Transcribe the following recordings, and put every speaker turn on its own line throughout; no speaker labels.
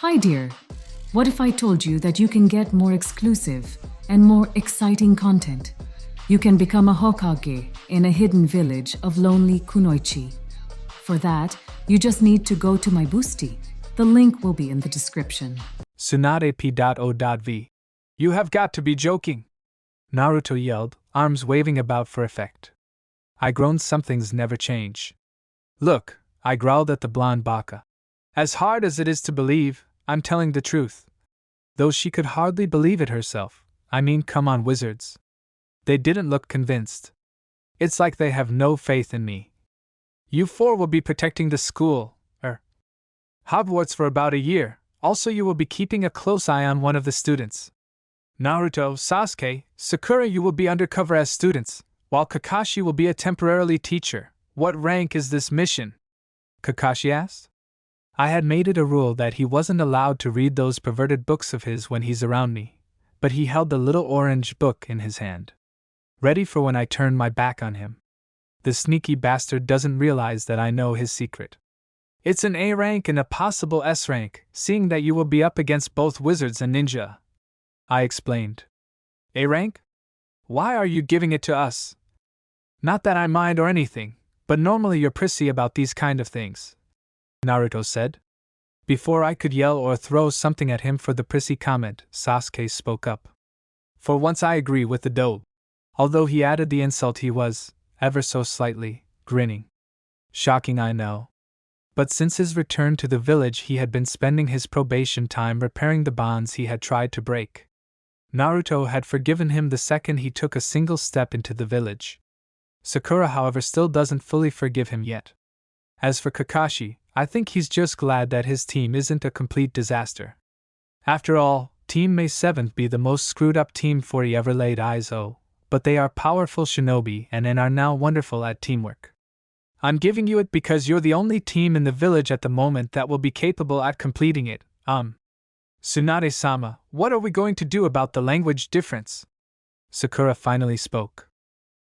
Hi, dear. What if I told you that you can get more exclusive and more exciting content? You can become a Hokage in a hidden village of lonely Kunoichi. For that, you just need to go to my boosty. The link will be in the description.
Tsunade P.O.V. You have got to be joking! Naruto yelled, arms waving about for effect. I groaned. Some things never change. Look, I growled at the blonde baka. As hard as it is to believe, I'm telling the truth. Though she could hardly believe it herself. I mean, come on, wizards. They didn't look convinced. It's like they have no faith in me. You four will be protecting the school, Hogwarts for about a year. Also, you will be keeping a close eye on one of the students. Naruto, Sasuke, Sakura, you will be undercover as students, while Kakashi will be a temporarily teacher. What rank is this mission? Kakashi asked. I had made it a rule that he wasn't allowed to read those perverted books of his when he's around me, but he held the little orange book in his hand, ready for when I turned my back on him. The sneaky bastard doesn't realize that I know his secret. It's an A rank and a possible S rank, seeing that you will be up against both wizards and ninja. I explained. A rank? Why are you giving it to us? Not that I mind or anything, but normally you're prissy about these kind of things, Naruto said. Before I could yell or throw something at him for the prissy comment, Sasuke spoke up. For once I agree with the doe. Although he added the insult, he was, ever so slightly, grinning. Shocking, I know. But since his return to the village, he had been spending his probation time repairing the bonds he had tried to break. Naruto had forgiven him the second he took a single step into the village. Sakura, however, still doesn't fully forgive him yet. As for Kakashi, I think he's just glad that his team isn't a complete disaster. After all, Team May 7th be the most screwed up team 40 ever laid eyes on, but they are powerful shinobi and are now wonderful at teamwork. I'm giving you it because you're the only team in the village at the moment that will be capable at completing it. Tsunade-sama, what are we going to do about the language difference? Sakura finally spoke.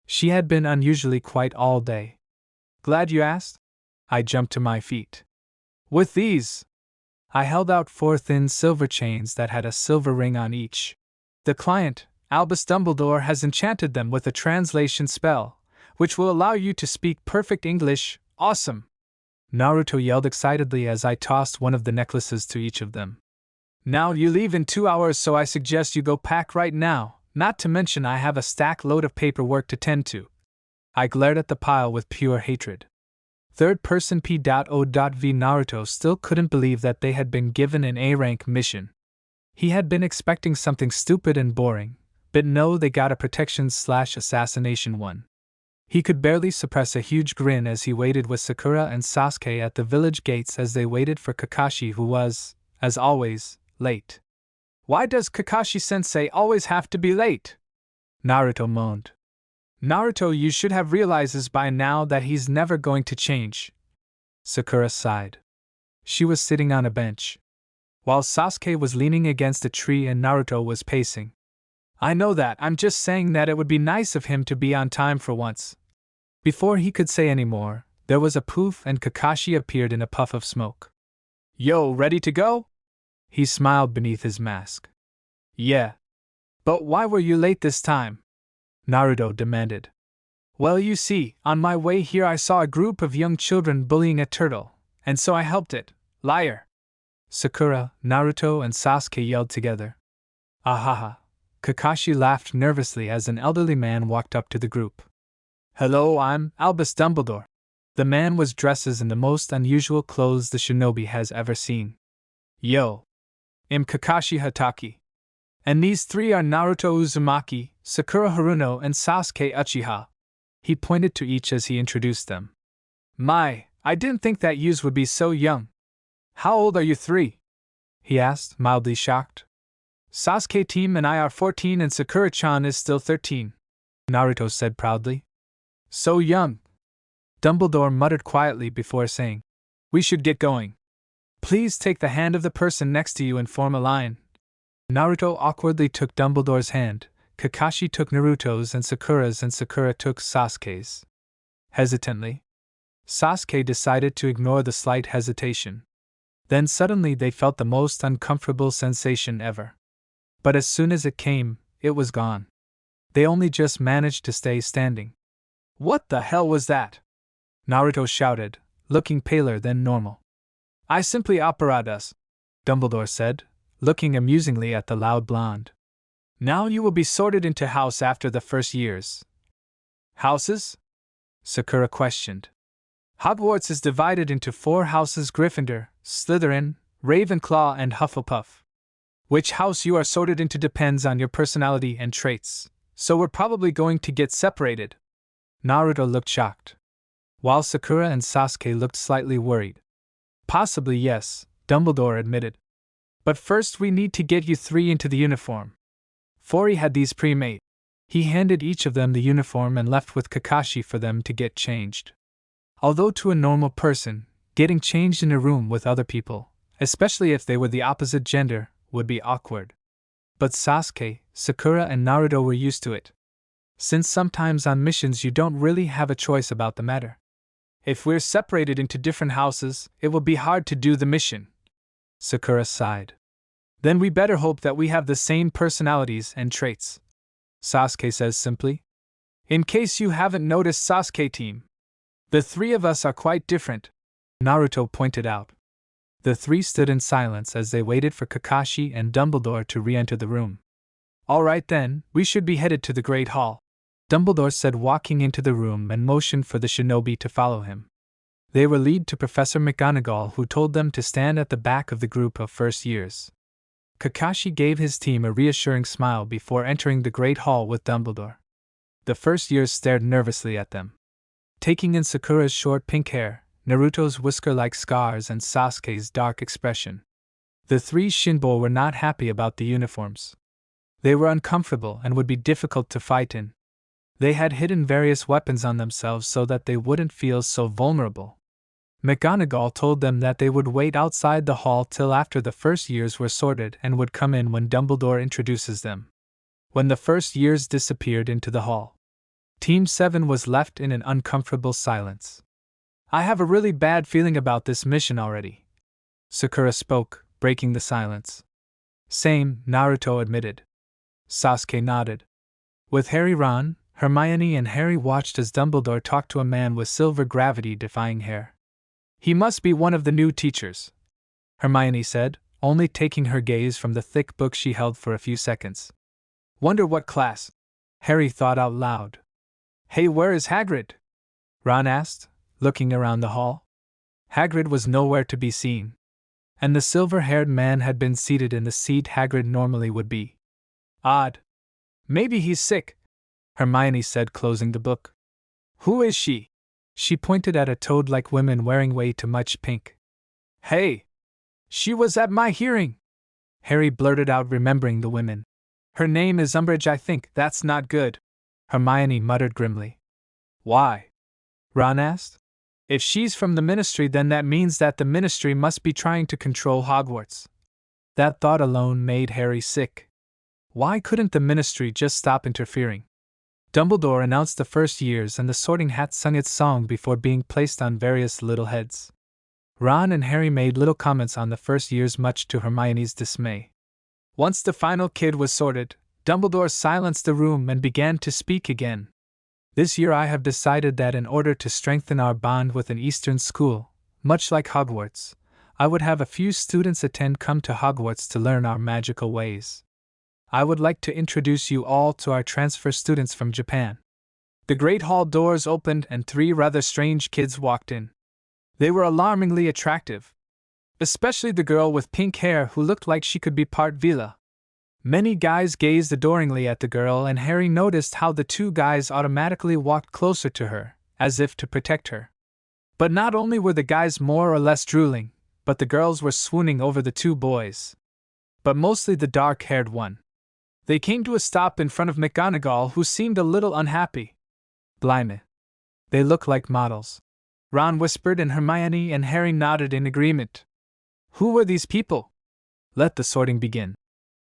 She had been unusually quiet all day. Glad you asked? I jumped to my feet. With these, I held out 4 thin silver chains that had a silver ring on each. The client, Albus Dumbledore, has enchanted them with a translation spell, which will allow you to speak perfect English. Awesome! Naruto yelled excitedly as I tossed one of the necklaces to each of them. Now you leave in 2 hours, so I suggest you go pack right now, not to mention I have a stack load of paperwork to tend to. I glared at the pile with pure hatred. Third person P.O.V. Naruto still couldn't believe that they had been given an A-rank mission. He had been expecting something stupid and boring, but no, they got a protection/assassination one. He could barely suppress a huge grin as he waited with Sakura and Sasuke at the village gates as they waited for Kakashi, who was, as always, late. Why does Kakashi-sensei always have to be late? Naruto moaned. Naruto, you should have realized by now that he's never going to change. Sakura sighed. She was sitting on a bench, while Sasuke was leaning against a tree and Naruto was pacing. I know that, I'm just saying that it would be nice of him to be on time for once. Before he could say any more, there was a poof and Kakashi appeared in a puff of smoke. Yo, ready to go? He smiled beneath his mask. Yeah. But why were you late this time? Naruto demanded. Well, you see, on my way here I saw a group of young children bullying a turtle, and so I helped it. Liar! Sakura, Naruto, and Sasuke yelled together. Ahaha. Kakashi laughed nervously as an elderly man walked up to the group. Hello, I'm Albus Dumbledore. The man was dressed in the most unusual clothes the shinobi has ever seen. Yo. I'm Kakashi Hatake. And these 3 are Naruto Uzumaki, Sakura Haruno, and Sasuke Uchiha. He pointed to each as he introduced them. My, I didn't think that yous would be so young. How old are you 3? He asked, mildly shocked. Sasuke team and I are 14 and Sakura-chan is still 13, Naruto said proudly. So young. Dumbledore muttered quietly before saying, We should get going. Please take the hand of the person next to you and form a line. Naruto awkwardly took Dumbledore's hand, Kakashi took Naruto's and Sakura took Sasuke's. Hesitantly, Sasuke decided to ignore the slight hesitation. Then suddenly they felt the most uncomfortable sensation ever. But as soon as it came, it was gone. They only just managed to stay standing. What the hell was that? Naruto shouted, looking paler than normal. I simply apparatus, Dumbledore said, looking amusingly at the loud blonde. Now you will be sorted into house after the first years. Houses? Sakura questioned. Hogwarts is divided into 4 houses: Gryffindor, Slytherin, Ravenclaw, and Hufflepuff. Which house you are sorted into depends on your personality and traits, so we're probably going to get separated. Naruto looked shocked, while Sakura and Sasuke looked slightly worried. Possibly yes, Dumbledore admitted. But first we need to get you 3 into the uniform. Fori had these pre-made. He handed each of them the uniform and left with Kakashi for them to get changed. Although to a normal person, getting changed in a room with other people, especially if they were the opposite gender, would be awkward. But Sasuke, Sakura, and Naruto were used to it. Since sometimes on missions you don't really have a choice about the matter. If we're separated into different houses, it will be hard to do the mission. Sakura sighed. Then we better hope that we have the same personalities and traits, Sasuke says simply. In case you haven't noticed, Sasuke team, the 3 of us are quite different, Naruto pointed out. The 3 stood in silence as they waited for Kakashi and Dumbledore to re-enter the room. All right then, we should be headed to the Great Hall, Dumbledore said, walking into the room and motioned for the shinobi to follow him. They were led to Professor McGonagall, who told them to stand at the back of the group of first years. Kakashi gave his team a reassuring smile before entering the Great Hall with Dumbledore. The first years stared nervously at them, taking in Sakura's short pink hair, Naruto's whisker-like scars, and Sasuke's dark expression. The 3 Shinbo were not happy about the uniforms. They were uncomfortable and would be difficult to fight in. They had hidden various weapons on themselves so that they wouldn't feel so vulnerable. McGonagall told them that they would wait outside the hall till after the first years were sorted and would come in when Dumbledore introduces them. When the first years disappeared into the hall, Team 7 was left in an uncomfortable silence. I have a really bad feeling about this mission already, Sakura spoke, breaking the silence. Same, Naruto admitted. Sasuke nodded. With Harry, Ron, Hermione, and Harry watched as Dumbledore talked to a man with silver gravity-defying hair. He must be one of the new teachers, Hermione said, only taking her gaze from the thick book she held for a few seconds. Wonder what class? Harry thought out loud. Hey, where is Hagrid? Ron asked, looking around the hall. Hagrid was nowhere to be seen, and the silver-haired man had been seated in the seat Hagrid normally would be. Odd. Maybe he's sick, Hermione said, closing the book. Who is she? She pointed at a toad-like woman wearing way too much pink. Hey! She was at my hearing! Harry blurted out, remembering the women. Her name is Umbridge, I think. That's not good, Hermione muttered grimly. Why? Ron asked. If she's from the Ministry, then that means that the Ministry must be trying to control Hogwarts. That thought alone made Harry sick. Why couldn't the Ministry just stop interfering? Dumbledore announced the first years and the Sorting Hat sung its song before being placed on various little heads. Ron and Harry made little comments on the first years, much to Hermione's dismay. Once the final kid was sorted, Dumbledore silenced the room and began to speak again. This year I have decided that in order to strengthen our bond with an Eastern school, much like Hogwarts, I would have a few students come to Hogwarts to learn our magical ways. I would like to introduce you all to our transfer students from Japan. The Great Hall doors opened and 3 rather strange kids walked in. They were alarmingly attractive, especially the girl with pink hair who looked like she could be part Vila. Many guys gazed adoringly at the girl, and Harry noticed how the 2 guys automatically walked closer to her, as if to protect her. But not only were the guys more or less drooling, but the girls were swooning over the 2 boys. But mostly the dark-haired one. They came to a stop in front of McGonagall, who seemed a little unhappy. Blimey. They look like models, Ron whispered, and Hermione and Harry nodded in agreement. Who were these people? Let the sorting begin,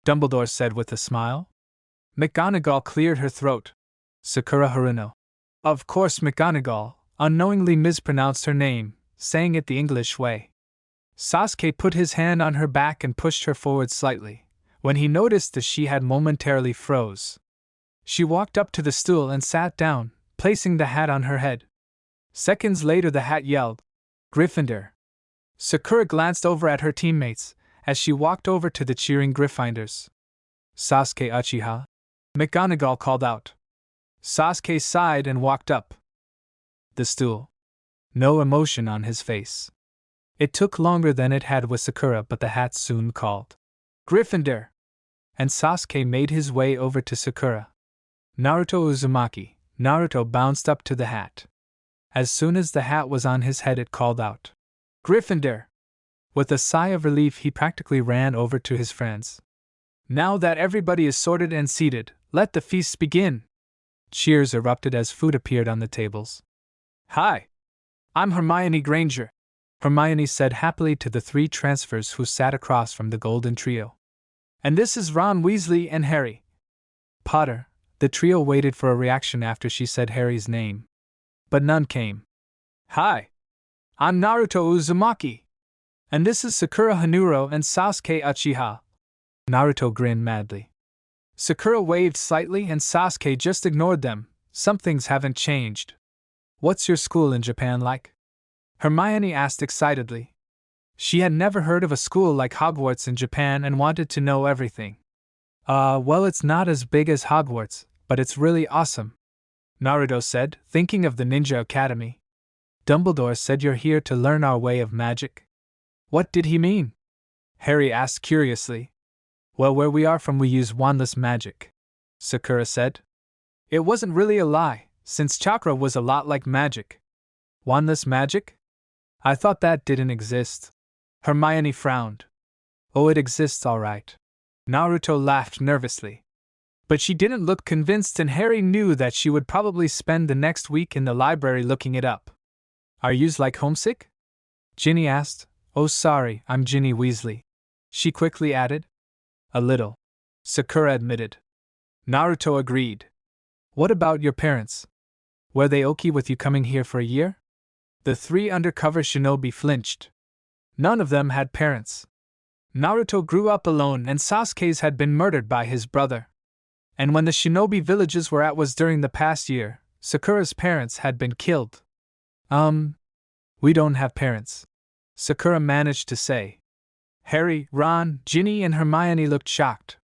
Dumbledore said with a smile. McGonagall cleared her throat. Sakura Haruno. Of course, McGonagall unknowingly mispronounced her name, saying it the English way. Sasuke put his hand on her back and pushed her forward slightly. When he noticed that she had momentarily froze, she walked up to the stool and sat down, placing the hat on her head. Seconds later the hat yelled, "Gryffindor!" Sakura glanced over at her teammates as she walked over to the cheering Gryffindors. "Sasuke Uchiha," McGonagall called out. Sasuke sighed and walked up the stool. No emotion on his face. It took longer than it had with Sakura, but the hat soon called, "Gryffindor!" And Sasuke made his way over to Sakura. "Naruto Uzumaki." Naruto bounced up to the hat. As soon as the hat was on his head, it called out, "Gryffindor!" With a sigh of relief, he practically ran over to his friends. "Now that everybody is sorted and seated, let the feast begin!" Cheers erupted as food appeared on the tables. "Hi! I'm Hermione Granger," Hermione said happily to the three transfers who sat across from the Golden Trio. "And this is Ron Weasley and Harry Potter." The trio waited for a reaction after she said Harry's name, but none came. "Hi! I'm Naruto Uzumaki. And this is Sakura Hanuro and Sasuke Uchiha." Naruto grinned madly. Sakura waved slightly and Sasuke just ignored them. "Some things haven't changed." "What's your school in Japan like?" Hermione asked excitedly. She had never heard of a school like Hogwarts in Japan and wanted to know everything. Well, it's not as big as Hogwarts, but it's really awesome," Naruto said, thinking of the Ninja Academy. "Dumbledore said you're here to learn our way of magic." "What did he mean?" Harry asked curiously. "Well, where we are from we use wandless magic," Sakura said. "It wasn't really a lie, since chakra was a lot like magic." "Wandless magic? I thought that didn't exist." Hermione frowned. "Oh, it exists all right." Naruto laughed nervously. But she didn't look convinced, and Harry knew that she would probably spend the next week in the library looking it up. "Are yous like homesick?" Ginny asked. "Oh, sorry, I'm Ginny Weasley," she quickly added. "A little," Sakura admitted. Naruto agreed. "What about your parents? Were they okay with you coming here for a year?" The three undercover shinobi flinched. None of them had parents. Naruto grew up alone, and Sasuke's had been murdered by his brother. And when the shinobi villages were at was during the past year, Sakura's parents had been killed. We don't have parents," Sakura managed to say. Harry, Ron, Ginny, and Hermione looked shocked.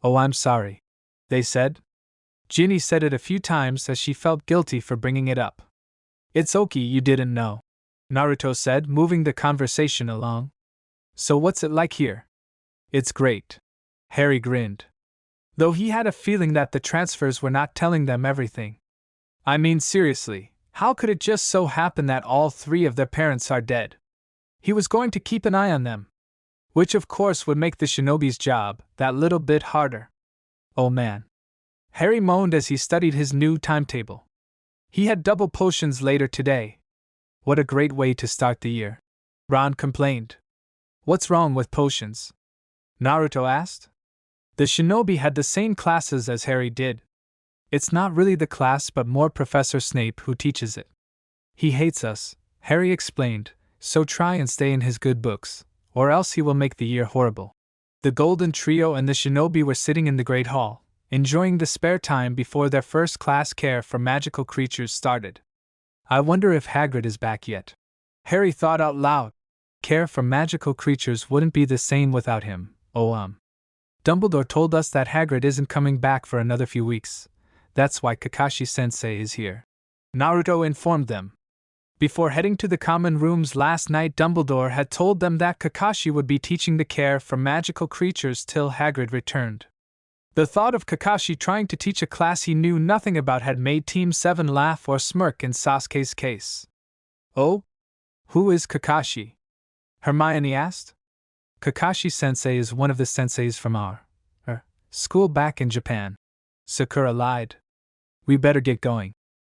"Oh, I'm sorry," they said. Ginny said it a few times as she felt guilty for bringing it up. "It's okay, you didn't know," Naruto said, moving the conversation along. "So what's it like here?" "It's great." Harry grinned. Though he had a feeling that the transfers were not telling them everything. "I mean, seriously, how could it just so happen that all three of their parents are dead?" He was going to keep an eye on them, which of course would make the shinobi's job that little bit harder. "Oh man," Harry moaned as he studied his new timetable. He had double potions later today. "What a great way to start the year," Ron complained. "What's wrong with potions?" Naruto asked. The shinobi had the same classes as Harry did. "It's not really the class but more Professor Snape who teaches it. He hates us," Harry explained, "so try and stay in his good books, or else he will make the year horrible." The Golden Trio and the shinobi were sitting in the Great Hall, enjoying the spare time before their first class care for magical creatures started. "I wonder if Hagrid is back yet," Harry thought out loud. Care for magical creatures wouldn't be the same without him. Dumbledore told us that Hagrid isn't coming back for another few weeks. That's why Kakashi-sensei is here," Naruto informed them. Before heading to the common rooms last night, Dumbledore had told them that Kakashi would be teaching the care for magical creatures till Hagrid returned. The thought of Kakashi trying to teach a class he knew nothing about had made Team 7 laugh or smirk in Sasuke's case. "Oh? Who is Kakashi?" Hermione asked. "Kakashi-sensei is one of the senseis from our school back in Japan," Sakura lied. "We better get going,"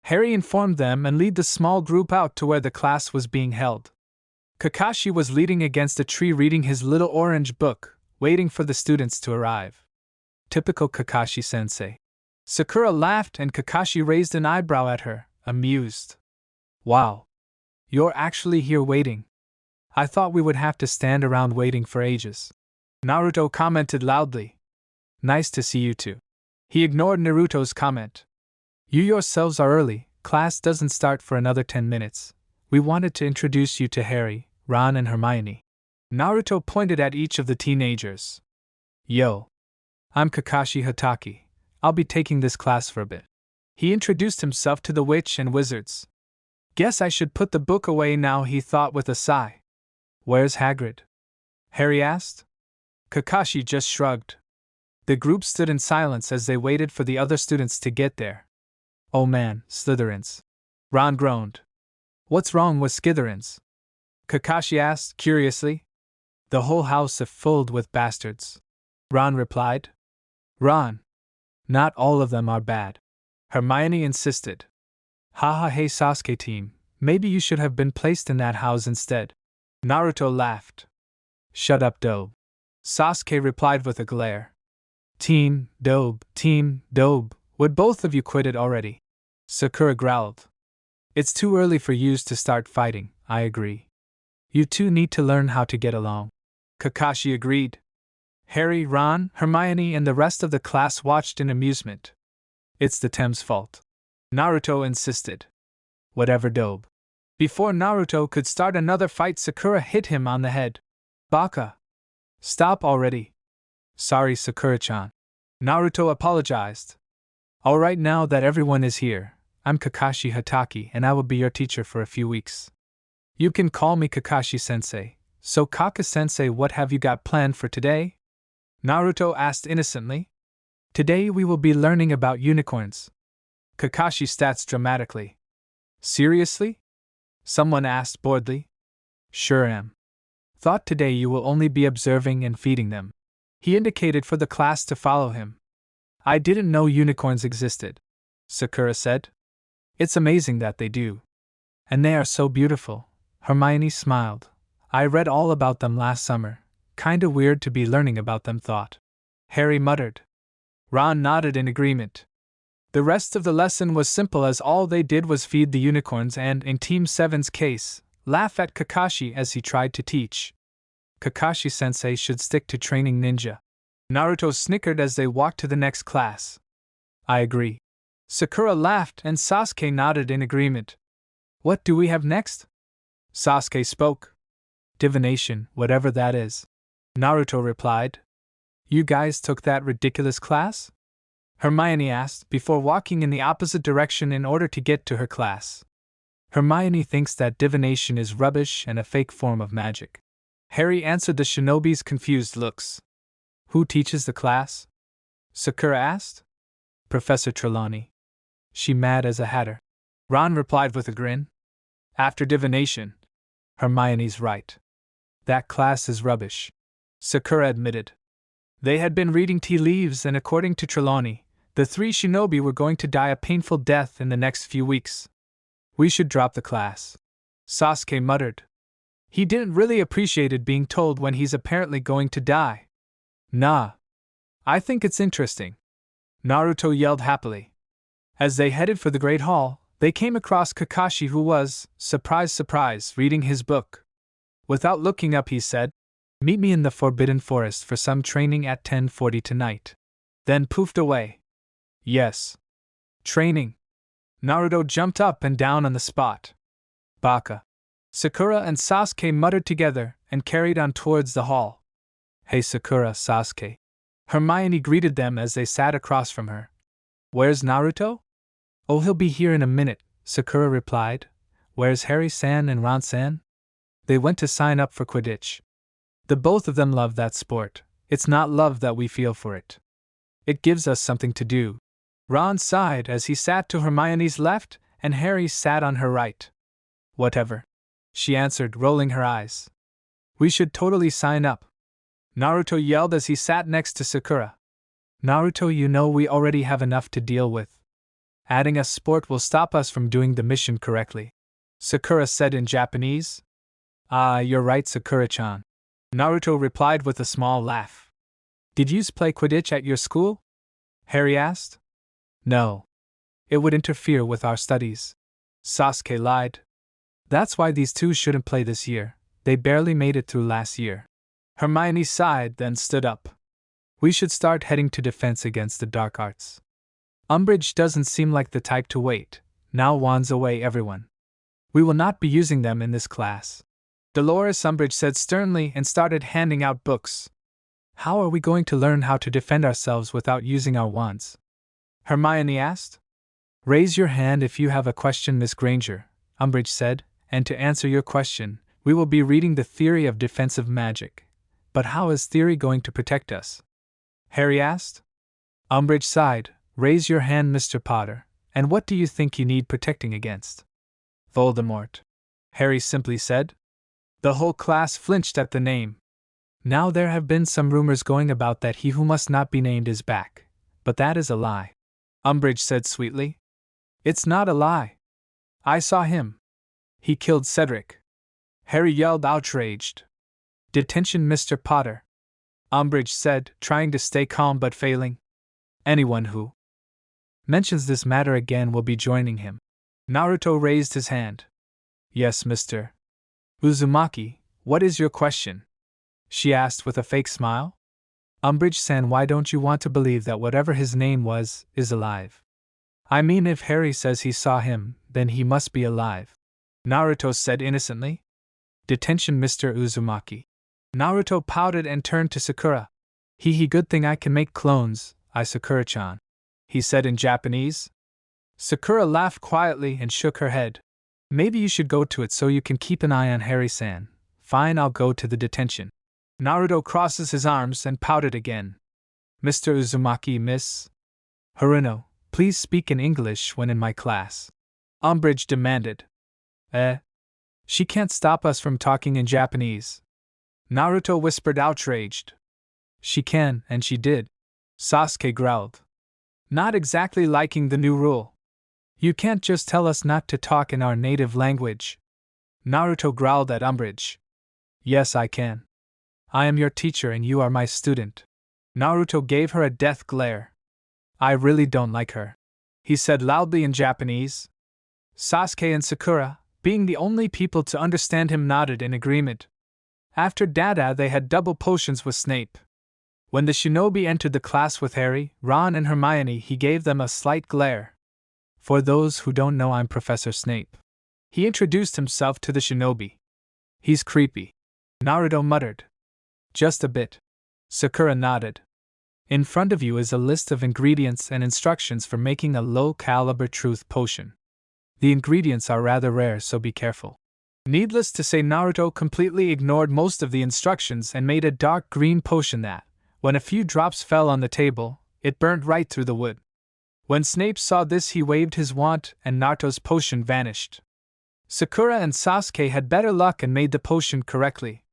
Harry informed them and lead the small group out to where the class was being held. Kakashi was leaning against a tree reading his little orange book, waiting for the students to arrive. "Typical Kakashi-sensei." Sakura laughed and Kakashi raised an eyebrow at her, amused. "Wow. You're actually here waiting?" I thought we would have to stand around waiting for ages. Naruto commented loudly. Nice to see you too. He ignored Naruto's comment. You yourselves are early, class doesn't start for another 10 minutes. We wanted to introduce you to Harry, Ron, and Hermione. Naruto pointed at each of the teenagers. Yo. I'm Kakashi Hatake. I'll be taking this class for a bit. He introduced himself to the witch and wizards. Guess I should put the book away now, he thought with a sigh. Where's Hagrid? Harry asked. Kakashi just shrugged. The group stood in silence as they waited for the other students to get there. Oh man, Slytherins. Ron groaned. What's wrong with Slytherins? Kakashi asked curiously. The whole house is filled with bastards. Ron replied. Ron. Not all of them are bad. Hermione insisted. Haha, hey Sasuke team, maybe you should have been placed in that house instead. Naruto laughed. Shut up, Dobe. Sasuke replied with a glare. Team Dobe, would both of you quit it already? Sakura growled. It's too early for yous to start fighting, I agree. You two need to learn how to get along. Kakashi agreed. Harry, Ron, Hermione, and the rest of the class watched in amusement. It's the Thames' fault. Naruto insisted. Whatever, Dobe. Before Naruto could start another fight, Sakura hit him on the head. Baka. Stop already. Sorry, Sakura-chan. Naruto apologized. Alright, now that everyone is here, I'm Kakashi Hatake and I will be your teacher for a few weeks. You can call me Kakashi-sensei. So Kaka-sensei, what have you got planned for today? Naruto asked innocently. Today we will be learning about unicorns. Kakashi states dramatically. Seriously? Someone asked boredly. Sure am. Thought today you will only be observing and feeding them. He indicated for the class to follow him. I didn't know unicorns existed, Sakura said. It's amazing that they do. And they are so beautiful. Hermione smiled. I read all about them last summer. Kinda weird to be learning about them, thought. Harry muttered. Ron nodded in agreement. The rest of the lesson was simple, as all they did was feed the unicorns and, in Team 7's case, laugh at Kakashi as he tried to teach. Kakashi-sensei should stick to training ninja. Naruto snickered as they walked to the next class. I agree. Sakura laughed and Sasuke nodded in agreement. What do we have next? Sasuke spoke. Divination, whatever that is. Naruto replied. You guys took that ridiculous class? Hermione asked, before walking in the opposite direction in order to get to her class. Hermione thinks that divination is rubbish and a fake form of magic. Harry answered the shinobi's confused looks. Who teaches the class? Sakura asked. Professor Trelawney. She mad as a hatter. Ron replied with a grin. After divination. Hermione's right. That class is rubbish. Sakura admitted. They had been reading tea leaves, and according to Trelawney, the three shinobi were going to die a painful death in the next few weeks. We should drop the class. Sasuke muttered. He didn't really appreciate it being told when he's apparently going to die. Nah. I think it's interesting. Naruto yelled happily. As they headed for the Great Hall, they came across Kakashi, who was, surprise surprise, reading his book. Without looking up, he said, Meet me in the Forbidden Forest for some training at 10:40 tonight. Then poofed away. Yes. Training. Naruto jumped up and down on the spot. Baka. Sakura and Sasuke muttered together and carried on towards the hall. Hey Sakura, Sasuke. Hermione greeted them as they sat across from her. Where's Naruto? Oh, he'll be here in a minute, Sakura replied. Where's Harry-san and Ron-san? They went to sign up for Quidditch. The both of them love that sport. It's not love that we feel for it. It gives us something to do. Ron sighed as he sat to Hermione's left and Harry sat on her right. Whatever. She answered, rolling her eyes. We should totally sign up. Naruto yelled as he sat next to Sakura. Naruto, you know we already have enough to deal with. Adding a sport will stop us from doing the mission correctly. Sakura said in Japanese. Ah, you're right, Sakura-chan. Naruto replied with a small laugh. Did yous play Quidditch at your school? Harry asked. No. It would interfere with our studies. Sasuke lied. That's why these two shouldn't play this year. They barely made it through last year. Hermione sighed, then stood up. We should start heading to defense against the dark arts. Umbridge doesn't seem like the type to wait. Now wands away, everyone. We will not be using them in this class. Dolores Umbridge said sternly and started handing out books. How are we going to learn how to defend ourselves without using our wands? Hermione asked. Raise your hand if you have a question, Miss Granger, Umbridge said, and to answer your question, we will be reading the theory of defensive magic. But how is theory going to protect us? Harry asked. Umbridge sighed. Raise your hand, Mr. Potter, and what do you think you need protecting against? Voldemort, Harry simply said. The whole class flinched at the name. Now there have been some rumors going about that he who must not be named is back, but that is a lie, Umbridge said sweetly. It's not a lie. I saw him. He killed Cedric. Harry yelled, outraged. Detention, Mr. Potter, Umbridge said, trying to stay calm but failing. Anyone who mentions this matter again will be joining him. Naruto raised his hand. Yes, Mr. Uzumaki, what is your question? She asked with a fake smile. Umbridge-san, why don't you want to believe that whatever his name was, is alive? I mean, if Harry says he saw him, then he must be alive, Naruto said innocently. Detention, Mr. Uzumaki. Naruto pouted and turned to Sakura. Good thing I can make clones, Sakura-chan, he said in Japanese. Sakura laughed quietly and shook her head. Maybe you should go to it so you can keep an eye on Harry-san. Fine, I'll go to the detention. Naruto crosses his arms and pouted again. Mr. Uzumaki, Miss Haruno, please speak in English when in my class, Umbridge demanded. She can't stop us from talking in Japanese, Naruto whispered, outraged. She can, and she did, Sasuke growled, not exactly liking the new rule. You can't just tell us not to talk in our native language, Naruto growled at Umbridge. Yes, I can. I am your teacher and you are my student. Naruto gave her a death glare. I really don't like her, he said loudly in Japanese. Sasuke and Sakura, being the only people to understand him, nodded in agreement. After Dada, they had double potions with Snape. When the shinobi entered the class with Harry, Ron, and Hermione, he gave them a slight glare. For those who don't know, I'm Professor Snape. He introduced himself to the shinobi. He's creepy, Naruto muttered. Just a bit, Sakura nodded. In front of you is a list of ingredients and instructions for making a low-caliber truth potion. The ingredients are rather rare, so be careful. Needless to say, Naruto completely ignored most of the instructions and made a dark green potion that, when a few drops fell on the table, it burned right through the wood. When Snape saw this, he waved his wand and Naruto's potion vanished. Sakura and Sasuke had better luck and made the potion correctly,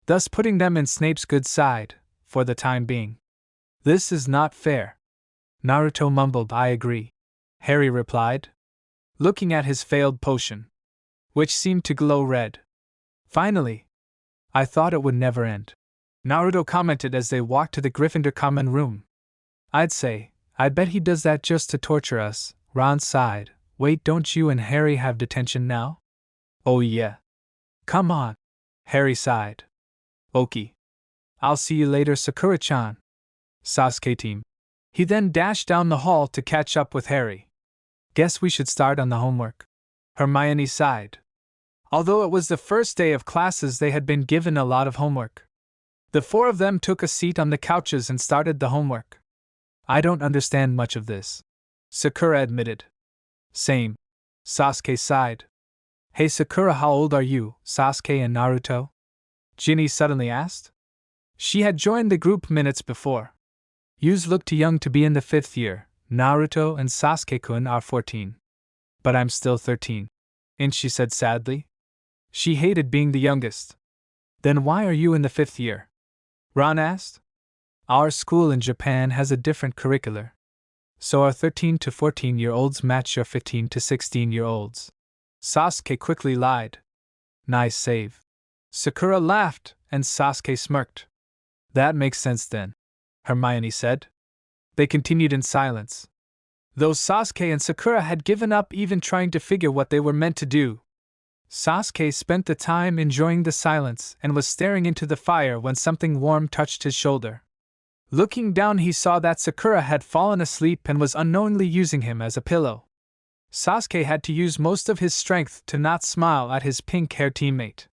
thus putting them in Snape's good side, for the time being. This is not fair, Naruto mumbled. I agree, Harry replied, looking at his failed potion, which seemed to glow red. Finally, I thought it would never end, Naruto commented as they walked to the Gryffindor common room. I bet he does that just to torture us, Ron sighed. Wait, don't you and Harry have detention now? Oh yeah. Come on, Harry sighed. Okie. I'll see you later, Sakura-chan. Sasuke team. He then dashed down the hall to catch up with Harry. Guess we should start on the homework, Hermione sighed. Although it was the first day of classes, they had been given a lot of homework. The four of them took a seat on the couches and started the homework. I don't understand much of this, Sakura admitted. Same, Sasuke sighed. Hey Sakura, how old are you, Sasuke and Naruto? Ginny suddenly asked. She had joined the group minutes before. Yous look too young to be in the 5th year. Naruto and Sasuke-kun are 14. But I'm still 13, and she said sadly. She hated being the youngest. Then why are you in the 5th year? Ron asked. Our school in Japan has a different curricular. So our 13 to 14-year-olds match your 15 to 16-year-olds. Sasuke quickly lied. Nice save. Sakura laughed, and Sasuke smirked. That makes sense then, Hermione said. They continued in silence. Though Sasuke and Sakura had given up even trying to figure what they were meant to do, Sasuke spent the time enjoying the silence and was staring into the fire when something warm touched his shoulder. Looking down, he saw that Sakura had fallen asleep and was unknowingly using him as a pillow. Sasuke had to use most of his strength to not smile at his pink-haired teammate.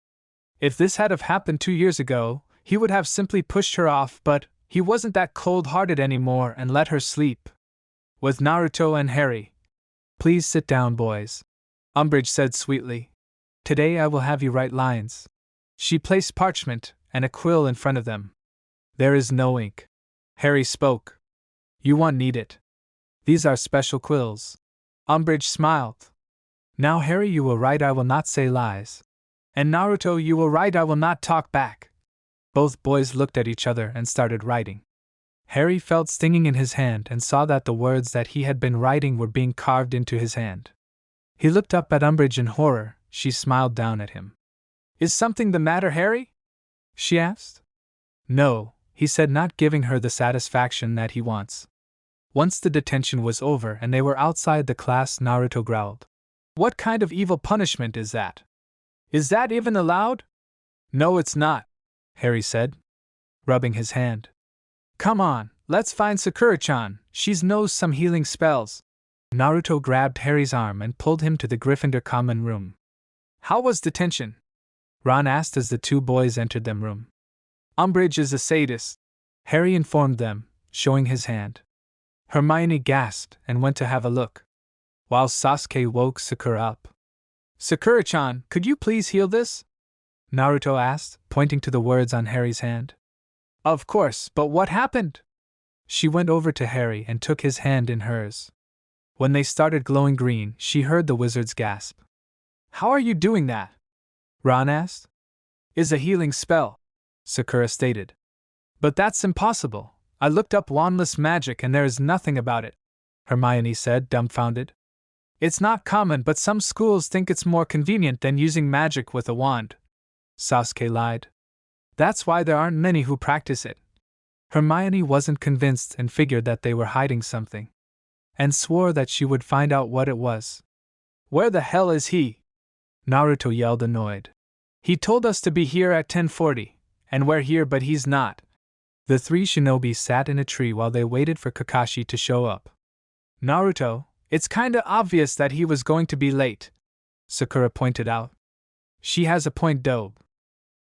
If this had have happened 2 years ago, he would have simply pushed her off, but he wasn't that cold-hearted anymore and let her sleep with Naruto and Harry. "Please sit down, boys," Umbridge said sweetly. "Today I will have you write lines." She placed parchment and a quill in front of them. "There is no ink," Harry spoke. "You won't need it. These are special quills." Umbridge smiled. "Now Harry, you will write 'I will not say lies.' And Naruto, you will write 'I will not talk back.'" Both boys looked at each other and started writing. Harry felt stinging in his hand and saw that the words that he had been writing were being carved into his hand. He looked up at Umbridge in horror. She smiled down at him. "Is something the matter, Harry?" she asked. "No," he said, not giving her the satisfaction that he wants. Once the detention was over and they were outside the class, Naruto growled. "What kind of evil punishment is that? Is that even allowed?" "No, it's not," Harry said, rubbing his hand. "Come on, let's find Sakura-chan, she knows some healing spells." Naruto grabbed Harry's arm and pulled him to the Gryffindor common room. "How was detention?" Ron asked as the two boys entered the room. "Umbridge is a sadist," Harry informed them, showing his hand. Hermione gasped and went to have a look, while Sasuke woke Sakura up. "Sakura-chan, could you please heal this?" Naruto asked, pointing to the words on Harry's hand. "Of course, but what happened?" She went over to Harry and took his hand in hers. When they started glowing green, she heard the wizard's gasp. "How are you doing that?" Ron asked. "Is a healing spell," Sakura stated. "But that's impossible. I looked up wandless magic and there is nothing about it," Hermione said, dumbfounded. "It's not common, but some schools think it's more convenient than using magic with a wand," Sasuke lied. "That's why there aren't many who practice it." Hermione wasn't convinced and figured that they were hiding something, and swore that she would find out what it was. "Where the hell is he?" Naruto yelled, annoyed. "He told us to be here at 10:40, and we're here, but he's not." The three shinobi sat in a tree while they waited for Kakashi to show up. "Naruto, it's kinda obvious that he was going to be late," Sakura pointed out. "She has a point, though.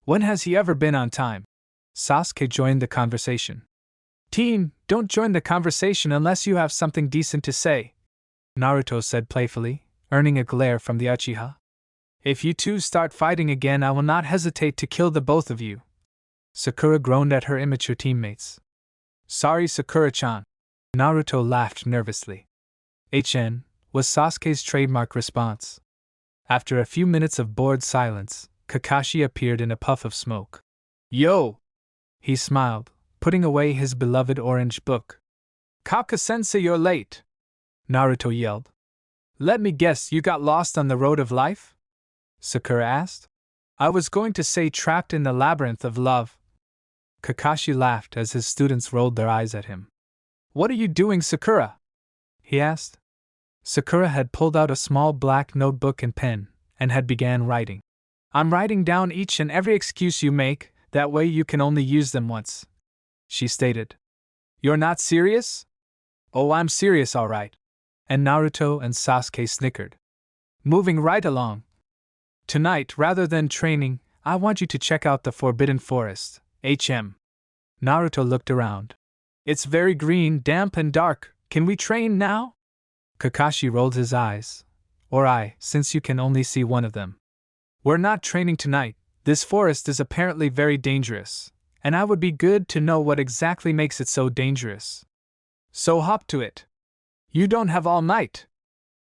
When has he ever been on time?" Sasuke joined the conversation. "Teen, don't join the conversation unless you have something decent to say," Naruto said playfully, earning a glare from the Uchiha. "If you two start fighting again, I will not hesitate to kill the both of you." Sakura groaned at her immature teammates. "Sorry, Sakura-chan." Naruto laughed nervously. "HN," was Sasuke's trademark response. After a few minutes of bored silence, Kakashi appeared in a puff of smoke. "Yo!" he smiled, putting away his beloved orange book. "Kaka-sensei, you're late!" Naruto yelled. "Let me guess, you got lost on the road of life?" Sakura asked. "I was going to say trapped in the labyrinth of love." Kakashi laughed as his students rolled their eyes at him. "What are you doing, Sakura?" he asked. Sakura had pulled out a small black notebook and pen, and had began writing. "I'm writing down each and every excuse you make, that way you can only use them once," she stated. "You're not serious?" "Oh, I'm serious, all right." And Naruto and Sasuke snickered. "Moving right along. Tonight, rather than training, I want you to check out the Forbidden Forest, HM. Naruto looked around. "It's very green, damp, and dark. Can we train now?" Kakashi rolled his eyes. "Or since you can only see one of them." "We're not training tonight. This forest is apparently very dangerous, and I would be good to know what exactly makes it so dangerous. So hop to it. You don't have all night."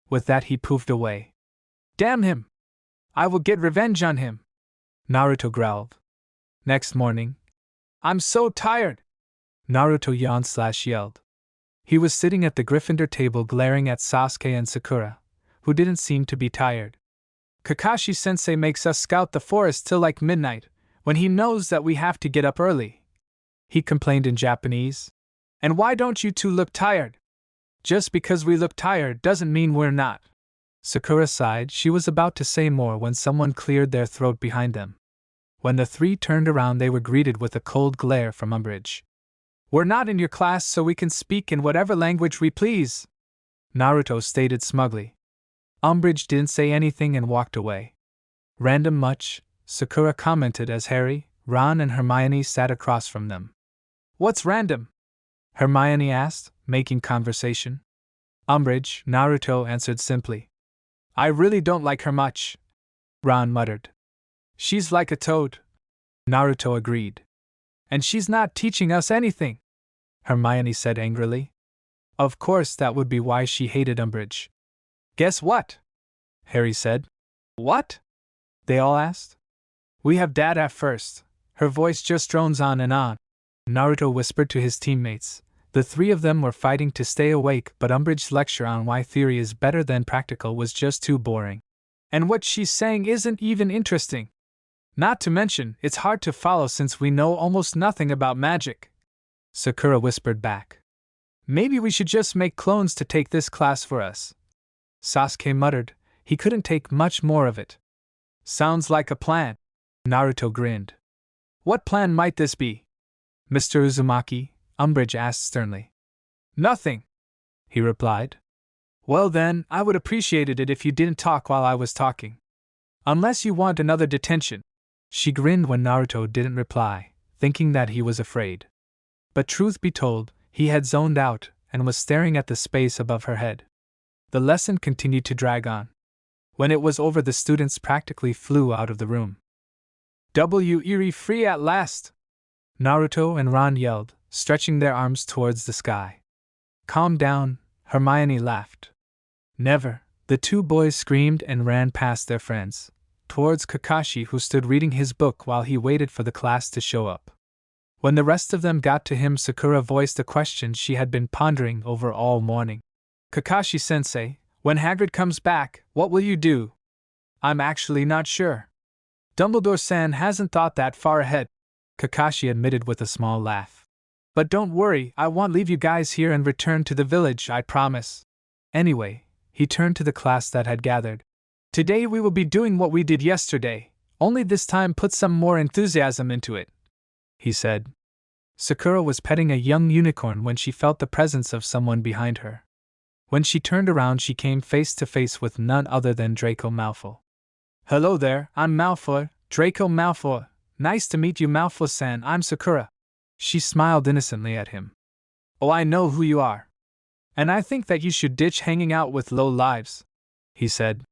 With that, he poofed away. "Damn him! I will get revenge on him," Naruto growled. Next morning, "I'm so tired," Naruto yawned/yelled. He was sitting at the Gryffindor table glaring at Sasuke and Sakura, who didn't seem to be tired. "Kakashi-sensei makes us scout the forest till like midnight, when he knows that we have to get up early," he complained in Japanese. "And why don't you two look tired?" "Just because we look tired doesn't mean we're not," Sakura sighed. She was about to say more when someone cleared their throat behind them. When the three turned around, they were greeted with a cold glare from Umbridge. "We're not in your class, so we can speak in whatever language we please," Naruto stated smugly. Umbridge didn't say anything and walked away. "Random much?" Sakura commented as Harry, Ron, and Hermione sat across from them. "What's random?" Hermione asked, making conversation. Umbridge, Naruto answered simply. "I really don't like her much," Ron muttered. "She's like a toad," Naruto agreed. "And she's not teaching us anything," Hermione said angrily. Of course, that would be why she hated Umbridge. "Guess what?" Harry said. "What?" they all asked. "We have Dada first." Her voice just drones on and on, Naruto whispered to his teammates. The three of them were fighting to stay awake, but Umbridge's lecture on why theory is better than practical was just too boring. "And what she's saying isn't even interesting. Not to mention, it's hard to follow since we know almost nothing about magic," Sakura whispered back. "Maybe we should just make clones to take this class for us," Sasuke muttered. He couldn't take much more of it. "Sounds like a plan," Naruto grinned. "What plan might this be?" "Mr. Uzumaki?" Umbridge asked sternly. "Nothing," he replied. "Well then, I would appreciate it if you didn't talk while I was talking. Unless you want another detention." She grinned when Naruto didn't reply, thinking that he was afraid. But truth be told, he had zoned out and was staring at the space above her head. The lesson continued to drag on. When it was over, the students practically flew out of the room. "We're free at last!" Naruto and Ron yelled, stretching their arms towards the sky. "Calm down," Hermione laughed. "Never," the two boys screamed and ran past their friends, towards Kakashi, who stood reading his book while he waited for the class to show up. When the rest of them got to him, Sakura voiced a question she had been pondering over all morning. "Kakashi-sensei, when Hagrid comes back, what will you do?" "I'm actually not sure. Dumbledore-san hasn't thought that far ahead," Kakashi admitted with a small laugh. "But don't worry, I won't leave you guys here and return to the village, I promise. Anyway," he turned to the class that had gathered. "Today we will be doing what we did yesterday, only this time put some more enthusiasm into it," he said. Sakura was petting a young unicorn when she felt the presence of someone behind her. When she turned around, she came face to face with none other than Draco Malfoy. "Hello there, I'm Malfoy, Draco Malfoy. Nice to meet you, Malfoy-san. I'm Sakura." She smiled innocently at him. "Oh, I know who you are. And I think that you should ditch hanging out with low lives," he said,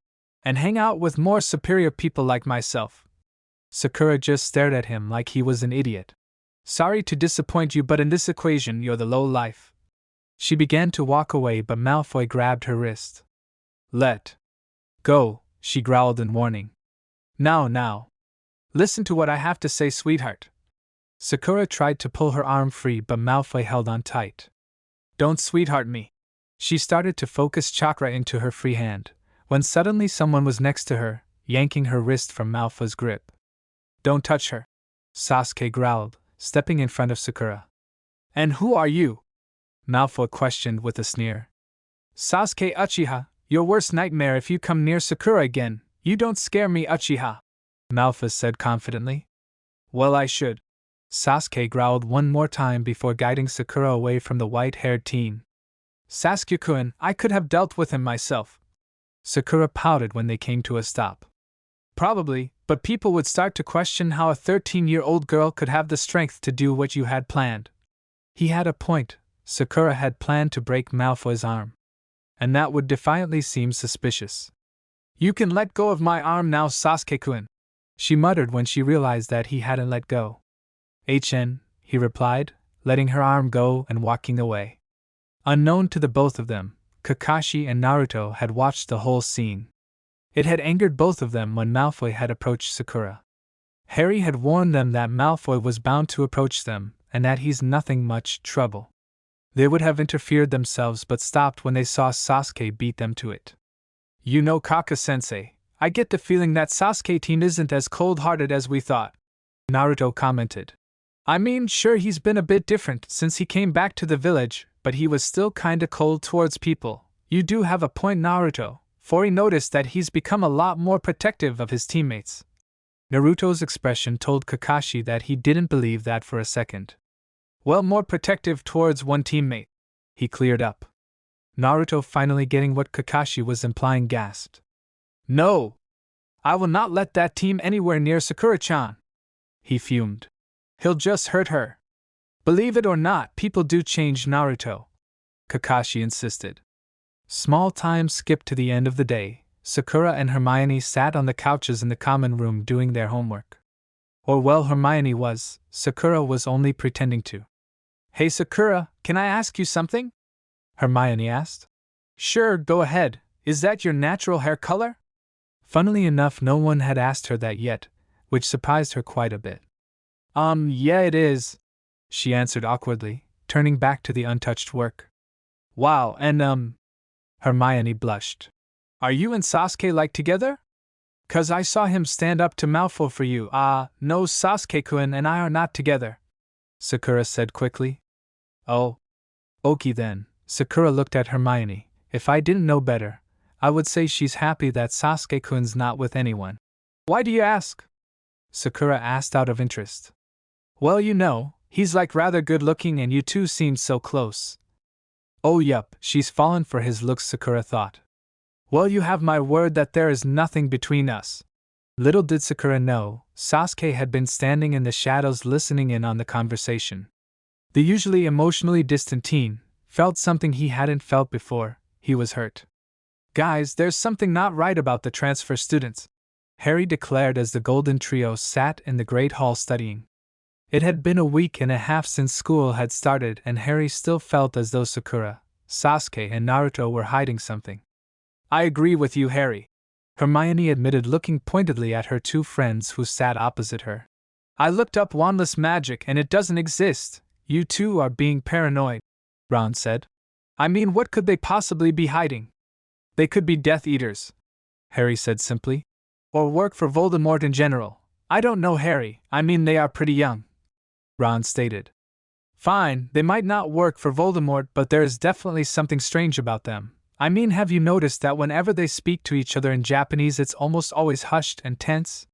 "and hang out with more superior people like myself." Sakura just stared at him like he was an idiot. "Sorry to disappoint you, but in this equation you're the low life." She began to walk away, but Malfoy grabbed her wrist. "Let go," she growled in warning. Now. Listen to what I have to say, sweetheart." Sakura tried to pull her arm free, but Malfoy held on tight. "Don't sweetheart me." She started to focus chakra into her free hand, when suddenly someone was next to her, yanking her wrist from Malfoy's grip. "Don't touch her," Sasuke growled, stepping in front of Sakura. "And who are you?" Malfoy questioned with a sneer. "Sasuke Uchiha, your worst nightmare. If you come near Sakura again, you don't scare me, Uchiha," Malfoy said confidently. "Well, I should." Sasuke growled one more time before guiding Sakura away from the white-haired teen. "Sasuke-kun, I could have dealt with him myself." Sakura pouted when they came to a stop. "Probably, but people would start to question how a 13-year-old girl could have the strength to do what you had planned." He had a point. Sakura had planned to break Malfoy's arm, and that would defiantly seem suspicious. "You can let go of my arm now, Sasuke-kun," she muttered when she realized that he hadn't let go. "HN," he replied, letting her arm go and walking away. Unknown to the both of them, Kakashi and Naruto had watched the whole scene. It had angered both of them when Malfoy had approached Sakura. Harry had warned them that Malfoy was bound to approach them, and that he's nothing much trouble. They would have interfered themselves but stopped when they saw Sasuke beat them to it. "You know, Kaka-sensei, I get the feeling that Sasuke team isn't as cold-hearted as we thought," Naruto commented. "I mean, sure, he's been a bit different since he came back to the village, but he was still kinda cold towards people." "You do have a point, Naruto. for he noticed that he's become a lot more protective of his teammates. Naruto's expression told Kakashi that he didn't believe that for a second. Well, more protective towards one teammate. He cleared up. Naruto, finally getting what Kakashi was implying, gasped. No! I will not let that team anywhere near Sakura-chan. He fumed. He'll just hurt her. Believe it or not, people do change, Naruto, Kakashi insisted. Small time skipped to the end of the day. Sakura and Hermione sat on the couches in the common room doing their homework. Or well, Hermione was. Sakura was only pretending to. Hey Sakura, can I ask you something? Hermione asked. Sure, go ahead. Is that your natural hair color? Funnily enough, no one had asked her that yet, which surprised her quite a bit. Yeah, it is, she answered awkwardly, turning back to the untouched work. Wow, and Hermione blushed. Are you and Sasuke like together? 'Cause I saw him stand up to Malfoy for you. No, Sasuke-kun and I are not together, Sakura said quickly. Oh. Okay then, Sakura looked at Hermione. If I didn't know better, I would say she's happy that Sasuke-kun's not with anyone. Why do you ask? Sakura asked out of interest. Well, you know, he's like rather good looking and you two seemed so close. Oh yup, she's fallen for his looks, Sakura thought. Well, you have my word that there is nothing between us. Little did Sakura know, Sasuke had been standing in the shadows listening in on the conversation. The usually emotionally distant teen felt something he hadn't felt before. He was hurt. Guys, there's something not right about the transfer students, Harry declared as the Golden Trio sat in the Great Hall studying. It had been a week and a half since school had started and Harry still felt as though Sakura, Sasuke and Naruto were hiding something. I agree with you, Harry, Hermione admitted, looking pointedly at her two friends who sat opposite her. I looked up wandless magic and it doesn't exist. You two are being paranoid, Ron said. I mean, what could they possibly be hiding? They could be Death Eaters, Harry said simply. Or work for Voldemort in general. I don't know, Harry, I mean they are pretty young, Ron stated. Fine, they might not work for Voldemort, but there is definitely something strange about them. I mean, have you noticed that whenever they speak to each other in Japanese it's almost always hushed and tense?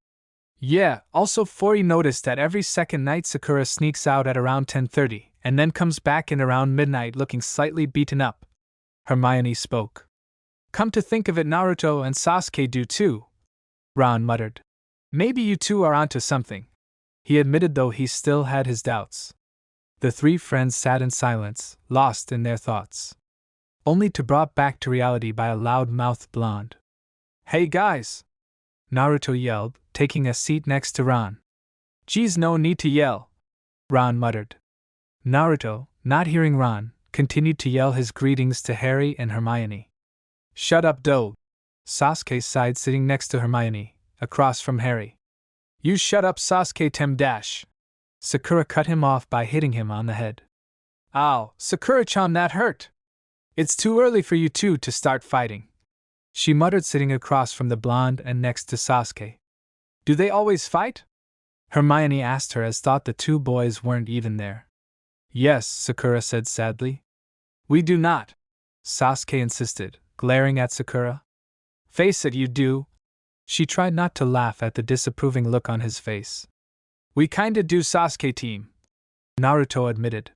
Yeah, also Fori noticed that every second night Sakura sneaks out at around 10:30 and then comes back in around midnight looking slightly beaten up. Hermione spoke. Come to think of it, Naruto and Sasuke do too, Ron muttered. Maybe you two are onto something, he admitted, though he still had his doubts. The three friends sat in silence, lost in their thoughts, only to be brought back to reality by a loud-mouthed blonde. Hey guys! Naruto yelled, taking a seat next to Ron. Geez, no need to yell, Ron muttered. Naruto, not hearing Ron, continued to yell his greetings to Harry and Hermione. Shut up, Doe, Sasuke sighed, sitting next to Hermione, across from Harry. You shut up, Sasuke Tem-dash. Sakura cut him off by hitting him on the head. Ow, Sakura-chan, that hurt. It's too early for you two to start fighting, she muttered, sitting across from the blonde and next to Sasuke. Do they always fight? Hermione asked her, as thought the two boys weren't even there. Yes, Sakura said sadly. We do not, Sasuke insisted, glaring at Sakura. Face it, you do. She tried not to laugh at the disapproving look on his face. We kinda do, Sasuke team, Naruto admitted.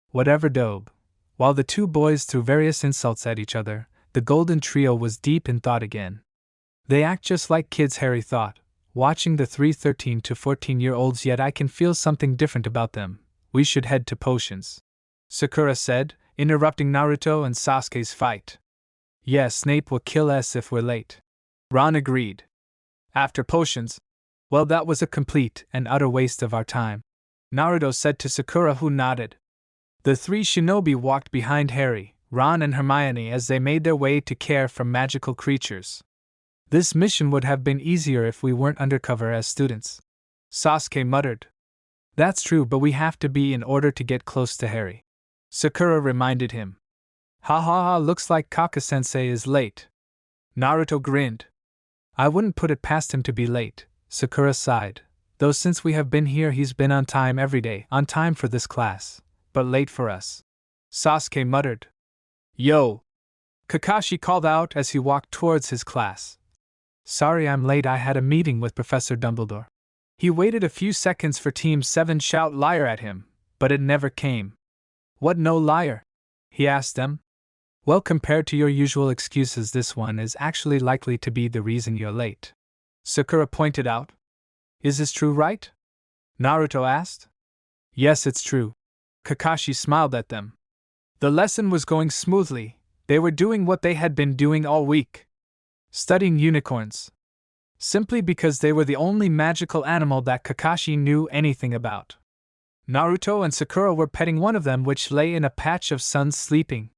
Whatever, Dobe. While the two boys threw various insults at each other, the Golden Trio was deep in thought again. They act just like kids, Harry thought, watching the three 13 to 14-year-olds, yet I can feel something different about them. We should head to potions, Sakura said, interrupting Naruto and Sasuke's fight. Yes, Snape will kill us if we're late, Ron agreed. After potions? Well, that was a complete and utter waste of our time, Naruto said to Sakura, who nodded. The three shinobi walked behind Harry, Ron and Hermione as they made their way to care for magical creatures. This mission would have been easier if we weren't undercover as students, Sasuke muttered. That's true, but we have to be in order to get close to Harry, Sakura reminded him. Ha ha ha, looks like Kaka-sensei is late. Naruto grinned. I wouldn't put it past him to be late, Sakura sighed, though since we have been here he's been on time every day, on time for this class, but late for us, Sasuke muttered. Yo! Kakashi called out as he walked towards his class. Sorry I'm late, I had a meeting with Professor Dumbledore. He waited a few seconds for Team 7 shout liar at him, but it never came. What, no liar? He asked them. Well, compared to your usual excuses, this one is actually likely to be the reason you're late, Sakura pointed out. Is this true, right? Naruto asked. Yes, it's true. Kakashi smiled at them. The lesson was going smoothly. They were doing what they had been doing all week. Studying unicorns. Simply because they were the only magical animal that Kakashi knew anything about. Naruto and Sakura were petting one of them, which lay in a patch of sun sleeping.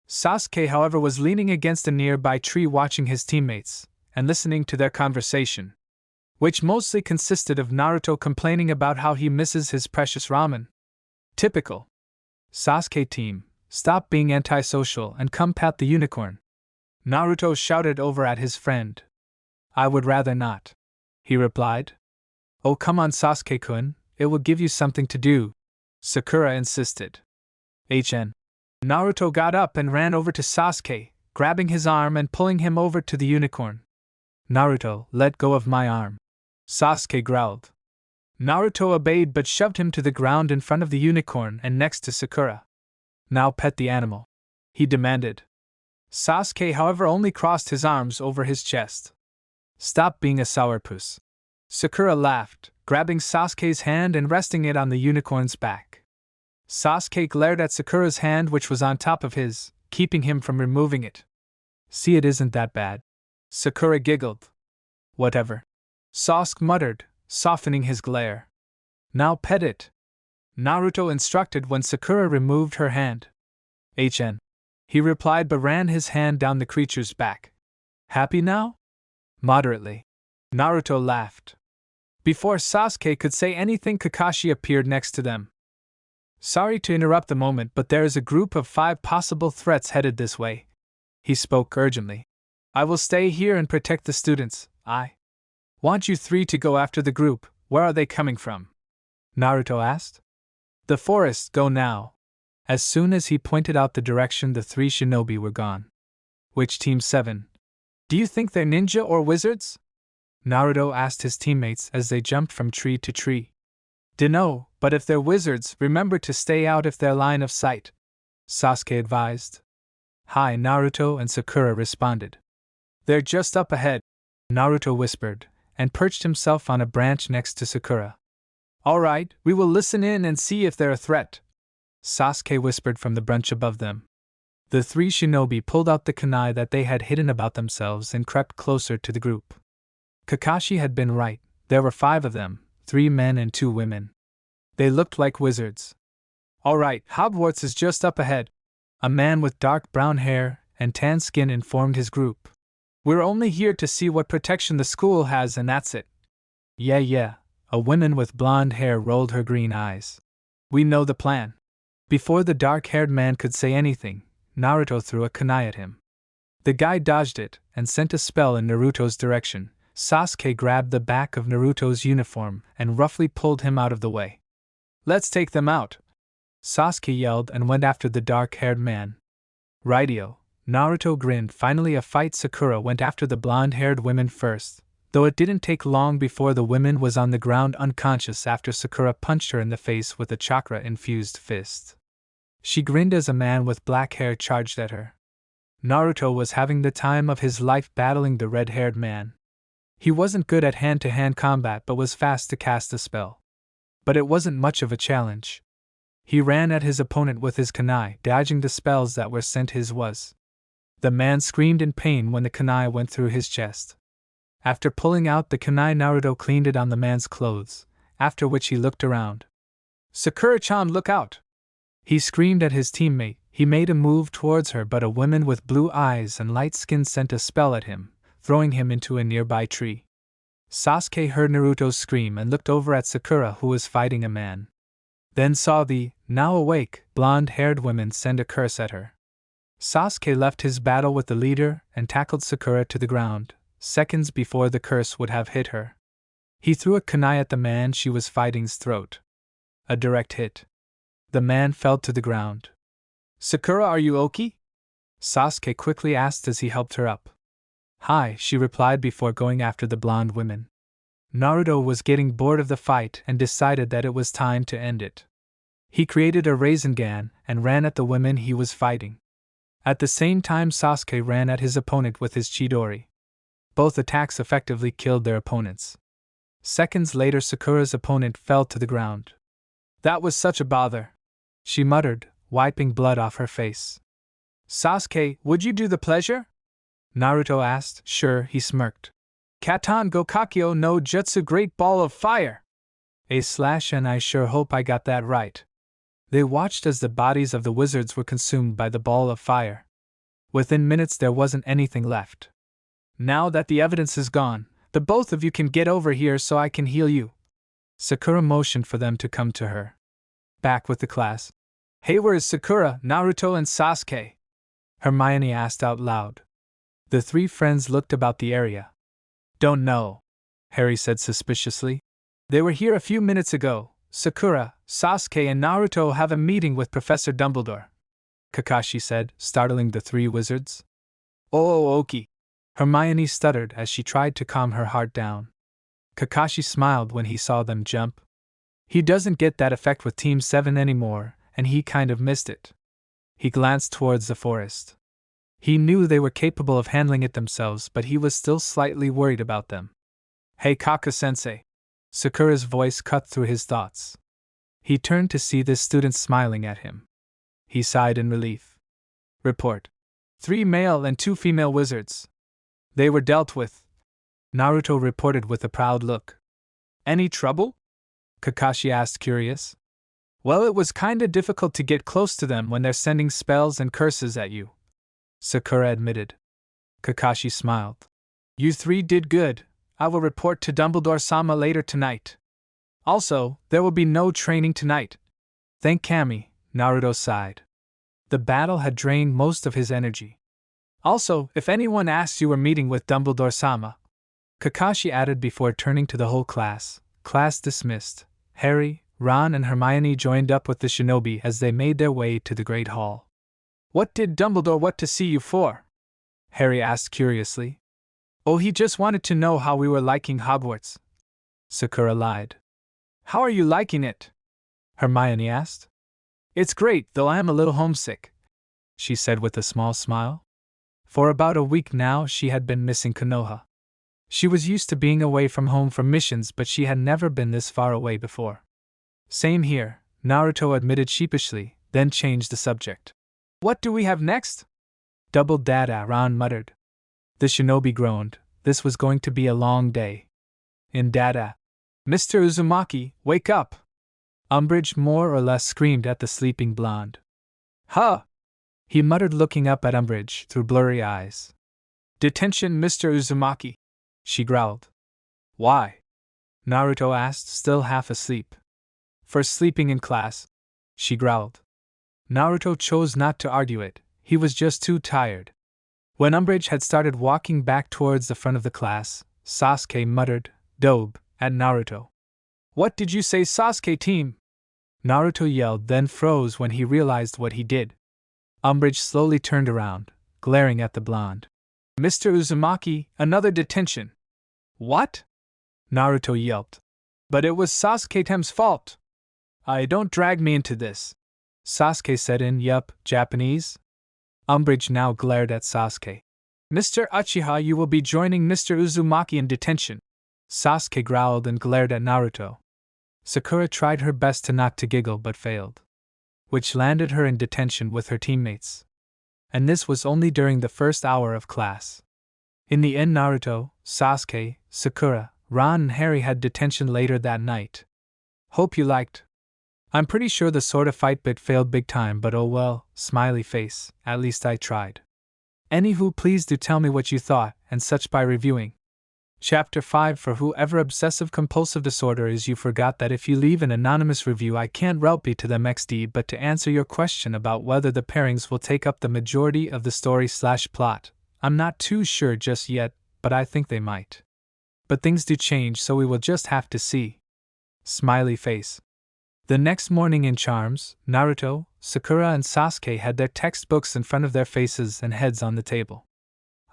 Sasuke, however, was leaning against a nearby tree watching his teammates and listening to their conversation, which mostly consisted of Naruto complaining about how he misses his precious ramen. Typical. Sasuke team, stop being antisocial and come pat the unicorn. Naruto shouted over at his friend. I would rather not, he replied. Oh, come on, Sasuke-kun, it will give you something to do, Sakura insisted. Naruto got up and ran over to Sasuke, grabbing his arm and pulling him over to the unicorn. Naruto, let go of my arm, Sasuke growled. Naruto obeyed but shoved him to the ground in front of the unicorn and next to Sakura. Now pet the animal, he demanded. Sasuke, however, only crossed his arms over his chest. Stop being a sourpuss. Sakura laughed, grabbing Sasuke's hand and resting it on the unicorn's back. Sasuke glared at Sakura's hand, which was on top of his, keeping him from removing it. See, it isn't that bad. Sakura giggled. Whatever. Sasuke muttered, softening his glare. Now pet it, Naruto instructed when Sakura removed her hand. He replied but ran his hand down the creature's back. Happy now? Moderately. Naruto laughed. Before Sasuke could say anything, Kakashi appeared next to them. Sorry to interrupt the moment, but there is a group of 5 possible threats headed this way. He spoke urgently. I will stay here and protect the students. I want you 3 to go after the group. Where are they coming from? Naruto asked. The forest, go now. As soon as he pointed out the direction, the 3 shinobi were gone. Which Team 7? Do you think they're ninja or wizards? Naruto asked his teammates as they jumped from tree to tree. Dunno, but if they're wizards, remember to stay out of their line of sight, Sasuke advised. Hi, Naruto and Sakura responded. They're just up ahead, Naruto whispered, and perched himself on a branch next to Sakura. Alright, we will listen in and see if they're a threat, Sasuke whispered from the branch above them. The 3 shinobi pulled out the kunai that they had hidden about themselves and crept closer to the group. Kakashi had been right, there were 5 of them, 3 men and 2 women. They looked like wizards. Alright, Hogwarts is just up ahead, a man with dark brown hair and tan skin informed his group. We're only here to see what protection the school has and that's it. Yeah, a woman with blonde hair rolled her green eyes. We know the plan. Before the dark-haired man could say anything, Naruto threw a kunai at him. The guy dodged it and sent a spell in Naruto's direction. Sasuke grabbed the back of Naruto's uniform and roughly pulled him out of the way. Let's take them out, Sasuke yelled and went after the dark-haired man. Rightio, Naruto grinned. Finally a fight. Sakura went after the blonde-haired women first, though it didn't take long before the woman was on the ground unconscious after Sakura punched her in the face with a chakra-infused fist. She grinned as a man with black hair charged at her. Naruto was having the time of his life battling the red-haired man. He wasn't good at hand-to-hand combat but was fast to cast a spell. But it wasn't much of a challenge. He ran at his opponent with his kunai, dodging the spells that were sent his way. The man screamed in pain when the kunai went through his chest. After pulling out the kunai, Naruto cleaned it on the man's clothes, after which he looked around. Sakura-chan, look out! He screamed at his teammate. He made a move towards her, but a woman with blue eyes and light skin sent a spell at him, throwing him into a nearby tree. Sasuke heard Naruto's scream and looked over at Sakura, who was fighting a man. Then saw the, now awake, blonde-haired woman send a curse at her. Sasuke left his battle with the leader and tackled Sakura to the ground, seconds before the curse would have hit her. He threw a kunai at the man she was fighting's throat. A direct hit. The man fell to the ground. Sakura, are you okay? Sasuke quickly asked as he helped her up. Hi, she replied before going after the blonde women. Naruto was getting bored of the fight and decided that it was time to end it. He created a Rasengan and ran at the women he was fighting. At the same time, Sasuke ran at his opponent with his Chidori. Both attacks effectively killed their opponents. Seconds later, Sakura's opponent fell to the ground. That was such a bother, she muttered, wiping blood off her face. Sasuke, would you do the pleasure? Naruto asked. Sure, he smirked. Katan Gokakyo no Jutsu Great Ball of Fire! And I sure hope I got that right. They watched as the bodies of the wizards were consumed by the ball of fire. Within minutes there wasn't anything left. Now that the evidence is gone, the both of you can get over here so I can heal you. Sakura motioned for them to come to her. Back with the class. Hey, where is Sakura, Naruto, and Sasuke? Hermione asked out loud. The three friends looked about the area. Don't know, Harry said suspiciously. They were here a few minutes ago. Sakura, Sasuke, and Naruto have a meeting with Professor Dumbledore, Kakashi said, startling the three wizards. Oh, okie. Hermione stuttered as she tried to calm her heart down. Kakashi smiled when he saw them jump. He doesn't get that effect with Team 7 anymore, and he kind of missed it. He glanced towards the forest. He knew they were capable of handling it themselves, but he was still slightly worried about them. Hey, Kaka-sensei. Sakura's voice cut through his thoughts. He turned to see this student smiling at him. He sighed in relief. Report. 3 male and 2 female wizards. They were dealt with, Naruto reported with a proud look. Any trouble? Kakashi asked, curious. Well, it was kinda difficult to get close to them when they're sending spells and curses at you, Sakura admitted. Kakashi smiled. You 3 did good. I will report to Dumbledore-sama later tonight. Also, there will be no training tonight. Thank Kami, Naruto sighed. The battle had drained most of his energy. Also, if anyone asks, you were meeting with Dumbledore-sama, Kakashi added before turning to the whole class. Class dismissed. Harry, Ron, and Hermione joined up with the shinobi as they made their way to the Great Hall. What did Dumbledore want to see you for? Harry asked curiously. Oh, he just wanted to know how we were liking Hogwarts, Sakura lied. How are you liking it? Hermione asked. It's great, though I am a little homesick, she said with a small smile. For about a week now she had been missing Konoha. She was used to being away from home for missions, but she had never been this far away before. Same here, Naruto admitted sheepishly, then changed the subject. What do we have next? Double dada, Ron muttered. The shinobi groaned. This was going to be a long day. In dada. Mr. Uzumaki, wake up! Umbridge more or less screamed at the sleeping blonde. Huh! He muttered, looking up at Umbridge through blurry eyes. Detention, Mr. Uzumaki, she growled. Why? Naruto asked, still half asleep. For sleeping in class, she growled. Naruto chose not to argue it, he was just too tired. When Umbridge had started walking back towards the front of the class, Sasuke muttered, Dobe, at Naruto. What did you say, Sasuke team? Naruto yelled, then froze when he realized what he did. Umbridge slowly turned around, glaring at the blonde. Mr. Uzumaki, another detention. What? Naruto yelped. But it was Sasuke-tem's fault. Don't drag me into this, Sasuke said in, Japanese. Umbridge now glared at Sasuke. Mr. Uchiha, you will be joining Mr. Uzumaki in detention. Sasuke growled and glared at Naruto. Sakura tried her best to not to giggle but failed, which landed her in detention with her teammates. And this was only during the first hour of class. In the end, Naruto, Sasuke, Sakura, Ron, and Harry had detention later that night. Hope you liked. I'm pretty sure the sort of fight bit failed big time, but oh well, smiley face, at least I tried. Anywho, please do tell me what you thought, and such by reviewing. Chapter 5. For whoever obsessive compulsive disorder is, you forgot that if you leave an anonymous review I can't route you to them XD, but to answer your question about whether the pairings will take up the majority of the story/plot. I'm not too sure just yet, but I think they might. But things do change, so we will just have to see. Smiley face. The next morning in Charms, Naruto, Sakura, and Sasuke had their textbooks in front of their faces and heads on the table.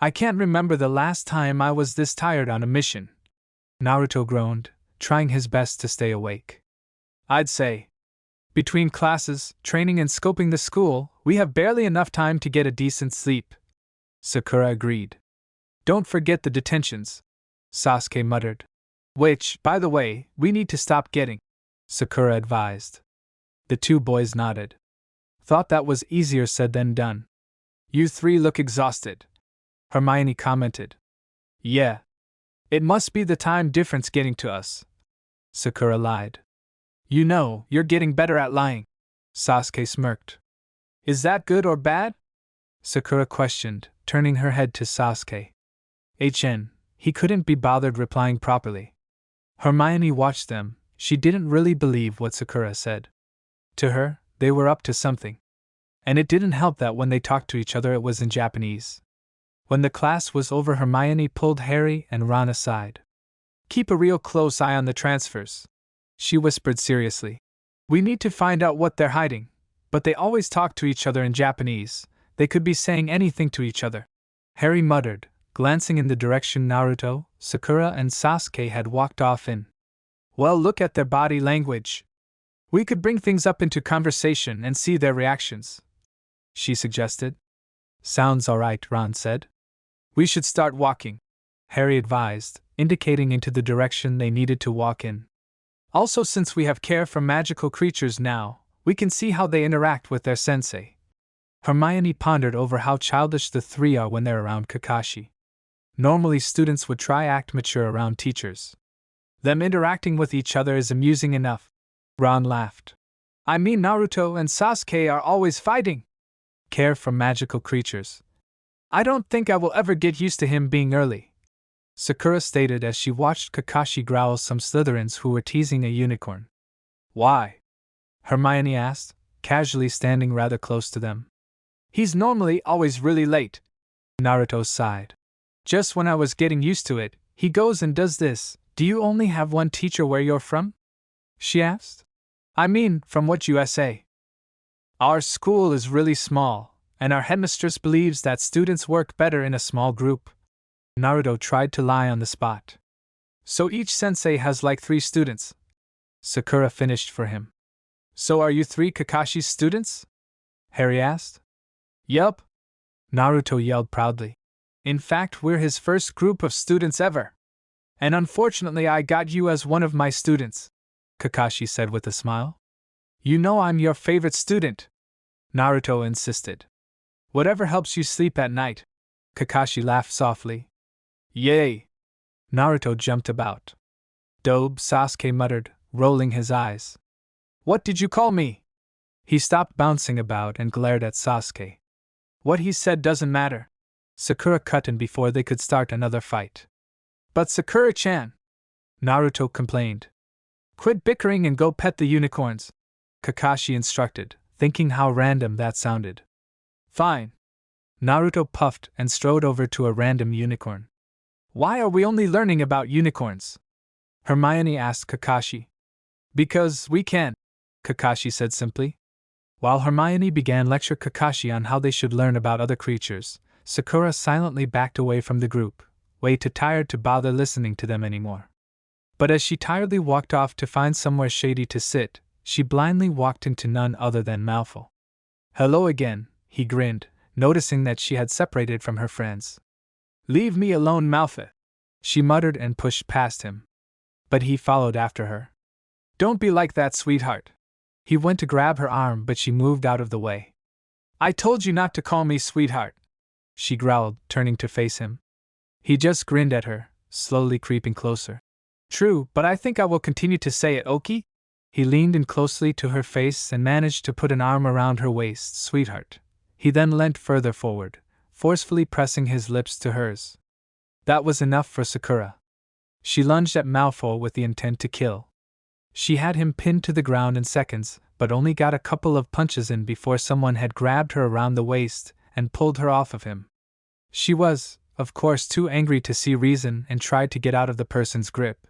I can't remember the last time I was this tired on a mission, Naruto groaned, trying his best to stay awake. I'd say, between classes, training, and scoping the school, we have barely enough time to get a decent sleep, Sakura agreed. Don't forget the detentions, Sasuke muttered. Which, by the way, we need to stop getting, Sakura advised. The two boys nodded. Thought that was easier said than done. You three look exhausted, Hermione commented. Yeah. It must be the time difference getting to us, Sakura lied. You know, you're getting better at lying, Sasuke smirked. Is that good or bad? Sakura questioned, turning her head to Sasuke. He couldn't be bothered replying properly. Hermione watched them. She didn't really believe what Sakura said. To her, they were up to something. And it didn't help that when they talked to each other it was in Japanese. When the class was over, Hermione pulled Harry and Ron aside. Keep a real close eye on the transfers, she whispered seriously. We need to find out what they're hiding, but they always talk to each other in Japanese. They could be saying anything to each other. Harry muttered, glancing in the direction Naruto, Sakura, and Sasuke had walked off in. Well, look at their body language. We could bring things up into conversation and see their reactions, she suggested. Sounds alright, Ron said. We should start walking, Harry advised, indicating into the direction they needed to walk in. Also, since we have care for magical creatures now, we can see how they interact with their sensei. Hermione pondered over how childish the three are when they're around Kakashi. Normally students would try act mature around teachers. Them interacting with each other is amusing enough. Ron laughed. I mean, Naruto and Sasuke are always fighting. Care for magical creatures. I don't think I will ever get used to him being early, Sakura stated as she watched Kakashi growl some Slytherins who were teasing a unicorn. Why? Hermione asked, casually standing rather close to them. He's normally always really late, Naruto sighed. Just when I was getting used to it, he goes and does this. Do you only have one teacher where you're from? She asked. I mean, from what USA? Our school is really small, and our headmistress believes that students work better in a small group. Naruto tried to lie on the spot. So each sensei has like 3 students. Sakura finished for him. So are you 3 Kakashi's students? Harry asked. Yup, Naruto yelled proudly. In fact, we're his first group of students ever. And unfortunately I got you as one of my students, Kakashi said with a smile. You know I'm your favorite student, Naruto insisted. Whatever helps you sleep at night, Kakashi laughed softly. Yay! Naruto jumped about. Dobe, Sasuke muttered, rolling his eyes. What did you call me? He stopped bouncing about and glared at Sasuke. What he said doesn't matter. Sakura cut in before they could start another fight. But Sakura-chan, Naruto complained. Quit bickering and go pet the unicorns, Kakashi instructed, thinking how random that sounded. Fine. Naruto puffed and strode over to a random unicorn. Why are we only learning about unicorns? Hermione asked Kakashi. Because we can, Kakashi said simply. While Hermione began lecture Kakashi on how they should learn about other creatures, Sakura silently backed away from the group, way too tired to bother listening to them anymore. But as she tiredly walked off to find somewhere shady to sit, she blindly walked into none other than Malfoy. Hello again, he grinned, noticing that she had separated from her friends. Leave me alone, Malfoy, she muttered and pushed past him. But he followed after her. Don't be like that, sweetheart. He went to grab her arm, but she moved out of the way. I told you not to call me sweetheart, she growled, turning to face him. He just grinned at her, slowly creeping closer. True, but I think I will continue to say it, Oki? He leaned in closely to her face and managed to put an arm around her waist. Sweetheart. He then leant further forward, forcefully pressing his lips to hers. That was enough for Sakura. She lunged at Malfoy with the intent to kill. She had him pinned to the ground in seconds, but only got a couple of punches in before someone had grabbed her around the waist and pulled her off of him. She was, of course, too angry to see reason and tried to get out of the person's grip,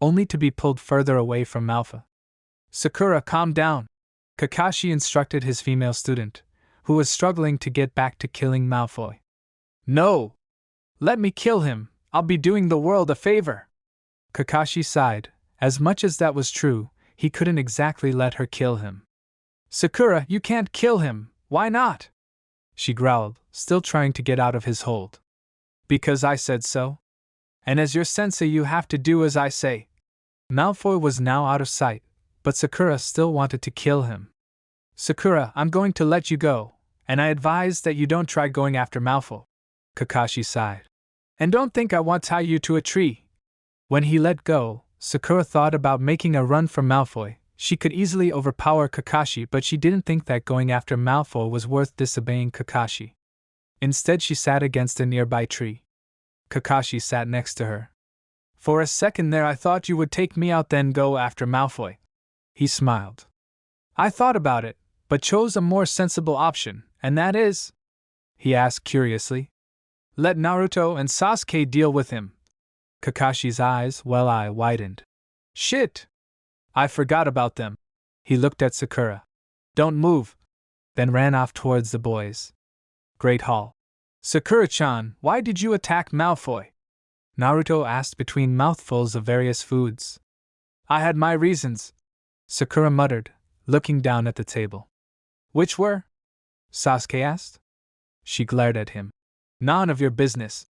only to be pulled further away from Malfoy. Sakura, calm down, Kakashi instructed his female student, who was struggling to get back to killing Malfoy. No! Let me kill him, I'll be doing the world a favor. Kakashi sighed. As much as that was true, he couldn't exactly let her kill him. Sakura, you can't kill him, why not? She growled, still trying to get out of his hold. Because I said so. And as your sensei you have to do as I say. Malfoy was now out of sight, but Sakura still wanted to kill him. Sakura, I'm going to let you go, and I advise that you don't try going after Malfoy. Kakashi sighed. And don't think I won't tie you to a tree. When he let go, Sakura thought about making a run for Malfoy. She could easily overpower Kakashi, but she didn't think that going after Malfoy was worth disobeying Kakashi. Instead, she sat against a nearby tree. Kakashi sat next to her. For a second there I thought you would take me out then go after Malfoy. He smiled. I thought about it, but chose a more sensible option, and that is? He asked curiously. Let Naruto and Sasuke deal with him. Kakashi's eyes widened. Shit! I forgot about them. He looked at Sakura. Don't move. Then ran off towards the boys. Great Hall. Sakura-chan, why did you attack Malfoy? Naruto asked between mouthfuls of various foods. I had my reasons, Sakura muttered, looking down at the table. Which were? Sasuke asked. She glared at him. None of your business.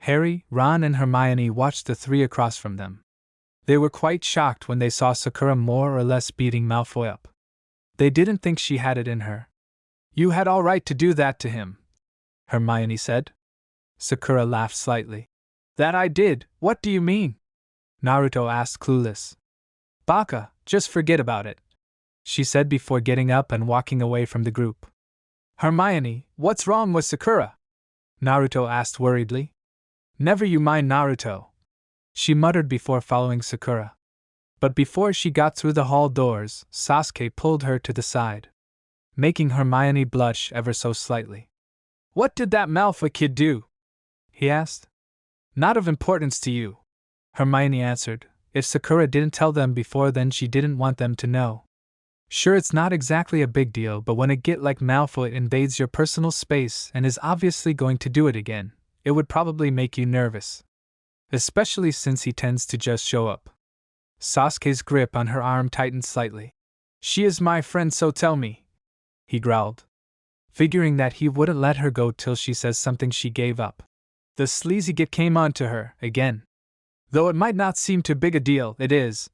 Harry, Ron, and Hermione watched the three across from them. They were quite shocked when they saw Sakura more or less beating Malfoy up. They didn't think she had it in her. You had all right to do that to him, Hermione said. Sakura laughed slightly. That I did, what do you mean? Naruto asked clueless. Baka, just forget about it, she said before getting up and walking away from the group. Hermione, what's wrong with Sakura? Naruto asked worriedly. Never you mind Naruto, she muttered before following Sakura. But before she got through the hall doors, Sasuke pulled her to the side, making Hermione blush ever so slightly. What did that Malfoy kid do? He asked. Not of importance to you, Hermione answered. If Sakura didn't tell them before, then she didn't want them to know. Sure, it's not exactly a big deal, but when a git like Malfoy invades your personal space and is obviously going to do it again, it would probably make you nervous. Especially since he tends to just show up. Sasuke's grip on her arm tightened slightly. She is my friend, so tell me, he growled. Figuring that he wouldn't let her go till she says something, she gave up. The sleazy git came on to her, again. Though it might not seem too big a deal, it is,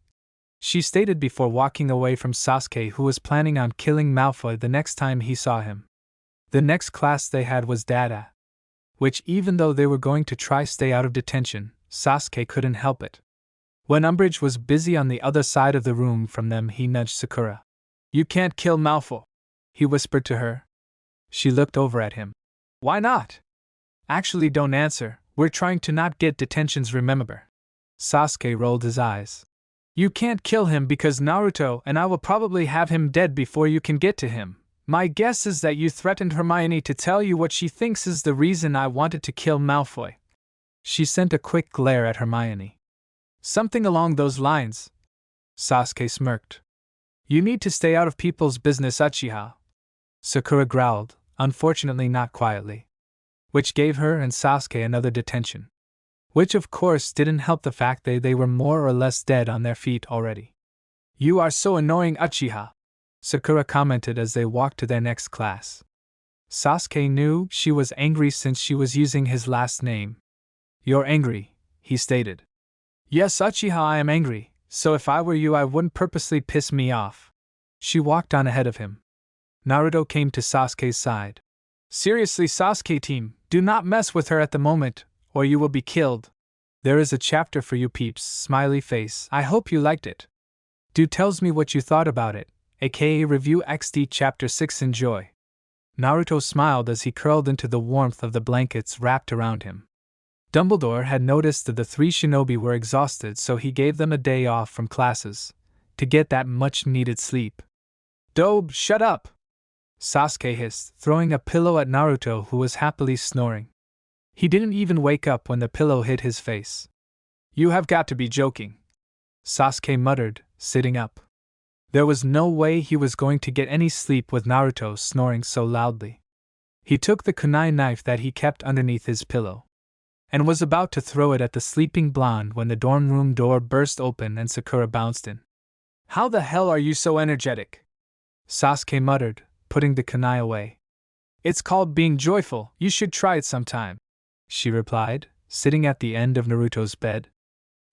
she stated before walking away from Sasuke, who was planning on killing Malfoy the next time he saw him. The next class they had was Dada, which, even though they were going to try stay out of detention, Sasuke couldn't help it. When Umbridge was busy on the other side of the room from them, he nudged Sakura. You can't kill Malfoy, he whispered to her. She looked over at him. Why not? Actually, don't answer, we're trying to not get detentions, remember. Sasuke rolled his eyes. You can't kill him because Naruto and I will probably have him dead before you can get to him. My guess is that you threatened Hermione to tell you what she thinks is the reason I wanted to kill Malfoy. She sent a quick glare at Hermione. Something along those lines. Sasuke smirked. You need to stay out of people's business, Uchiha. Sakura growled, unfortunately not quietly. Which gave her and Sasuke another detention. Which of course didn't help the fact that they were more or less dead on their feet already. You are so annoying, Uchiha, Sakura commented as they walked to their next class. Sasuke knew she was angry since she was using his last name. You're angry, he stated. Yes, Uchiha, I am angry, so if I were you I wouldn't purposely piss me off. She walked on ahead of him. Naruto came to Sasuke's side. Seriously, Sasuke team, do not mess with her at the moment, or you will be killed. There is a chapter for you peeps, smiley face, I hope you liked it. Do tells me what you thought about it, aka Review XD Chapter 6 enjoy. Naruto smiled as he curled into the warmth of the blankets wrapped around him. Dumbledore had noticed that the three shinobi were exhausted, so he gave them a day off from classes, to get that much-needed sleep. Dobe, shut up! Sasuke hissed, throwing a pillow at Naruto, who was happily snoring. He didn't even wake up when the pillow hit his face. You have got to be joking, Sasuke muttered, sitting up. There was no way he was going to get any sleep with Naruto snoring so loudly. He took the kunai knife that he kept underneath his pillow and was about to throw it at the sleeping blonde when the dorm room door burst open and Sakura bounced in. "How the hell are you so energetic?" Sasuke muttered, putting the kunai away. "It's called being joyful, you should try it sometime," she replied, sitting at the end of Naruto's bed.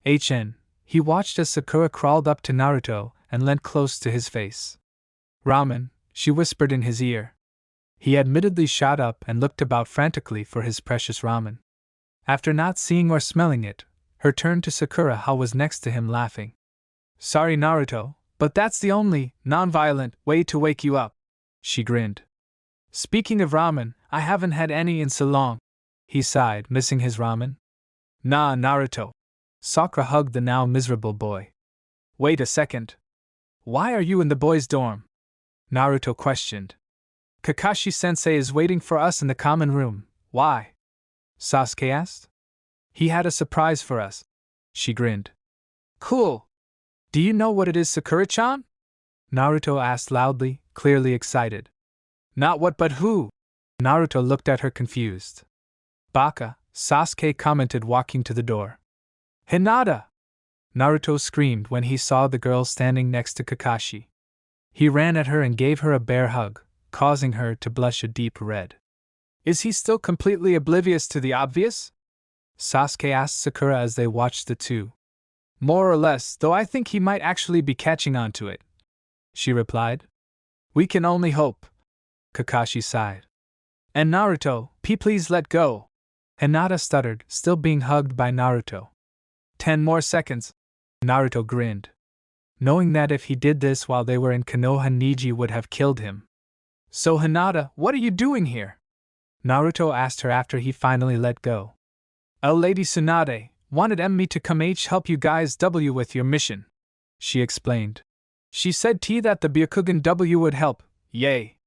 He watched as Sakura crawled up to Naruto and leant close to his face. "Ramen," she whispered in his ear. He admittedly shot up and looked about frantically for his precious ramen. After not seeing or smelling it, her turned to Sakura, who was next to him, laughing. "Sorry, Naruto, but that's the only non-violent way to wake you up," she grinned. "Speaking of ramen, I haven't had any in so long," he sighed, missing his ramen. "Nah, Naruto." Sakura hugged the now miserable boy. "Wait a second. Why are you in the boys' dorm?" Naruto questioned. "Kakashi-sensei is waiting for us in the common room. Why?" Sasuke asked. "He had a surprise for us," she grinned. "Cool. Do you know what it is, Sakura-chan?" Naruto asked loudly, clearly excited. "Not what but who?" Naruto looked at her confused. "Baka," Sasuke commented, walking to the door. "Hinata!" Naruto screamed when he saw the girl standing next to Kakashi. He ran at her and gave her a bear hug, causing her to blush a deep red. "Is he still completely oblivious to the obvious?" Sasuke asked Sakura as they watched the two. "More or less, though I think he might actually be catching on to it," she replied. "We can only hope." Kakashi sighed. "And Naruto, please let go." Hinata stuttered, still being hugged by Naruto. 10 more seconds. Naruto grinned, knowing that if he did this while they were in Konoha, Niji would have killed him. "So Hinata, what are you doing here?" Naruto asked her after he finally let go. "Lady Tsunade wanted me to come help you guys with your mission," she explained. "She said that the Byakugan would help, yay."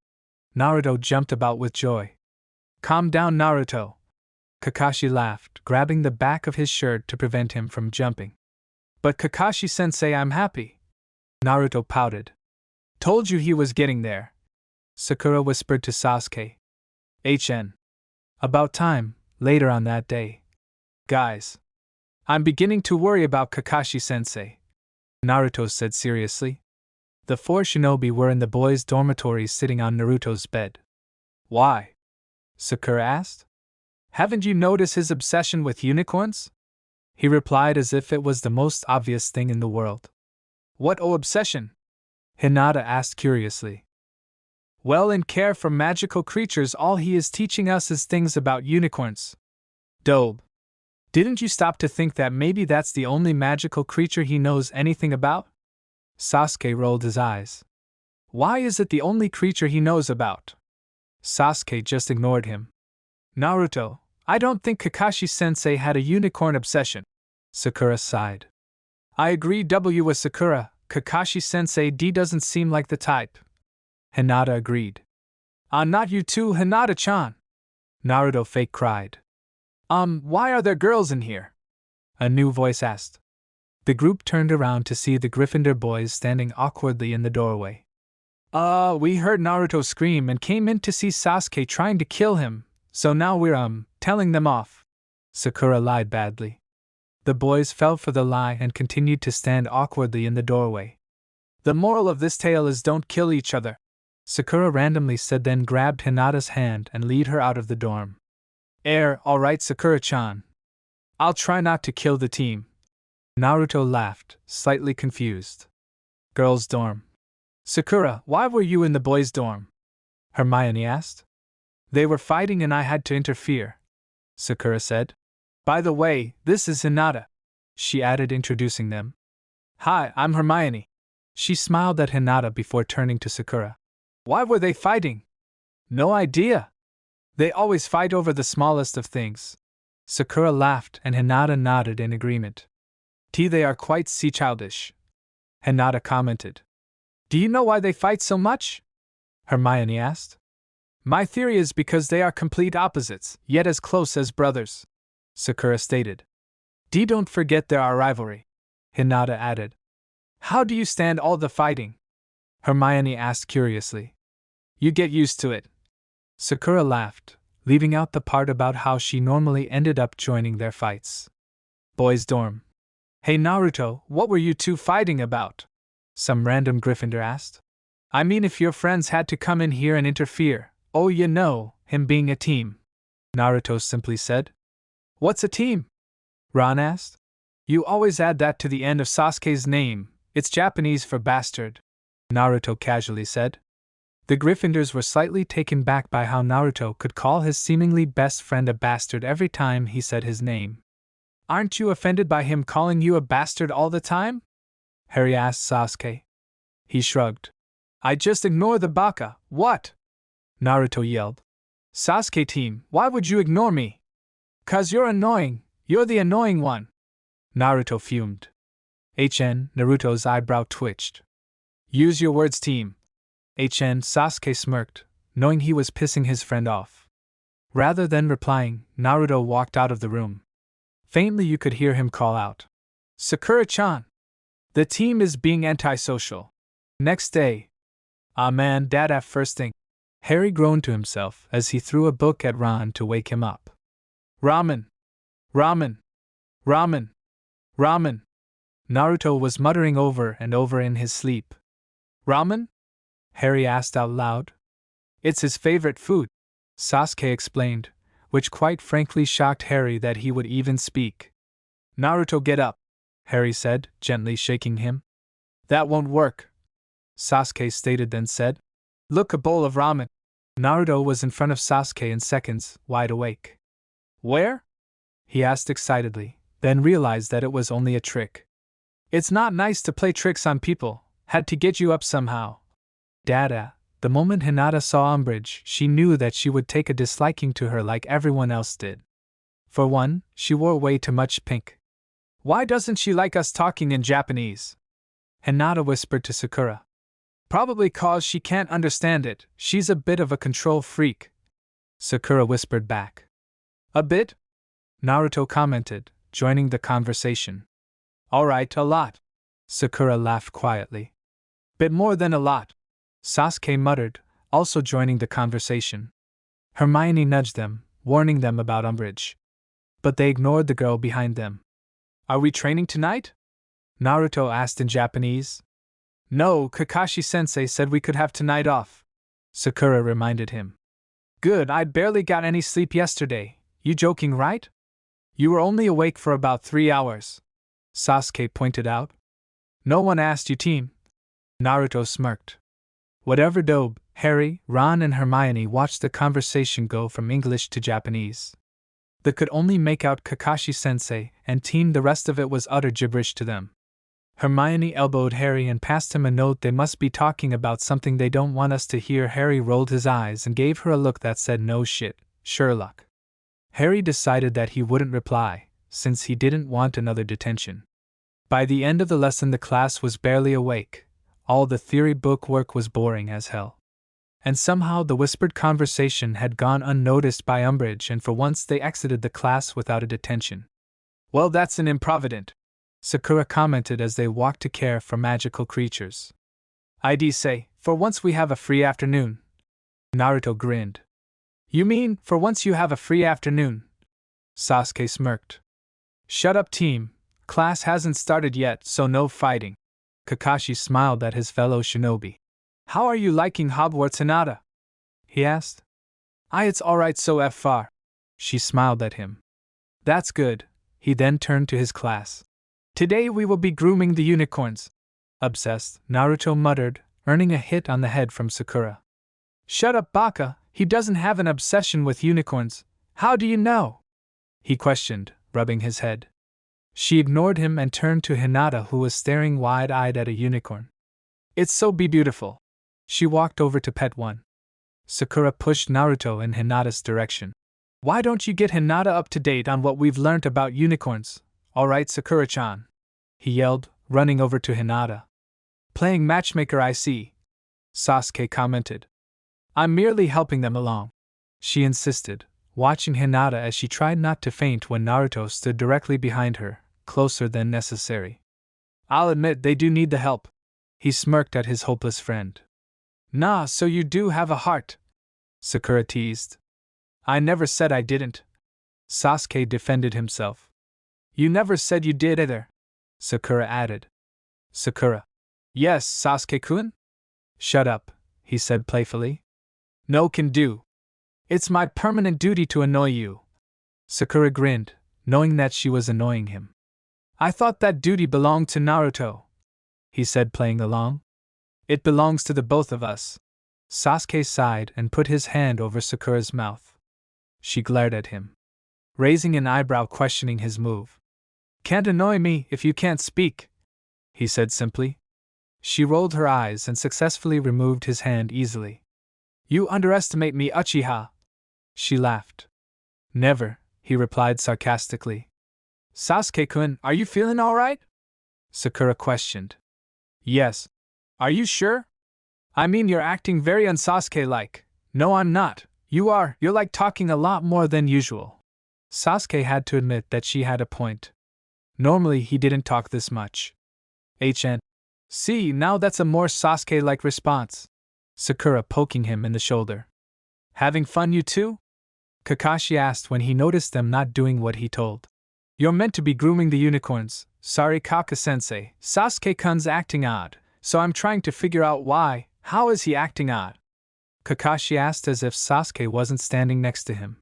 Naruto jumped about with joy. "Calm down, Naruto." Kakashi laughed, grabbing the back of his shirt to prevent him from jumping. "But Kakashi-sensei, I'm happy." Naruto pouted. "Told you he was getting there," Sakura whispered to Sasuke. About time, later on that day. "Guys, I'm beginning to worry about Kakashi-sensei," Naruto said seriously. The 4 shinobi were in the boys' dormitories sitting on Naruto's bed. "Why?" Sakura asked. "Haven't you noticed his obsession with unicorns?" He replied as if it was the most obvious thing in the world. "What obsession?" Hinata asked curiously. "Well, in care for magical creatures, all he is teaching us is things about unicorns." "Dope. Didn't you stop to think that maybe that's the only magical creature he knows anything about?" Sasuke rolled his eyes. "Why is it the only creature he knows about?" Sasuke just ignored him. "Naruto, I don't think Kakashi-sensei had a unicorn obsession," Sakura sighed. "I agree with Sakura, Kakashi-sensei doesn't seem like the type," Hinata agreed. Not you too, Hinata-chan," Naruto fake cried. Why are there girls in here?" a new voice asked. The group turned around to see the Gryffindor boys standing awkwardly in the doorway. We heard Naruto scream and came in to see Sasuke trying to kill him, so now we're, telling them off," Sakura lied badly. The boys fell for the lie and continued to stand awkwardly in the doorway. "The moral of this tale is don't kill each other," Sakura randomly said, then grabbed Hinata's hand and led her out of the dorm. Alright, Sakura-chan. I'll try not to kill the team." Naruto laughed, slightly confused. "Girls' dorm. Sakura, why were you in the boys' dorm?" Hermione asked. "They were fighting and I had to interfere," Sakura said. "By the way, this is Hinata," she added, introducing them. "Hi, I'm Hermione." She smiled at Hinata before turning to Sakura. "Why were they fighting?" "No idea. They always fight over the smallest of things." Sakura laughed and Hinata nodded in agreement. They are quite childish," Hinata commented. "Do you know why they fight so much?" Hermione asked. "My theory is because they are complete opposites, yet as close as brothers," Sakura stated. Don't forget there are rivalry," Hinata added. "How do you stand all the fighting?" Hermione asked curiously. You get used to it. Sakura laughed, leaving out the part about how she normally ended up joining their fights. Boys' dorm. Hey Naruto, what were you two fighting about? Some random Gryffindor asked. I mean, if your friends had to come in here and interfere. Oh, you know, him being a team. Naruto simply said. What's a team? Ron asked. You always add that to the end of Sasuke's name. It's Japanese for bastard. Naruto casually said. The Gryffindors were slightly taken back by how Naruto could call his seemingly best friend a bastard every time he said his name. Aren't you offended by him calling you a bastard all the time? Harry asked Sasuke. He shrugged. I just ignore the baka, what? Naruto yelled. Sasuke team, why would you ignore me? 'Cause you're annoying, you're the annoying one. Naruto fumed. Naruto's eyebrow twitched. Use your words team. Sasuke smirked, knowing he was pissing his friend off. Rather than replying, Naruto walked out of the room. Faintly you could hear him call out. Sakura-chan! The team is being antisocial. Next day. Ah man, dad first thing. Harry groaned to himself as he threw a book at Ron to wake him up. Ramen! Ramen! Ramen! Ramen! Naruto was muttering over and over in his sleep. Ramen? Harry asked out loud. It's his favorite food, Sasuke explained, which quite frankly shocked Harry that he would even speak. Naruto, get up, Harry said, gently shaking him. That won't work, Sasuke stated, then said. Look, a bowl of ramen. Naruto was in front of Sasuke in seconds, wide awake. Where? He asked excitedly, then realized that it was only a trick. It's not nice to play tricks on people, had to get you up somehow. Dada, the moment Hinata saw Umbridge, she knew that she would take a disliking to her like everyone else did. For one, she wore way too much pink. Why doesn't she like us talking in Japanese? Hinata whispered to Sakura. Probably 'cause she can't understand it, she's a bit of a control freak. Sakura whispered back. A bit? Naruto commented, joining the conversation. Alright, a lot. Sakura laughed quietly. Bit more than a lot, Sasuke muttered, also joining the conversation. Hermione nudged them, warning them about Umbridge. But they ignored the girl behind them. Are we training tonight? Naruto asked in Japanese. No, Kakashi-sensei said we could have tonight off, Sakura reminded him. Good, I'd barely got any sleep yesterday. You joking, right? You were only awake for about 3 hours, Sasuke pointed out. No one asked you, team. Naruto smirked. Whatever dope, Harry, Ron and Hermione watched the conversation go from English to Japanese. They could only make out Kakashi-sensei, and team, the rest of it was utter gibberish to them. Hermione elbowed Harry and passed him a note. They must be talking about something they don't want us to hear. Harry rolled his eyes and gave her a look that said no shit, Sherlock. Harry decided that he wouldn't reply, since he didn't want another detention. By the end of the lesson the class was barely awake. All the theory book work was boring as hell. And somehow the whispered conversation had gone unnoticed by Umbridge, and for once they exited the class without a detention. Well, that's an improvident, Sakura commented as they walked to care for magical creatures. I'd say, for once we have a free afternoon. Naruto grinned. You mean, for once you have a free afternoon? Sasuke smirked. Shut up, team. Class hasn't started yet, so no fighting. Kakashi smiled at his fellow shinobi. How are you liking Hogwarts, Hinata? He asked. It's alright so far. She smiled at him. That's good. He then turned to his class. Today we will be grooming the unicorns. Obsessed, Naruto muttered, earning a hit on the head from Sakura. Shut up, Baka, he doesn't have an obsession with unicorns. How do you know? He questioned, rubbing his head. She ignored him and turned to Hinata, who was staring wide-eyed at a unicorn. It's so beautiful. She walked over to pet one. Sakura pushed Naruto in Hinata's direction. Why don't you get Hinata up to date on what we've learnt about unicorns? Alright, Sakura-chan, he yelled, running over to Hinata. Playing matchmaker, I see, Sasuke commented. I'm merely helping them along, she insisted, watching Hinata as she tried not to faint when Naruto stood directly behind her, closer than necessary. I'll admit they do need the help, He smirked at his hopeless friend. Nah, so you do have a heart, Sakura teased. I never said I didn't. Sasuke defended himself. You never said you did either, Sakura added. Sakura. Yes, Sasuke-kun? Shut up, he said playfully. No can do. It's my permanent duty to annoy you. Sakura grinned, knowing that she was annoying him. I thought that duty belonged to Naruto, he said, playing along. It belongs to the both of us. Sasuke sighed and put his hand over Sakura's mouth. She glared at him, raising an eyebrow questioning his move. Can't annoy me if you can't speak, he said simply. She rolled her eyes and successfully removed his hand easily. You underestimate me, Uchiha. She laughed. Never, he replied sarcastically. Sasuke-kun, are you feeling all right? Sakura questioned. Yes. Are you sure? I mean, you're acting very un-Sasuke-like. No, I'm not. You're like talking a lot more than usual. Sasuke had to admit that she had a point. Normally he didn't talk this much. See, now that's a more Sasuke-like response. Sakura poking him in the shoulder. Having fun you two? Kakashi asked when he noticed them not doing what he told. You're meant to be grooming the unicorns. Sorry, Kaka-sensei. Sasuke-kun's acting odd, so I'm trying to figure out why. How is he acting odd? Kakashi asked as if Sasuke wasn't standing next to him.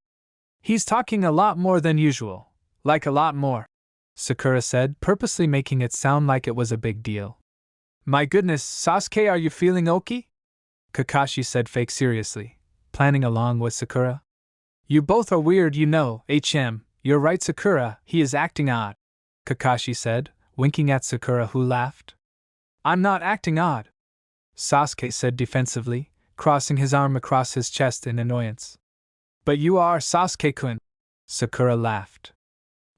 He's talking a lot more than usual. Like a lot more, Sakura said, purposely making it sound like it was a big deal. My goodness, Sasuke, are you feeling okay? Kakashi said fake seriously, planning along with Sakura. You both are weird, you know, You're right, Sakura, he is acting odd, Kakashi said, winking at Sakura, who laughed. I'm not acting odd, Sasuke said defensively, crossing his arm across his chest in annoyance. But you are, Sasuke-kun, Sakura laughed.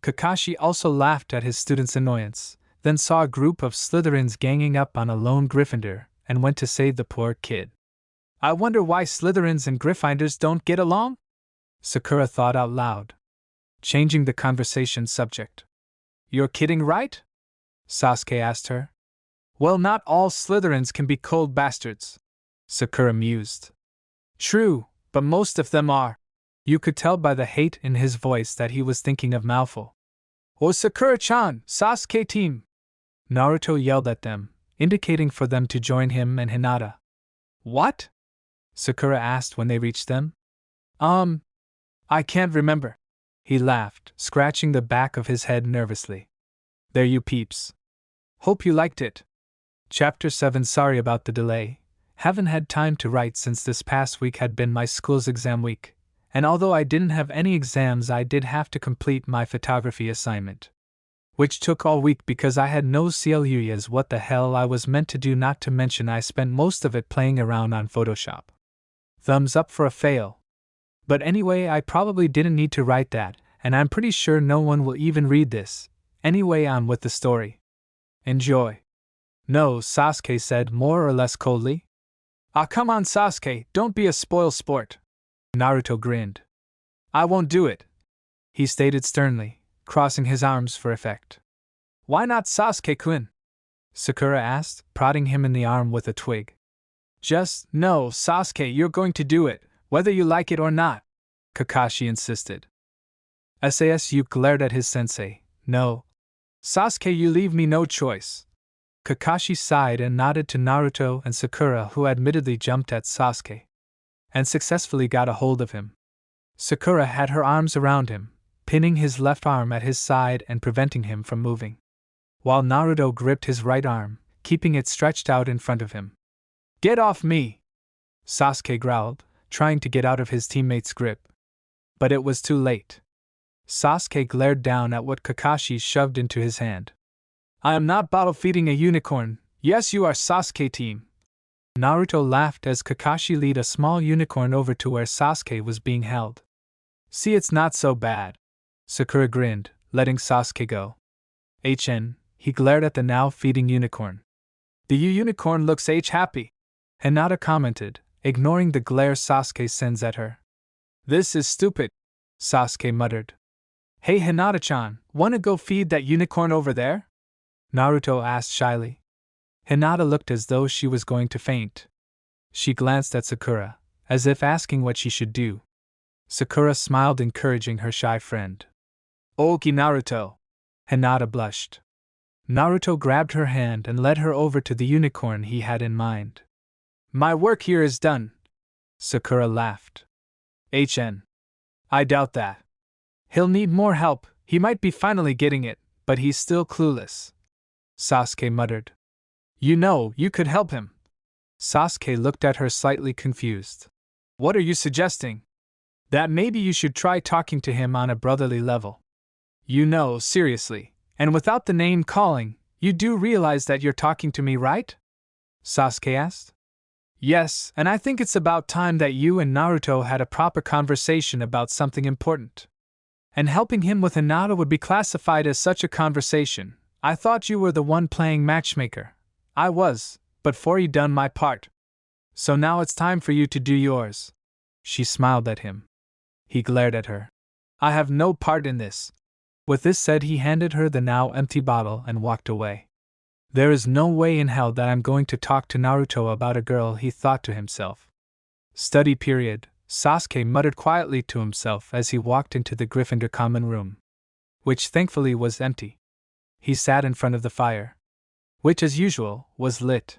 Kakashi also laughed at his student's annoyance, then saw a group of Slytherins ganging up on a lone Gryffindor and went to save the poor kid. I wonder why Slytherins and Gryffindors don't get along? Sakura thought out loud, changing the conversation subject. You're kidding, right? Sasuke asked her. Well, not all Slytherins can be cold bastards, Sakura mused. True, but most of them are. You could tell by the hate in his voice that he was thinking of Malfoy. Oh, Sakura-chan, Sasuke team! Naruto yelled at them, indicating for them to join him and Hinata. What? Sakura asked when they reached them. I can't remember. He laughed, scratching the back of his head nervously. There you peeps. Hope you liked it. Chapter 7. Sorry about the delay. Haven't had time to write since this past week had been my school's exam week, and although I didn't have any exams, I did have to complete my photography assignment, which took all week because I had no CLU as what the hell I was meant to do, not to mention I spent most of it playing around on Photoshop. Thumbs up for a fail. But anyway, I probably didn't need to write that, and I'm pretty sure no one will even read this. Anyway, on with the story. Enjoy. No, Sasuke said more or less coldly. Ah, come on, Sasuke, don't be a spoil sport. Naruto grinned. I won't do it, he stated sternly, crossing his arms for effect. Why not, Sasuke-kun? Sakura asked, prodding him in the arm with a twig. Just, no, Sasuke, you're going to do it, whether you like it or not, Kakashi insisted. Sasu glared at his sensei. No. Sasuke, you leave me no choice. Kakashi sighed and nodded to Naruto and Sakura, who admittedly jumped at Sasuke and successfully got a hold of him. Sakura had her arms around him, pinning his left arm at his side and preventing him from moving, while Naruto gripped his right arm, keeping it stretched out in front of him. Get off me! Sasuke growled, trying to get out of his teammate's grip. But it was too late. Sasuke glared down at what Kakashi shoved into his hand. I am not bottle-feeding a unicorn. Yes, you are, Sasuke team. Naruto laughed as Kakashi led a small unicorn over to where Sasuke was being held. See, it's not so bad. Sakura grinned, letting Sasuke go. He glared at the now feeding unicorn. The unicorn looks happy, Hinata commented, ignoring the glare Sasuke sends at her. This is stupid, Sasuke muttered. Hey Hinata-chan, wanna go feed that unicorn over there? Naruto asked shyly. Hinata looked as though she was going to faint. She glanced at Sakura, as if asking what she should do. Sakura smiled, encouraging her shy friend. "Oki Naruto." Hinata blushed. Naruto grabbed her hand and led her over to the unicorn he had in mind. "My work here is done." Sakura laughed. I doubt that. He'll need more help. He might be finally getting it, but he's still clueless." Sasuke muttered. You could help him." Sasuke looked at her slightly confused. "What are you suggesting?" "That maybe you should try talking to him on a brotherly level. Seriously, and without the name calling, you do realize that you're talking to me, right?" Sasuke asked. "Yes, and I think it's about time that you and Naruto had a proper conversation about something important. And helping him with Hinata would be classified as such a conversation. I thought you were the one playing matchmaker. I was, but for you done my part. So now it's time for you to do yours." She smiled at him. He glared at her. "I have no part in this." With this said, he handed her the now empty bottle and walked away. "There is no way in hell that I'm going to talk to Naruto about a girl," he thought to himself. Study period, Sasuke muttered quietly to himself as he walked into the Gryffindor common room, which thankfully was empty. He sat in front of the fire, which as usual was lit.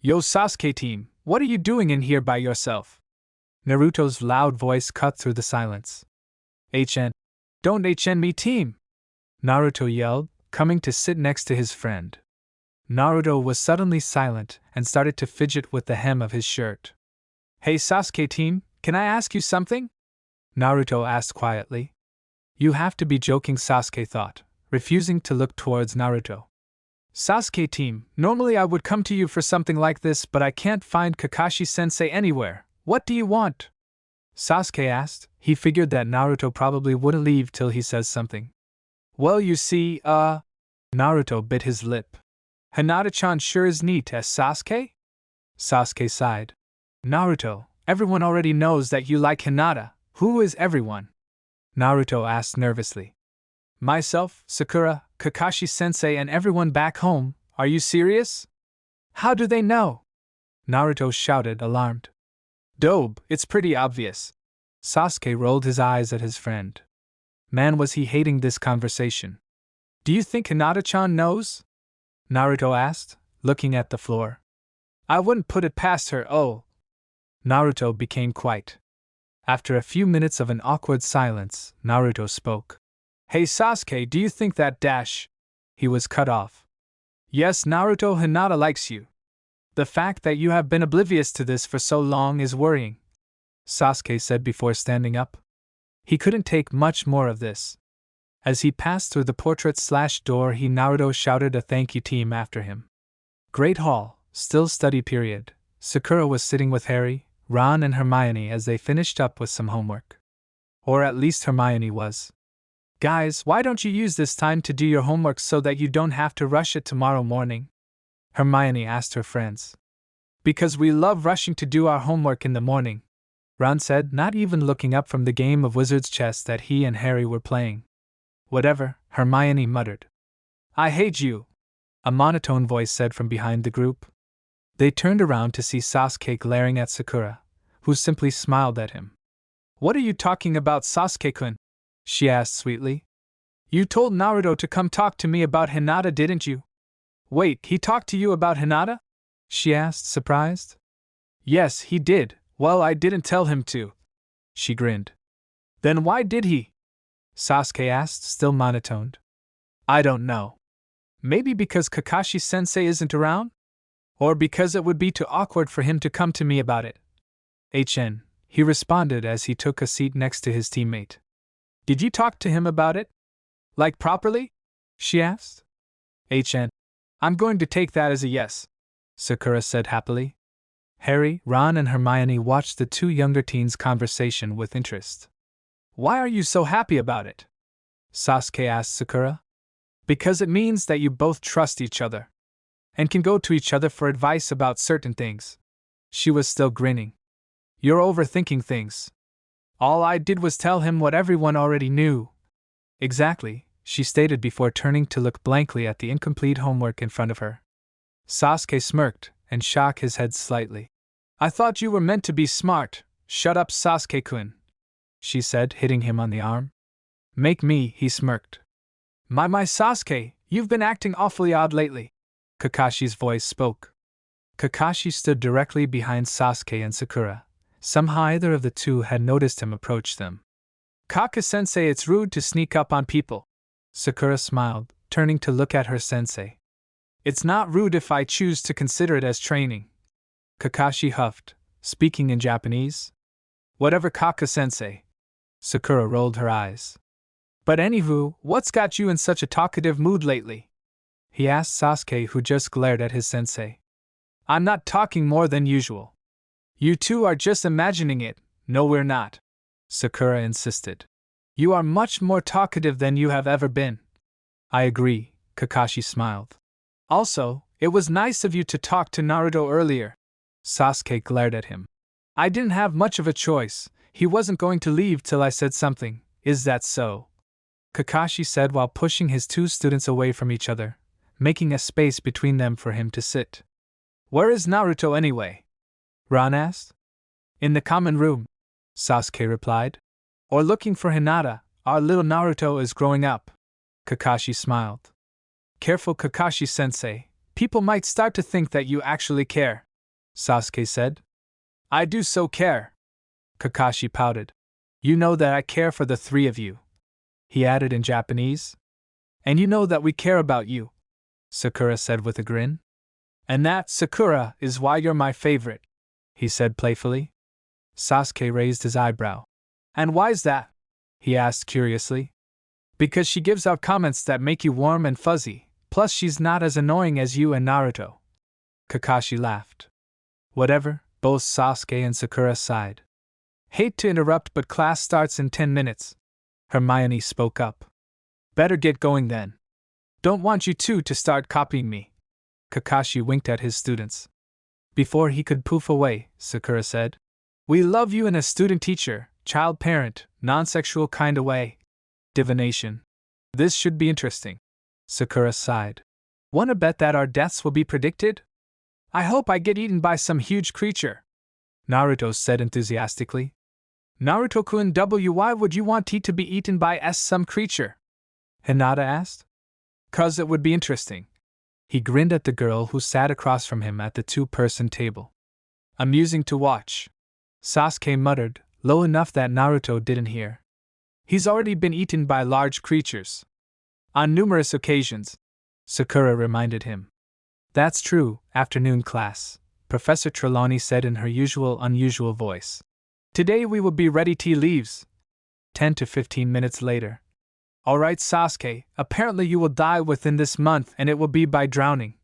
"Yo Sasuke team, what are you doing in here by yourself?" Naruto's loud voice cut through the silence. Don't HN me team!" Naruto yelled, coming to sit next to his friend. Naruto was suddenly silent and started to fidget with the hem of his shirt. "Hey Sasuke team, can I ask you something?" Naruto asked quietly. "You have to be joking," Sasuke thought, refusing to look towards Naruto. "Sasuke team, normally I would come to you for something like this, but I can't find Kakashi-sensei anywhere. What do you want?" Sasuke asked. He figured that Naruto probably wouldn't leave till he says something. "Well, you see, Naruto bit his lip. "Hinata-chan sure is neat, as Sasuke?" Sasuke sighed. "Naruto, everyone already knows that you like Hinata. Who is everyone?" Naruto asked nervously. "Myself, Sakura, Kakashi-sensei and everyone back home. Are you serious?" "How do they know?" Naruto shouted, alarmed. "Dobe, it's pretty obvious." Sasuke rolled his eyes at his friend. Man, was he hating this conversation. "Do you think Hinata-chan knows?" Naruto asked, looking at the floor. "I wouldn't put it past her, oh." Naruto became quiet. After a few minutes of an awkward silence, Naruto spoke. "Hey Sasuke, do you think that dash?" He was cut off. "Yes, Naruto, Hinata likes you. The fact that you have been oblivious to this for so long is worrying," Sasuke said before standing up. He couldn't take much more of this. As he passed through the portrait/door, Naruto shouted a thank you team after him. Great Hall, still study period. Sakura was sitting with Harry, Ron and Hermione as they finished up with some homework. Or at least Hermione was. "Guys, why don't you use this time to do your homework so that you don't have to rush it tomorrow morning?" Hermione asked her friends. "Because we love rushing to do our homework in the morning," Ron said, not even looking up from the game of wizard's chess that he and Harry were playing. "Whatever," Hermione muttered. "I hate you," a monotone voice said from behind the group. They turned around to see Sasuke glaring at Sakura, who simply smiled at him. "What are you talking about, Sasuke-kun?" she asked sweetly. "You told Naruto to come talk to me about Hinata, didn't you?" "Wait, he talked to you about Hinata?" she asked, surprised. "Yes, he did. Well, I didn't tell him to." She grinned. "Then why did he?" Sasuke asked, still monotoned. "I don't know. Maybe because Kakashi-sensei isn't around? Or because it would be too awkward for him to come to me about it." He responded as he took a seat next to his teammate. "Did you talk to him about it? Like properly?" she asked. "I'm going to take that as a yes," Sakura said happily. Harry, Ron and Hermione watched the two younger teens' conversation with interest. "Why are you so happy about it?" Sasuke asked Sakura. "Because it means that you both trust each other. And can go to each other for advice about certain things." She was still grinning. "You're overthinking things. All I did was tell him what everyone already knew." "Exactly," she stated before turning to look blankly at the incomplete homework in front of her. Sasuke smirked and shook his head slightly. I thought you were meant to be smart. Shut up, Sasuke-kun, she said, hitting him on the arm. Make me, he smirked. My Sasuke, you've been acting awfully odd lately. Kakashi's voice spoke. Kakashi stood directly behind Sasuke and Sakura. Somehow either of the two had noticed him approach them. Kaka-sensei, it's rude to sneak up on people. Sakura smiled, turning to look at her sensei. It's not rude if I choose to consider it as training. Kakashi huffed, speaking in Japanese. Whatever, Kaka-sensei. Sakura rolled her eyes. But anywho, what's got you in such a talkative mood lately? He asked Sasuke, who just glared at his sensei. I'm not talking more than usual. You two are just imagining it. No, we're not. Sakura insisted. You are much more talkative than you have ever been. I agree, Kakashi smiled. Also, it was nice of you to talk to Naruto earlier. Sasuke glared at him. I didn't have much of a choice. He wasn't going to leave till I said something. Is that so? Kakashi said while pushing his two students away from each other, making a space between them for him to sit. Where is Naruto anyway? Ran asked. In the common room, Sasuke replied. Or looking for Hinata, our little Naruto is growing up. Kakashi smiled. Careful, Kakashi-sensei, people might start to think that you actually care, Sasuke said. I do so care. Kakashi pouted. You know that I care for the three of you, he added in Japanese. And you know that we care about you, Sakura said with a grin. And that, Sakura, is why you're my favorite, he said playfully. Sasuke raised his eyebrow. And why's that? He asked curiously. Because she gives out comments that make you warm and fuzzy, plus she's not as annoying as you and Naruto. Kakashi laughed. Whatever, both Sasuke and Sakura sighed. Hate to interrupt, but class starts in 10 minutes. Hermione spoke up. Better get going then. Don't want you two to start copying me. Kakashi winked at his students. Before he could poof away, Sakura said, We love you in a student-teacher, child-parent, non-sexual kind of way. Divination. This should be interesting. Sakura sighed. Wanna bet that our deaths will be predicted? I hope I get eaten by some huge creature, Naruto said enthusiastically. Naruto-kun, why would you want to be eaten by some creature? Hinata asked. 'Cause it would be interesting. He grinned at the girl who sat across from him at the two-person table. Amusing to watch, Sasuke muttered, low enough that Naruto didn't hear. He's already been eaten by large creatures. On numerous occasions, Sakura reminded him. That's true, afternoon class, Professor Trelawney said in her unusual voice. Today we will be ready. Tea leaves. 10 to 15 minutes later. Alright, Sasuke, apparently you will die within this month and it will be by drowning,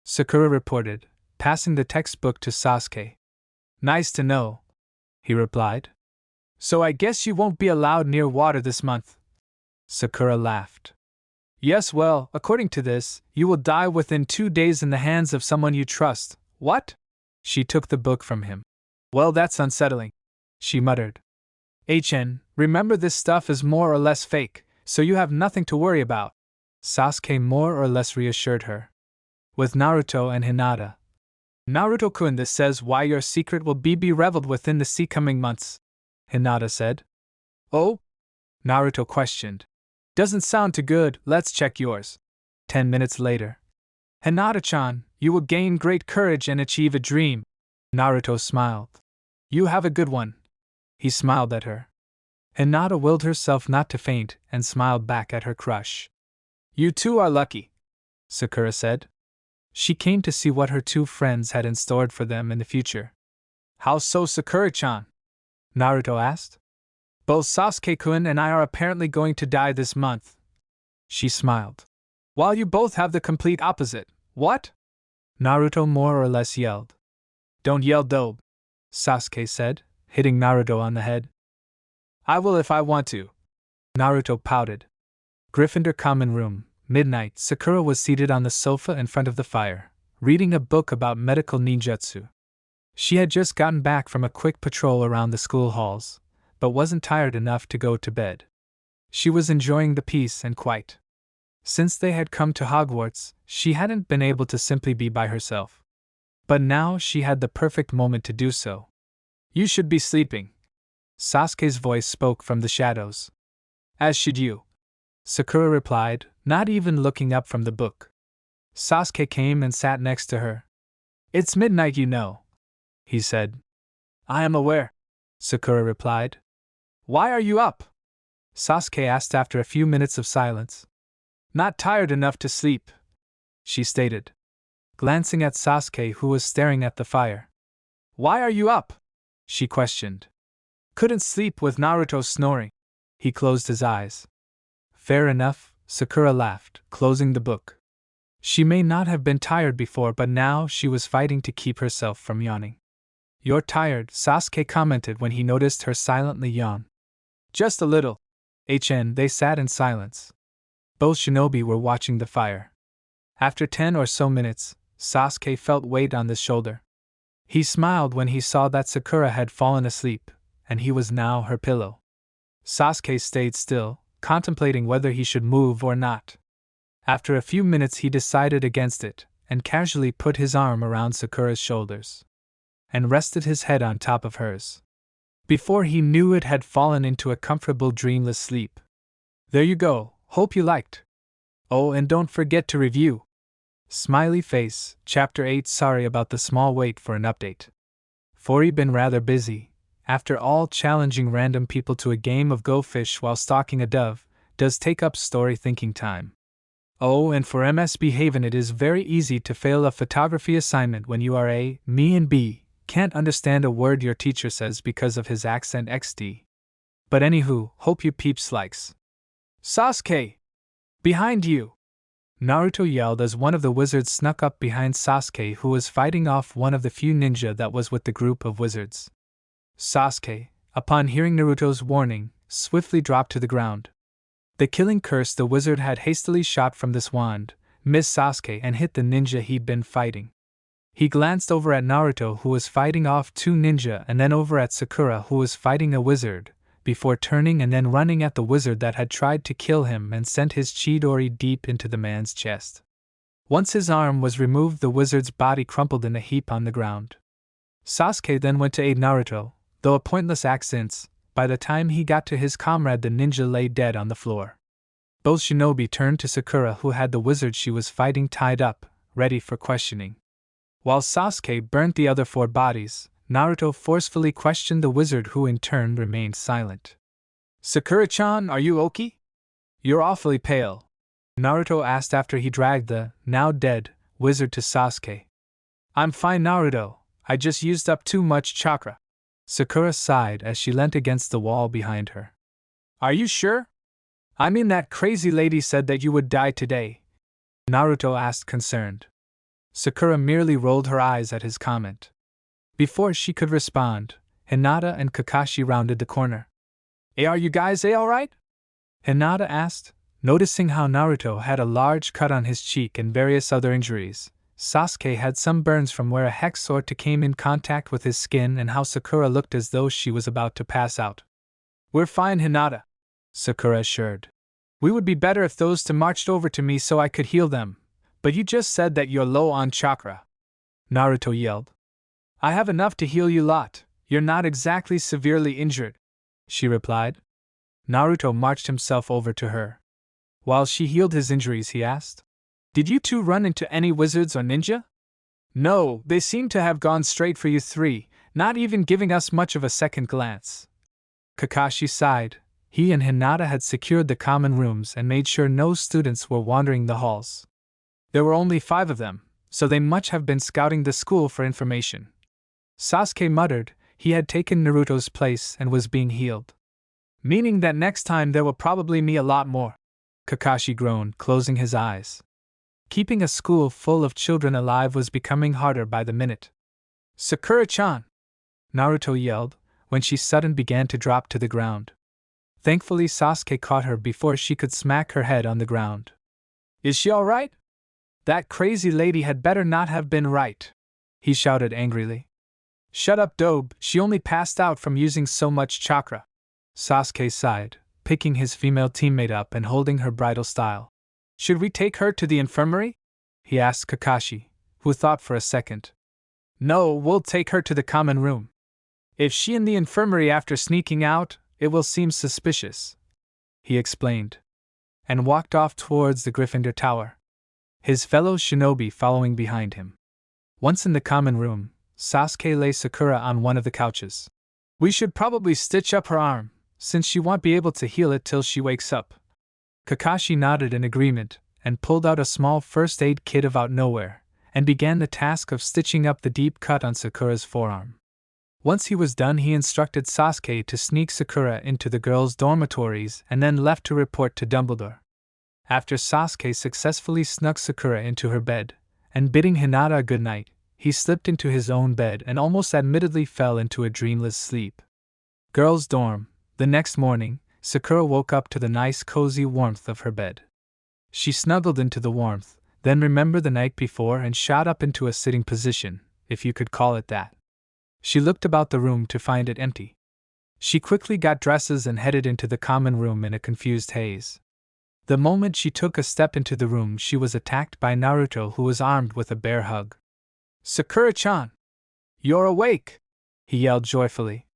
Sakura reported, passing the textbook to Sasuke. Nice to know, he replied. So I guess you won't be allowed near water this month. Sakura laughed. Yes, well, according to this, you will die within 2 days in the hands of someone you trust. What? She took the book from him. Well, that's unsettling, she muttered. Remember this stuff is more or less fake, so you have nothing to worry about, Sasuke more or less reassured her. With Naruto and Hinata. Naruto-kun, this says why your secret will be revealed within the coming months, Hinata said. Oh? Naruto questioned. Doesn't sound too good, let's check yours. 10 minutes later. Hinata-chan, you will gain great courage and achieve a dream. Naruto smiled. You have a good one. He smiled at her. Hinata willed herself not to faint and smiled back at her crush. You two are lucky, Sakura said. She came to see what her two friends had in store for them in the future. How so, Sakura-chan? Naruto asked. Both Sasuke-kun and I are apparently going to die this month. She smiled. While you both have the complete opposite. What? Naruto more or less yelled. Don't yell, dope, Sasuke said, hitting Naruto on the head. I will if I want to. Naruto pouted. Gryffindor common room, midnight. Sakura was seated on the sofa in front of the fire, reading a book about medical ninjutsu. She had just gotten back from a quick patrol around the school halls, but wasn't tired enough to go to bed. She was enjoying the peace and quiet. Since they had come to Hogwarts, she hadn't been able to simply be by herself. But now she had the perfect moment to do so. You should be sleeping. Sasuke's voice spoke from the shadows. As should you. Sakura replied, not even looking up from the book. Sasuke came and sat next to her. It's midnight, you know, he said. I am aware, Sakura replied. Why are you up? Sasuke asked after a few minutes of silence. Not tired enough to sleep, she stated, glancing at Sasuke, who was staring at the fire. Why are you up? She questioned. Couldn't sleep with Naruto snoring. He closed his eyes. Fair enough, Sakura laughed, closing the book. She may not have been tired before, but now she was fighting to keep herself from yawning. You're tired, Sasuke commented when he noticed her silently yawn. Just a little. They sat in silence. Both shinobi were watching the fire. After 10 or so minutes, Sasuke felt weight on his shoulder. He smiled when he saw that Sakura had fallen asleep, and he was now her pillow. Sasuke stayed still, contemplating whether he should move or not. After a few minutes he decided against it, and casually put his arm around Sakura's shoulders, and rested his head on top of hers. Before he knew it, had fallen into a comfortable dreamless sleep. There you go, hope you liked. Oh, and don't forget to review. Smiley face, Chapter 8. Sorry about the small wait for an update. For been rather busy. After all, challenging random people to a game of Go Fish while stalking a dove does take up story thinking time. Oh, and for MSB Haven, it is very easy to fail a photography assignment when you are A, me and B, can't understand a word your teacher says because of his accent XD. But anywho, hope you peeps likes. Sasuke! Behind you! Naruto yelled as one of the wizards snuck up behind Sasuke, who was fighting off one of the few ninja that was with the group of wizards. Sasuke, upon hearing Naruto's warning, swiftly dropped to the ground. The killing curse the wizard had hastily shot from this wand missed Sasuke and hit the ninja he'd been fighting. He glanced over at Naruto, who was fighting off 2 ninja, and then over at Sakura, who was fighting a wizard, before turning and then running at the wizard that had tried to kill him and sent his Chidori deep into the man's chest. Once his arm was removed, the wizard's body crumpled in a heap on the ground. Sasuke then went to aid Naruto, though a pointless act, since, by the time he got to his comrade, the ninja lay dead on the floor. Both shinobi turned to Sakura, who had the wizard she was fighting tied up, ready for questioning. While Sasuke burnt the other 4 bodies, Naruto forcefully questioned the wizard, who in turn remained silent. Sakura-chan, are you okay? You're awfully pale, Naruto asked after he dragged the, now dead, wizard to Sasuke. I'm fine, Naruto, I just used up too much chakra. Sakura sighed as she leant against the wall behind her. Are you sure? I mean, that crazy lady said that you would die today, Naruto asked, concerned. Sakura merely rolled her eyes at his comment. Before she could respond, Hinata and Kakashi rounded the corner. Hey, are you guys alright? Hinata asked, noticing how Naruto had a large cut on his cheek and various other injuries. Sasuke had some burns from where a hex sword came in contact with his skin, and how Sakura looked as though she was about to pass out. We're fine, Hinata, Sakura assured. We would be better if those 2 marched over to me so I could heal them, but you just said that you're low on chakra, Naruto yelled. I have enough to heal you lot, you're not exactly severely injured, she replied. Naruto marched himself over to her. While she healed his injuries, he asked, Did you 2 run into any wizards or ninja? No, they seem to have gone straight for you 3, not even giving us much of a second glance. Kakashi sighed. He and Hinata had secured the common rooms and made sure no students were wandering the halls. There were only 5 of them, so they must have been scouting the school for information. Sasuke muttered. He had taken Naruto's place and was being healed. Meaning that next time there will probably be a lot more, Kakashi groaned, closing his eyes. Keeping a school full of children alive was becoming harder by the minute. Sakura-chan! Naruto yelled, when she suddenly began to drop to the ground. Thankfully, Sasuke caught her before she could smack her head on the ground. Is she alright? That crazy lady had better not have been right, he shouted angrily. Shut up, Dobe, she only passed out from using so much chakra. Sasuke sighed, picking his female teammate up and holding her bridal style. Should we take her to the infirmary? he asked Kakashi, who thought for a second. No, we'll take her to the common room. If she in the infirmary after sneaking out, it will seem suspicious, he explained, and walked off towards the Gryffindor Tower, his fellow shinobi following behind him. Once in the common room, Sasuke lay Sakura on one of the couches. We should probably stitch up her arm, since she won't be able to heal it till she wakes up. Kakashi nodded in agreement, and pulled out a small first aid kit out nowhere, and began the task of stitching up the deep cut on Sakura's forearm. Once he was done, he instructed Sasuke to sneak Sakura into the girls' dormitories and then left to report to Dumbledore. After Sasuke successfully snuck Sakura into her bed, and bidding Hinata good night, he slipped into his own bed and almost admittedly fell into a dreamless sleep. Girls' dorm. The next morning, Sakura woke up to the nice cozy warmth of her bed. She snuggled into the warmth, then remembered the night before and shot up into a sitting position, if you could call it that. She looked about the room to find it empty. She quickly got dresses and headed into the common room in a confused haze. The moment she took a step into the room, she was attacked by Naruto, who was armed with a bear hug. Sakura-chan! You're awake! He yelled joyfully.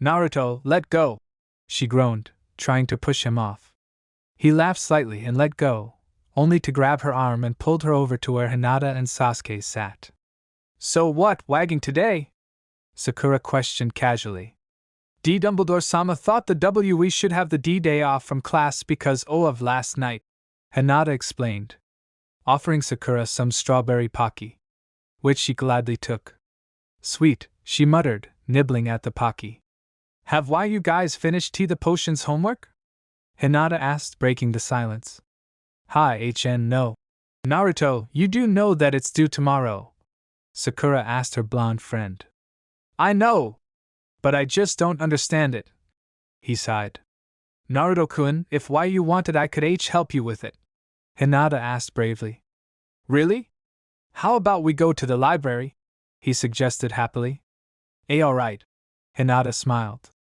Naruto, let go! She groaned, trying to push him off. He laughed slightly and let go, only to grab her arm and pulled her over to where Hinata and Sasuke sat. So what, wagging today? Sakura questioned casually. Dumbledore-sama thought we should have the D-Day off from class because of last night, Hinata explained, offering Sakura some strawberry pocky, which she gladly took. Sweet, she muttered, nibbling at the pocky. Have you guys finished the potions homework? Hinata asked, breaking the silence. Hi, no. Naruto, you do know that it's due tomorrow? Sakura asked her blonde friend. I know, but I just don't understand it, he sighed. Naruto-kun, if you wanted I could help you with it, Hinata asked bravely. Really? How about we go to the library? He suggested happily. Alright. Hinata smiled.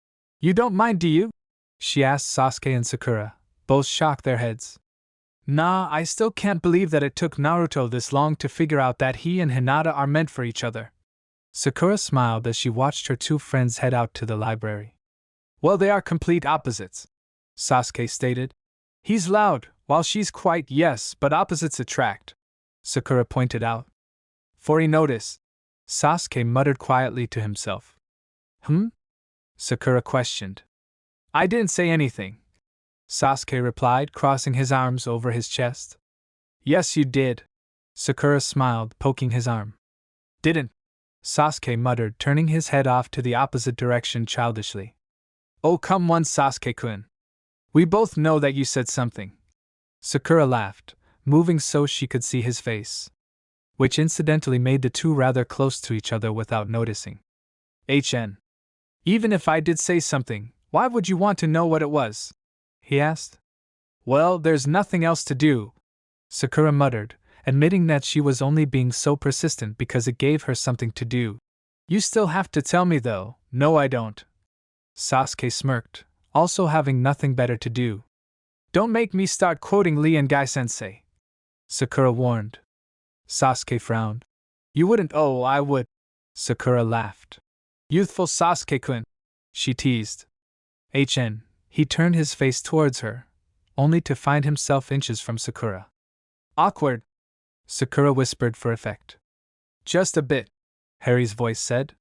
You don't mind, do you? She asked Sasuke and Sakura, both shocked their heads. Nah, I still can't believe that it took Naruto this long to figure out that he and Hinata are meant for each other. Sakura smiled as she watched her two friends head out to the library. Well, they are complete opposites, Sasuke stated. He's loud, while she's quiet, yes, but opposites attract, Sakura pointed out. For he noticed, Sasuke muttered quietly to himself. Sakura questioned. I didn't say anything, Sasuke replied, crossing his arms over his chest. Yes, you did, Sakura smiled, poking his arm. Didn't, Sasuke muttered, turning his head off to the opposite direction childishly. Oh, come on, Sasuke-kun. We both know that you said something. Sakura laughed, moving so she could see his face, which incidentally made the two rather close to each other without noticing. Even if I did say something, why would you want to know what it was? He asked. Well, there's nothing else to do, Sakura muttered, admitting that she was only being so persistent because it gave her something to do. You still have to tell me though. No, I don't. Sasuke smirked, also having nothing better to do. Don't make me start quoting Lee and Guy-sensei, Sakura warned. Sasuke frowned. You wouldn't. Oh, I would. Sakura laughed. Youthful Sasuke-kun, she teased. He turned his face towards her, only to find himself inches from Sakura. Awkward, Sakura whispered for effect. Just a bit, Harry's voice said.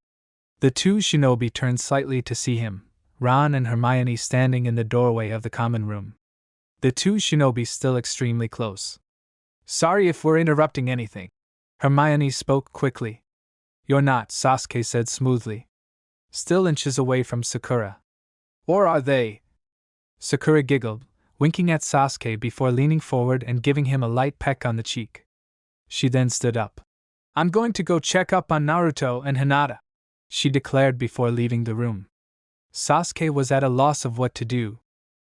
The two shinobi turned slightly to see him, Ron and Hermione standing in the doorway of the common room. The two shinobi still extremely close. Sorry if we're interrupting anything, Hermione spoke quickly. You're not, Sasuke said smoothly, still inches away from Sakura. Or are they? Sakura giggled, winking at Sasuke before leaning forward and giving him a light peck on the cheek. She then stood up. I'm going to go check up on Naruto and Hinata, she declared before leaving the room. Sasuke was at a loss of what to do.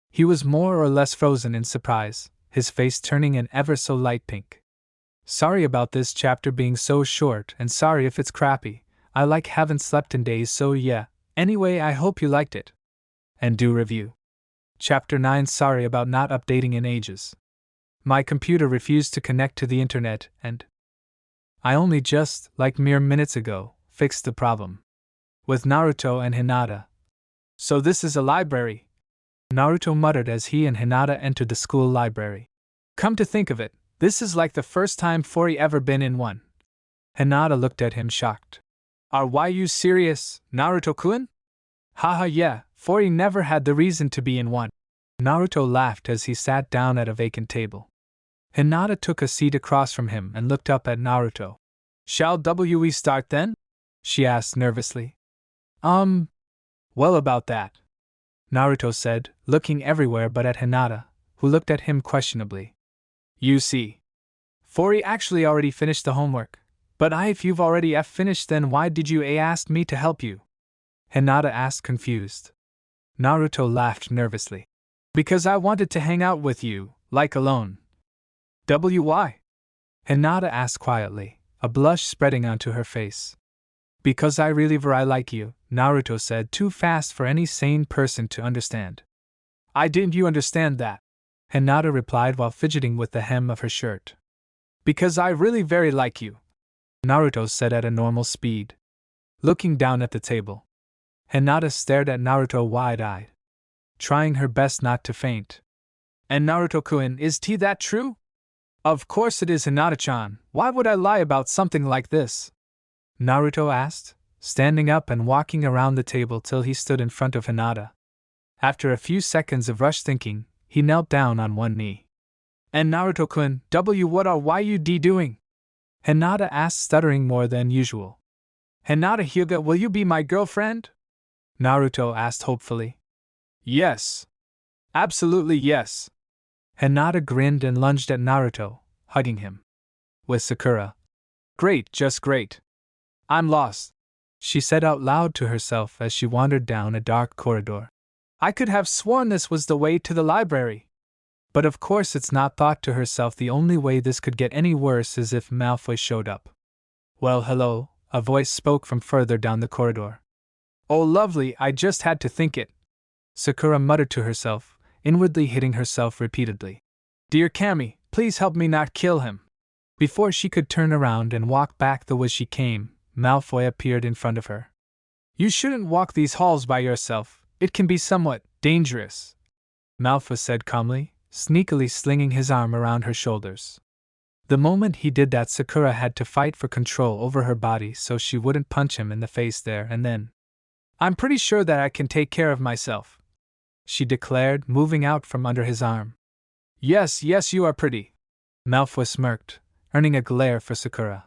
He was more or less frozen in surprise, his face turning an ever so light pink. Sorry about this chapter being so short, and sorry if it's crappy. I haven't slept in days, so yeah. Anyway, I hope you liked it. And do review. Chapter 9. Sorry about not updating in ages. My computer refused to connect to the internet, and I only just, like mere minutes ago, fixed the problem. With Naruto and Hinata. So this is a library? Naruto muttered as he and Hinata entered the school library. Come to think of it, this is like the first time Fori ever been in one. Hinata looked at him shocked. Are you serious, Naruto-kun? Haha yeah, Fori never had the reason to be in one. Naruto laughed as he sat down at a vacant table. Hinata took a seat across from him and looked up at Naruto. Shall we start then? She asked nervously. Well about that, Naruto said, looking everywhere but at Hinata, who looked at him questionably. You see, Fori actually already finished the homework. But if you've already finished, then why did you ask me to help you? Hinata asked confused. Naruto laughed nervously. Because I wanted to hang out with you, like alone. Why? Hinata asked quietly, a blush spreading onto her face. Because I really like you, Naruto said too fast for any sane person to understand. Didn't you understand that? Hinata replied while fidgeting with the hem of her shirt. Because I really very like you, Naruto said at a normal speed. Looking down at the table, Hinata stared at Naruto wide-eyed, trying her best not to faint. And Naruto-kun, is that true? Of course it is, Hinata-chan. Why would I lie about something like this? Naruto asked, standing up and walking around the table till he stood in front of Hinata. After a few seconds of rushed thinking, he knelt down on one knee. And Naruto-kun, what you doing? Hinata asked, stuttering more than usual. Hinata Hyuga, will you be my girlfriend? Naruto asked hopefully. Yes. Absolutely yes. Hinata grinned and lunged at Naruto, hugging him. With Sakura. Great, just great. I'm lost, she said out loud to herself as she wandered down a dark corridor. I could have sworn this was the way to the library. But of course it's not, thought to herself. The only way this could get any worse is if Malfoy showed up. Well, hello, a voice spoke from further down the corridor. Oh lovely, I just had to think it, Sakura muttered to herself, inwardly hitting herself repeatedly. Dear Kami, please help me not kill him. Before she could turn around and walk back the way she came, Malfoy appeared in front of her. You shouldn't walk these halls by yourself, it can be somewhat dangerous, Malfoy said calmly, sneakily slinging his arm around her shoulders. The moment he did that, Sakura had to fight for control over her body so she wouldn't punch him in the face there and then. I'm pretty sure that I can take care of myself, she declared, moving out from under his arm. Yes, you are pretty, Malfoy smirked, earning a glare for Sakura.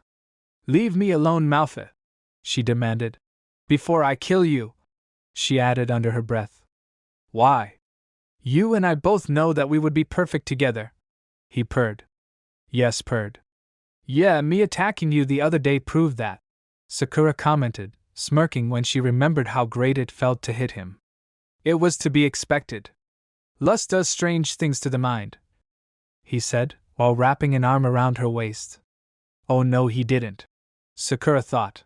Leave me alone, Malfoy, she demanded. Before I kill you, she added under her breath. Why? You and I both know that we would be perfect together, he purred. Yes, purred. Yeah, me attacking you the other day proved that, Sakura commented, smirking when she remembered how great it felt to hit him. It was to be expected. Lust does strange things to the mind, he said, while wrapping an arm around her waist. Oh no, he didn't, Sakura thought,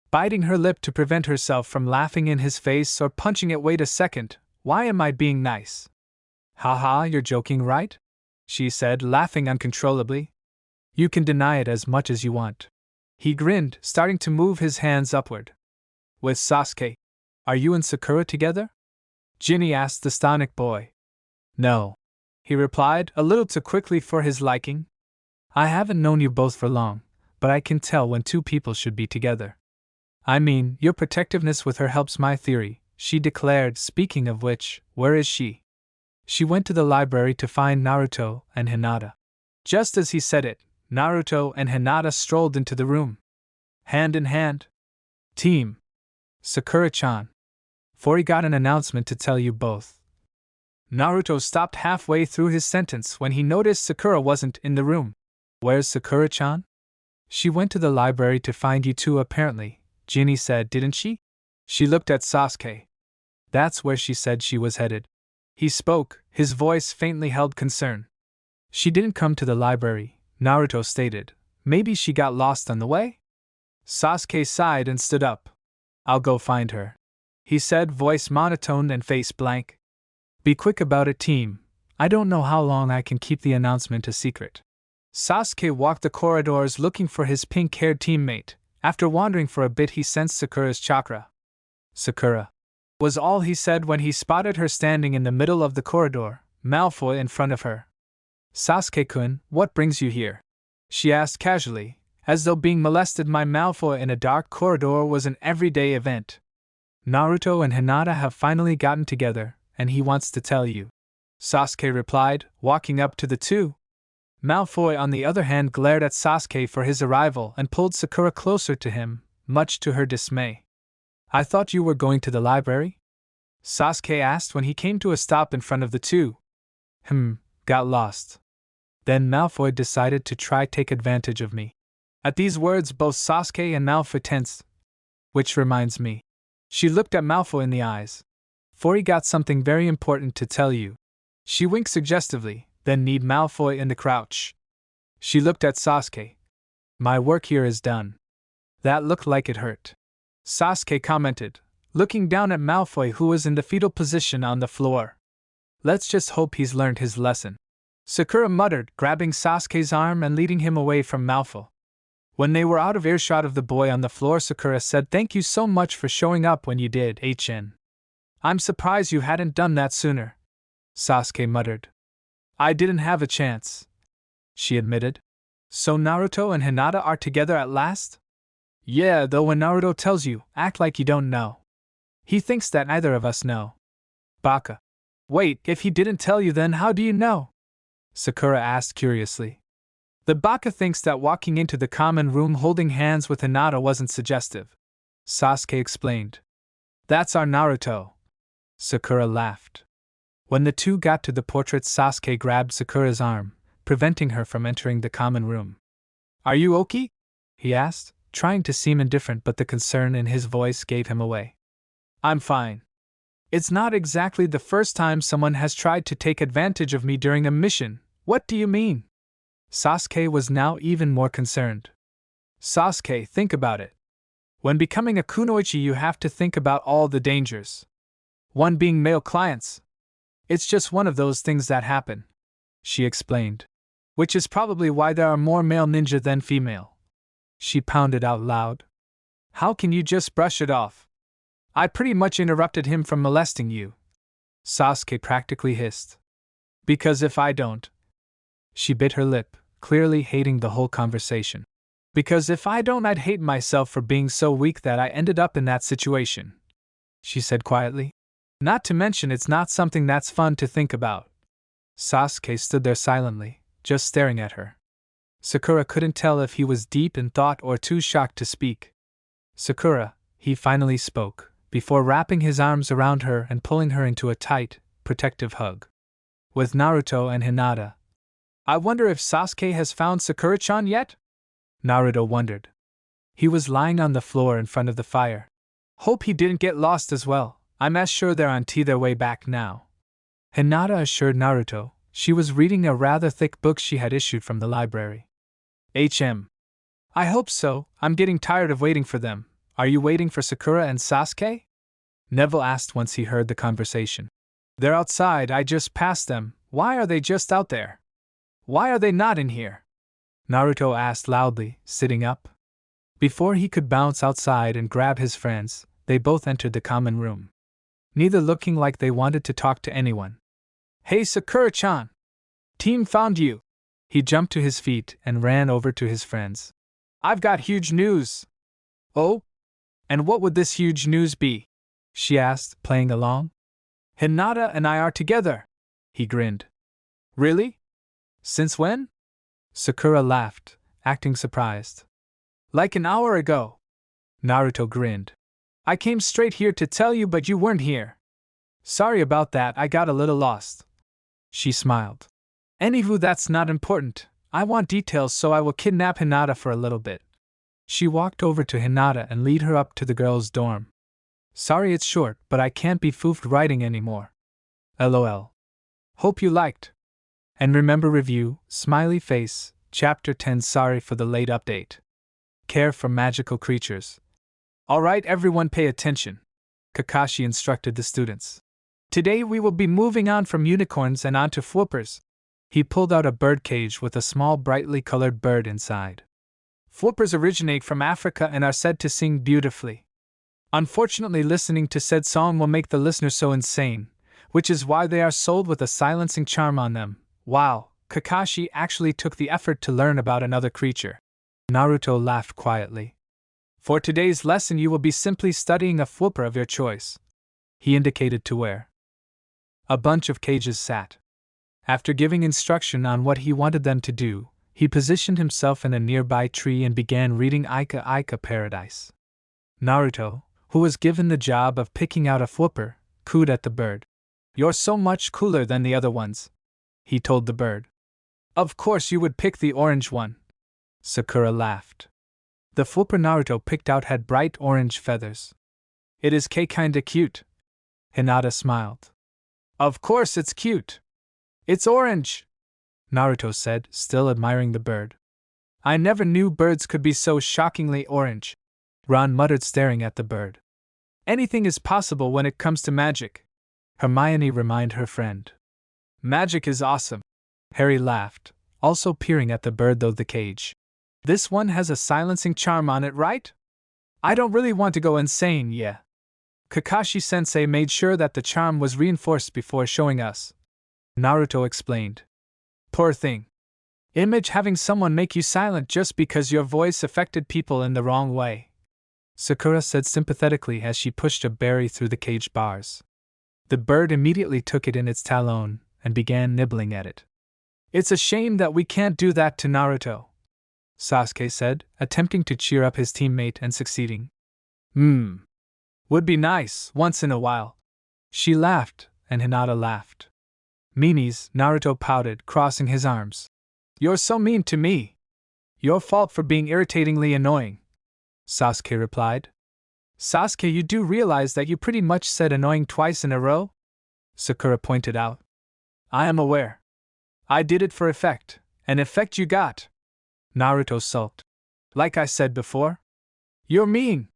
biting her lip to prevent herself from laughing in his face or punching it. Wait a second, why am I being nice? Haha, you're joking, right? She said, laughing uncontrollably. You can deny it as much as you want. He grinned, starting to move his hands upward. With Sasuke. Are you and Sakura together? Ginny asked the Stonic boy. No, he replied, a little too quickly for his liking. I haven't known you both for long, but I can tell when two people should be together. I mean, your protectiveness with her helps my theory, she declared. Speaking of which, where is she? She went to the library to find Naruto and Hinata. Just as he said it, Naruto and Hinata strolled into the room. Hand in hand. Team. Sakura-chan. Fori got an announcement to tell you both. Naruto stopped halfway through his sentence when he noticed Sakura wasn't in the room. Where's Sakura-chan? She went to the library to find you two apparently, Ginny said, didn't she? She looked at Sasuke. That's where she said she was headed. He spoke, his voice faintly held concern. She didn't come to the library, Naruto stated. Maybe she got lost on the way? Sasuke sighed and stood up. I'll go find her, he said, voice monotone and face blank. Be quick about it, team. I don't know how long I can keep the announcement a secret. Sasuke walked the corridors looking for his pink-haired teammate. After wandering for a bit, he sensed Sakura's chakra. Sakura, was all he said when he spotted her standing in the middle of the corridor, Malfoy in front of her. Sasuke-kun, what brings you here? She asked casually, as though being molested by Malfoy in a dark corridor was an everyday event. Naruto and Hinata have finally gotten together, and he wants to tell you. Sasuke replied, walking up to the two. Malfoy, on the other hand, glared at Sasuke for his arrival and pulled Sakura closer to him, much to her dismay. I thought you were going to the library? Sasuke asked when he came to a stop in front of the two. Got lost. Then Malfoy decided to try take advantage of me. At these words, both Sasuke and Malfoy tensed. Which reminds me. She looked at Malfoy in the eyes. For he got something very important to tell you. She winked suggestively, then kneed Malfoy in the crouch. She looked at Sasuke. My work here is done. That looked like it hurt. Sasuke commented, looking down at Malfoy, who was in the fetal position on the floor. Let's just hope he's learned his lesson. Sakura muttered, grabbing Sasuke's arm and leading him away from Malfoy. When they were out of earshot of the boy on the floor, Sakura said, Thank you so much for showing up when you did, HN. I'm surprised you hadn't done that sooner. Sasuke muttered. I didn't have a chance, she admitted. So Naruto and Hinata are together at last? Yeah, though when Naruto tells you, act like you don't know. He thinks that neither of us know. Baka. Wait, if he didn't tell you, then how do you know? Sakura asked curiously. The Baka thinks that walking into the common room holding hands with Hinata wasn't suggestive. Sasuke explained. That's our Naruto. Sakura laughed. When the two got to the portrait, Sasuke grabbed Sakura's arm, preventing her from entering the common room. Are you okay? He asked, trying to seem indifferent, but the concern in his voice gave him away. I'm fine. It's not exactly the first time someone has tried to take advantage of me during a mission. What do you mean? Sasuke was now even more concerned. Sasuke, think about it. When becoming a kunoichi, you have to think about all the dangers. One being male clients. It's just one of those things that happen, she explained. Which is probably why there are more male ninja than female. She pounded out loud. How can you just brush it off? I pretty much interrupted him from molesting you. Sasuke practically hissed. Because if I don't. She bit her lip, clearly hating the whole conversation. Because if I don't, I'd hate myself for being so weak that I ended up in that situation, she said quietly. Not to mention it's not something that's fun to think about. Sasuke stood there silently, just staring at her. Sakura couldn't tell if he was deep in thought or too shocked to speak. Sakura, he finally spoke, before wrapping his arms around her and pulling her into a tight, protective hug. With Naruto and Hinata. I wonder if Sasuke has found Sakura-chan yet? Naruto wondered. He was lying on the floor in front of the fire. Hope he didn't get lost as well. I'm as sure they're on their way back now. Hinata assured Naruto. She was reading a rather thick book she had issued from the library. I hope so. I'm getting tired of waiting for them. Are you waiting for Sakura and Sasuke? Neville asked once he heard the conversation. They're outside, I just passed them. Why are they just out there? Why are they not in here? Naruto asked loudly, sitting up. Before he could bounce outside and grab his friends, they both entered the common room. Neither looking like they wanted to talk to anyone. Hey Sakura-chan! Team found you! He jumped to his feet and ran over to his friends. I've got huge news! Oh? And what would this huge news be? She asked, playing along. Hinata and I are together! He grinned. Really? Since when? Sakura laughed, acting surprised. Like an hour ago. Naruto grinned. I came straight here to tell you, but you weren't here. Sorry about that, I got a little lost. She smiled. Anywho, that's not important. I want details, so I will kidnap Hinata for a little bit. She walked over to Hinata and lead her up to the girls' dorm. Sorry it's short, but I can't be foofed writing anymore. LOL. Hope you liked. And remember, review, smiley face, Chapter 10. Sorry for the late update. Care for magical creatures. Alright everyone, pay attention. Kakashi instructed the students. Today we will be moving on from unicorns and onto flippers. He pulled out a bird cage with a small brightly colored bird inside. Flippers originate from Africa and are said to sing beautifully. Unfortunately, listening to said song will make the listener so insane, which is why they are sold with a silencing charm on them. Wow, Kakashi actually took the effort to learn about another creature. Naruto laughed quietly. For today's lesson you will be simply studying a flipper of your choice. He indicated to where a bunch of cages sat. After giving instruction on what he wanted them to do, he positioned himself in a nearby tree and began reading Ika Ika Paradise. Naruto, who was given the job of picking out a flipper, cooed at the bird. You're so much cooler than the other ones, he told the bird. Of course you would pick the orange one. Sakura laughed. The flipper Naruto picked out had bright orange feathers. It is kinda cute. Hinata smiled. Of course it's cute. It's orange, Naruto said, still admiring the bird. I never knew birds could be so shockingly orange, Ron muttered, staring at the bird. Anything is possible when it comes to magic, Hermione reminded her friend. Magic is awesome, Harry laughed, also peering at the bird through the cage. This one has a silencing charm on it, right? I don't really want to go insane, yeah. Kakashi-sensei made sure that the charm was reinforced before showing us, Naruto explained. Poor thing. Image having someone make you silent just because your voice affected people in the wrong way, Sakura said sympathetically as she pushed a berry through the cage bars. The bird immediately took it in its talon and began nibbling at it. It's a shame that we can't do that to Naruto, Sasuke said, attempting to cheer up his teammate and succeeding. Would be nice, once in a while. She laughed, and Hinata laughed. Meanies, Naruto pouted, crossing his arms. You're so mean to me. Your fault for being irritatingly annoying, Sasuke replied. Sasuke, you do realize that you pretty much said annoying twice in a row? Sakura pointed out. I am aware. I did it for effect, an effect you got. Naruto sulked. Like I said before? You're mean.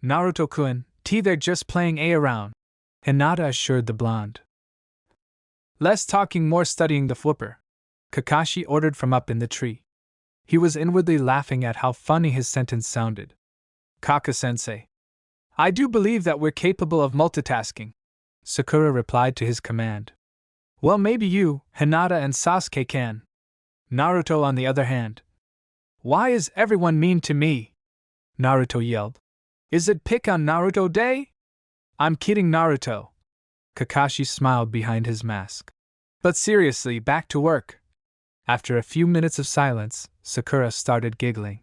Naruto-kun, they're just playing around, Hinata assured the blonde. Less talking, more studying the flipper, Kakashi ordered from up in the tree. He was inwardly laughing at how funny his sentence sounded. Kaka-sensei. I do believe that we're capable of multitasking, Sakura replied to his command. Well, maybe you, Hinata, and Sasuke can. Naruto, on the other hand. Why is everyone mean to me? Naruto yelled. Is it pick on Naruto Day? I'm kidding, Naruto. Kakashi smiled behind his mask. But seriously, back to work. After a few minutes of silence, Sakura started giggling.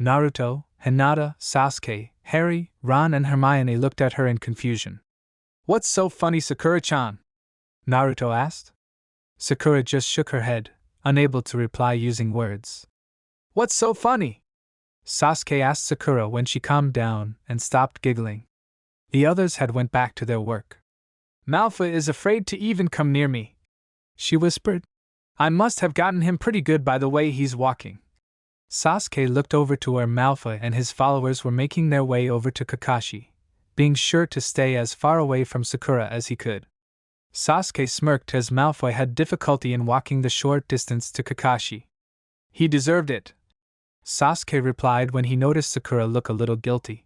Naruto, Hinata, Sasuke, Harry, Ron, and Hermione looked at her in confusion. What's so funny, Sakura-chan? Naruto asked. Sakura just shook her head, unable to reply using words. What's so funny? Sasuke asked Sakura when she calmed down and stopped giggling. The others had went back to their work. Malfoy is afraid to even come near me, she whispered. I must have gotten him pretty good by the way he's walking. Sasuke looked over to where Malfoy and his followers were making their way over to Kakashi, being sure to stay as far away from Sakura as he could. Sasuke smirked as Malfoy had difficulty in walking the short distance to Kakashi. He deserved it, Sasuke replied when he noticed Sakura look a little guilty.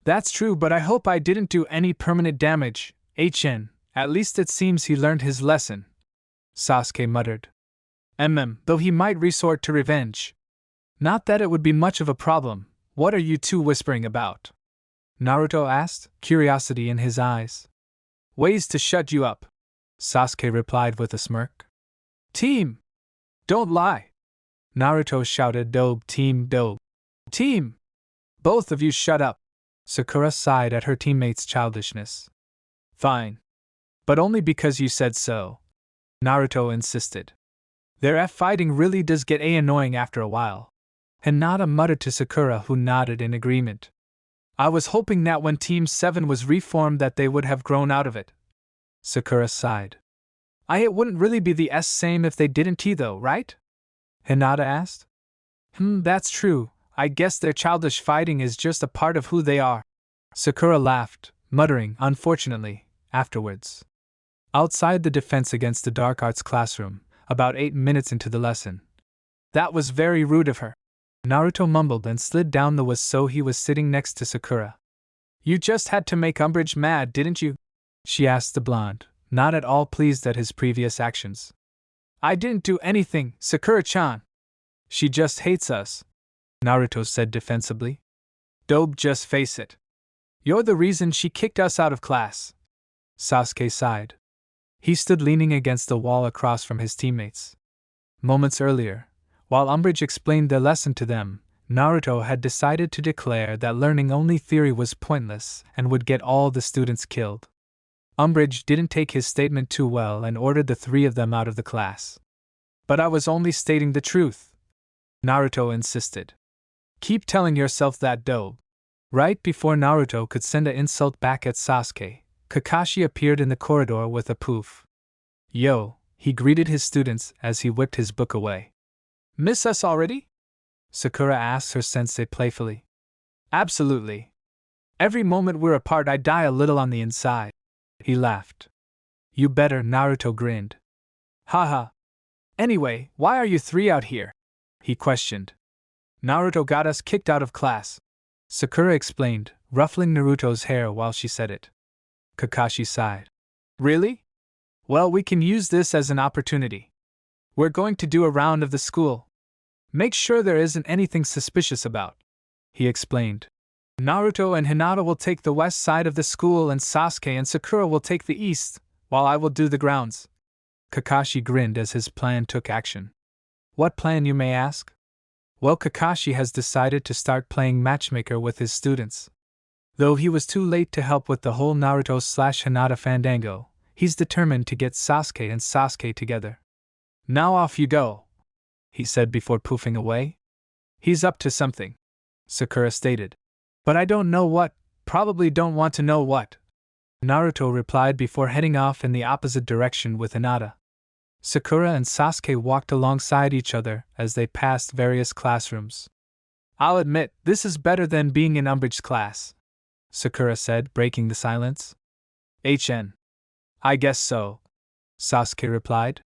That's true, but I hope I didn't do any permanent damage, at least it seems he learned his lesson, Sasuke muttered. Though he might resort to revenge. Not that it would be much of a problem. What are you two whispering about? Naruto asked, curiosity in his eyes. Ways to shut you up, Sasuke replied with a smirk. Team! Don't lie! Naruto shouted, Dobe, team, Dobe. Team! Both of you shut up! Sakura sighed at her teammate's childishness. Fine. But only because you said so, Naruto insisted. Their fighting really does get annoying after a while. Hinata muttered to Sakura, who nodded in agreement. I was hoping that when Team 7 was reformed that they would have grown out of it. Sakura sighed. It wouldn't really be the same if they didn't though, right? Hinata asked. That's true. I guess their childish fighting is just a part of who they are. Sakura laughed, muttering, unfortunately, afterwards. Outside the Defense Against the Dark Arts classroom, about 8 minutes into the lesson. That was very rude of her. Naruto mumbled and slid down the so he was sitting next to Sakura. You just had to make Umbridge mad, didn't you? She asked the blonde, not at all pleased at his previous actions. I didn't do anything, Sakura-chan. She just hates us, Naruto said defensively. Dobe, just face it. You're the reason she kicked us out of class. Sasuke sighed. He stood leaning against the wall across from his teammates. Moments earlier, while Umbridge explained the lesson to them, Naruto had decided to declare that learning only theory was pointless and would get all the students killed. Umbridge didn't take his statement too well and ordered the 3 of them out of the class. But I was only stating the truth, Naruto insisted. Keep telling yourself that, Dobe. Right before Naruto could send an insult back at Sasuke, Kakashi appeared in the corridor with a poof. Yo, he greeted his students as he whipped his book away. Miss us already? Sakura asked her sensei playfully. Absolutely. Every moment we're apart I die a little on the inside. He laughed. You better, Naruto grinned. Haha. Anyway, why are you 3 out here? He questioned. Naruto got us kicked out of class, Sakura explained, ruffling Naruto's hair while she said it. Kakashi sighed. Really? Well, we can use this as an opportunity. We're going to do a round of the school. Make sure there isn't anything suspicious about, he explained. Naruto and Hinata will take the west side of the school and Sasuke and Sakura will take the east, while I will do the grounds. Kakashi grinned as his plan took action. What plan, you may ask? Well, Kakashi has decided to start playing matchmaker with his students. Though he was too late to help with the whole Naruto/Hinata fandango, he's determined to get Sasuke and Sasuke together. Now off you go, he said before poofing away. He's up to something, Sakura stated. But I don't know what, probably don't want to know what, Naruto replied before heading off in the opposite direction with Hinata. Sakura and Sasuke walked alongside each other as they passed various classrooms. I'll admit, this is better than being in Umbridge's class, Sakura said, breaking the silence. I guess so, Sasuke replied.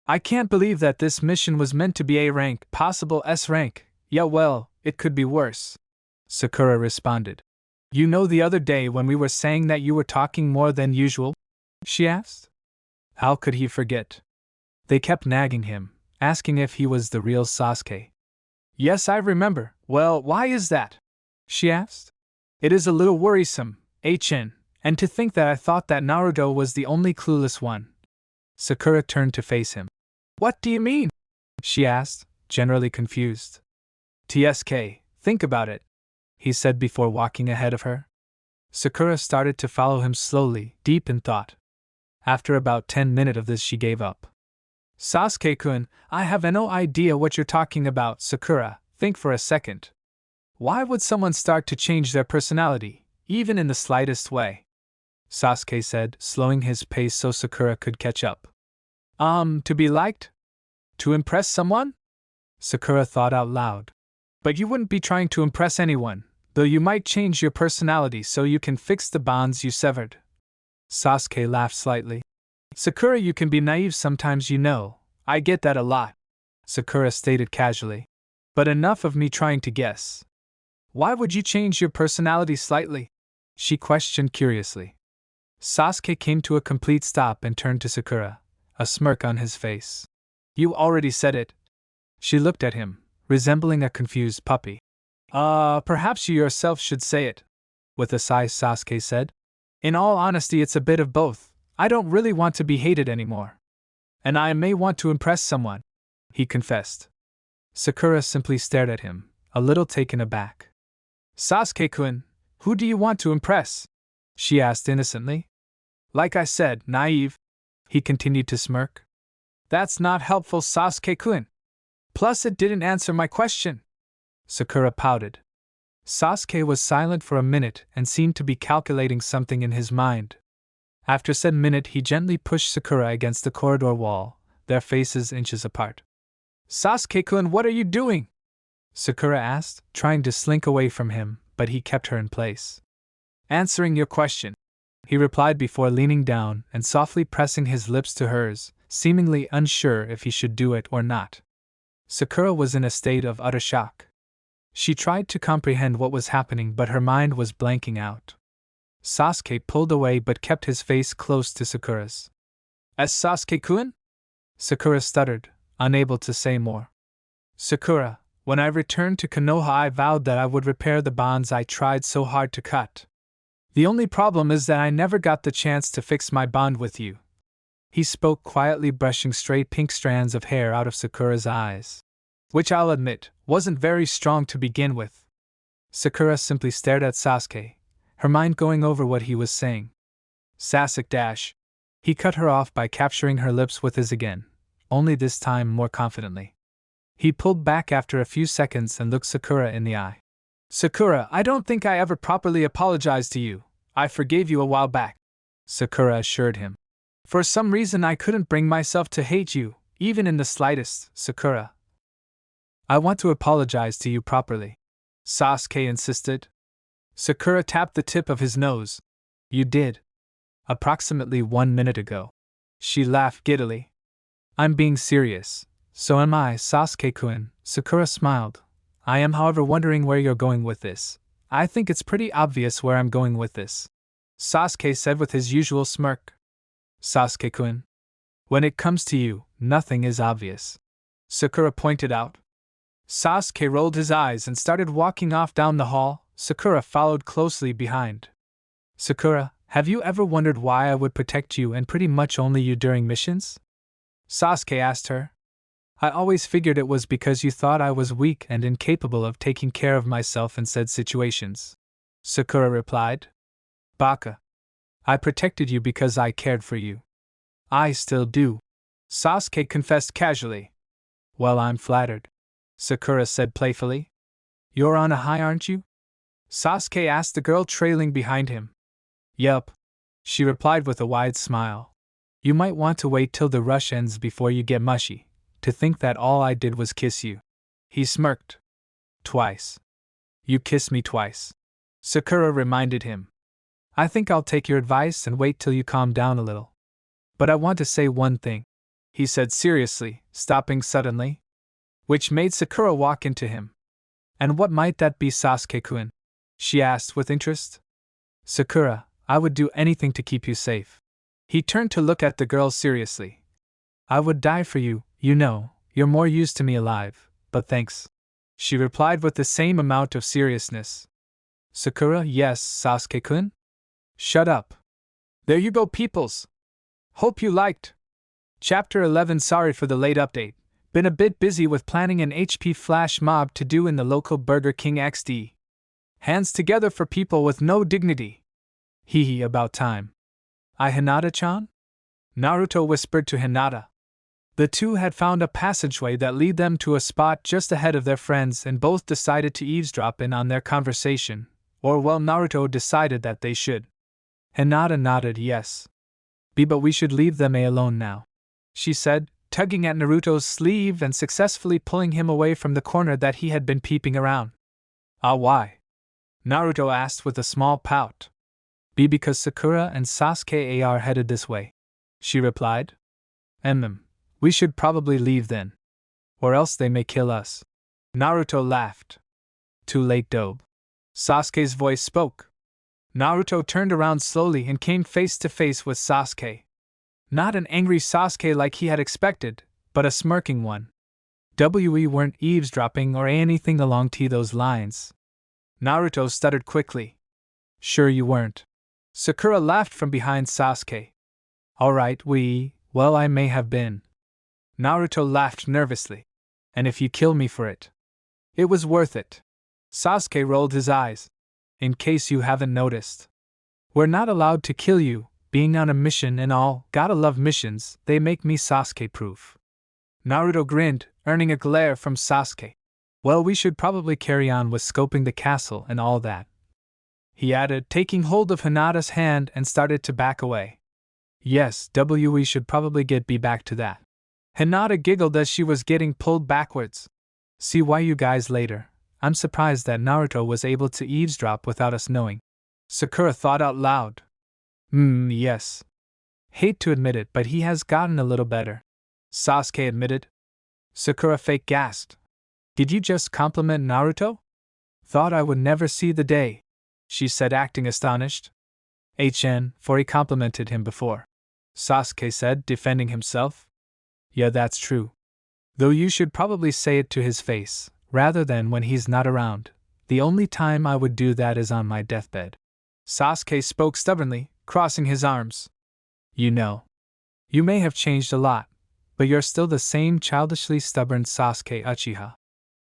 I can't believe that this mission was meant to be A rank, possible S rank. Yeah, well, it could be worse, Sakura responded. You know the other day when we were saying that you were talking more than usual? She asked. How could he forget? They kept nagging him, asking if he was the real Sasuke. Yes, I remember. Well, why is that? She asked. It is a little worrisome, and to think that I thought that Naruto was the only clueless one. Sakura turned to face him. What do you mean? She asked, generally confused. TSK, think about it, he said before walking ahead of her. Sakura started to follow him slowly, deep in thought. After about 10 minutes of this she gave up. Sasuke-kun, I have no idea what you're talking about, Sakura, think for a second. Why would someone start to change their personality, even in the slightest way? Sasuke said, slowing his pace so Sakura could catch up. To be liked? To impress someone? Sakura thought out loud. But you wouldn't be trying to impress anyone, though you might change your personality so you can fix the bonds you severed. Sasuke laughed slightly. Sakura, you can be naive sometimes, you know. I get that a lot, Sakura stated casually. But enough of me trying to guess. Why would you change your personality slightly? She questioned curiously. Sasuke came to a complete stop and turned to Sakura, a smirk on his face. You already said it. She looked at him, resembling a confused puppy. Perhaps you yourself should say it. With a sigh, Sasuke said. In all honesty, it's a bit of both. I don't really want to be hated anymore. And I may want to impress someone, he confessed. Sakura simply stared at him, a little taken aback. Sasuke-kun, who do you want to impress? She asked innocently. Like I said, naive. He continued to smirk. That's not helpful, Sasuke-kun. Plus it didn't answer my question. Sakura pouted. Sasuke was silent for a minute and seemed to be calculating something in his mind. After said minute he gently pushed Sakura against the corridor wall, their faces inches apart. Sasuke-kun, what are you doing? Sakura asked, trying to slink away from him, but he kept her in place. Answering your question. he replied before leaning down and softly pressing his lips to hers, seemingly unsure if he should do it or not. Sakura was in a state of utter shock. She tried to comprehend what was happening, but her mind was blanking out. Sasuke pulled away but kept his face close to Sakura's. "As Sasuke-kun?" Sakura stuttered, unable to say more. "Sakura, when I returned to Konoha I vowed that I would repair the bonds I tried so hard to cut. The only problem is that I never got the chance to fix my bond with you." He spoke quietly, brushing straight pink strands of hair out of Sakura's eyes. "Which I'll admit, wasn't very strong to begin with." Sakura simply stared at Sasuke, her mind going over what he was saying. "Sasuke dash." He cut her off by capturing her lips with his again, only this time more confidently. He pulled back after a few seconds and looked Sakura in the eye. "Sakura, I don't think I ever properly apologized to you. I forgave you a while back," Sakura assured him. "For some reason I couldn't bring myself to hate you, even in the slightest, Sakura. I want to apologize to you properly," Sasuke insisted. Sakura tapped the tip of his nose. "You did. Approximately 1 minute ago." She laughed giddily. "I'm being serious. So am I, Sasuke-kun," Sakura smiled. "I am, however, wondering where you're going with this." "I think it's pretty obvious where I'm going with this," Sasuke said with his usual smirk. "Sasuke-kun, when it comes to you, nothing is obvious," Sakura pointed out. Sasuke rolled his eyes and started walking off down the hall. Sakura followed closely behind. "Sakura, have you ever wondered why I would protect you and pretty much only you during missions?" Sasuke asked her. "I always figured it was because you thought I was weak and incapable of taking care of myself in said situations," Sakura replied. "Baka. I protected you because I cared for you." "I still do," Sasuke confessed casually. "Well, I'm flattered," Sakura said playfully. "You're on a high, aren't you?" Sasuke asked the girl trailing behind him. "Yup," she replied with a wide smile. "You might want to wait till the rush ends before you get mushy. To think that all I did was kiss you." He smirked. "Twice. You kissed me twice," Sakura reminded him. "I think I'll take your advice and wait till you calm down a little. But I want to say one thing," he said seriously, stopping suddenly. Which made Sakura walk into him. "And what might that be, Sasuke-kun?" she asked with interest. "Sakura, I would do anything to keep you safe." He turned to look at the girl seriously. "I would die for you, you know, you're more used to me alive, but thanks," she replied with the same amount of seriousness. "Sakura, yes, Sasuke-kun?" "Shut up. There you go, peoples. Hope you liked. Chapter 11. Sorry for the late update. Been a bit busy with planning an HP flash mob to do in the local Burger King XD. Hands together for people with no dignity. Hee about time. "I Hinata-chan?" Naruto whispered to Hinata. The two had found a passageway that led them to a spot just ahead of their friends and both decided to eavesdrop in on their conversation, or well, Naruto decided that they should. Hinata nodded yes. But we should leave them alone now," she said, tugging at Naruto's sleeve and successfully pulling him away from the corner that he had been peeping around. "Ah, why?" Naruto asked with a small pout. Because Sakura and Sasuke are headed this way," she replied. We should probably leave then. Or else they may kill us." Naruto laughed. "Too late, Dobe." Sasuke's voice spoke. Naruto turned around slowly and came face to face with Sasuke. Not an angry Sasuke like he had expected, but a smirking one. We weren't eavesdropping or anything along those lines." Naruto stuttered quickly. "Sure you weren't." Sakura laughed from behind Sasuke. "Alright, well, I may have been." Naruto laughed nervously. "And if you kill me for it?" "It was worth it." Sasuke rolled his eyes. "In case you haven't noticed, we're not allowed to kill you, being on a mission and all. Gotta love missions, they make me Sasuke-proof." Naruto grinned, earning a glare from Sasuke. "Well, we should probably carry on with scoping the castle and all that," he added, taking hold of Hinata's hand and started to back away. "Yes, we should probably get back to that." Hinata giggled as she was getting pulled backwards. "See why you guys later. I'm surprised that Naruto was able to eavesdrop without us knowing," Sakura thought out loud. Yes. Hate to admit it, but he has gotten a little better, Sasuke admitted. Sakura fake gasped. Did you just compliment Naruto? Thought I would never see the day, she said, acting astonished. For he complimented him before, Sasuke said, defending himself. Yeah, that's true. Though you should probably say it to his face, rather than when he's not around. The only time I would do that is on my deathbed. Sasuke spoke stubbornly, crossing his arms. You know, you may have changed a lot, but you're still the same childishly stubborn Sasuke Uchiha.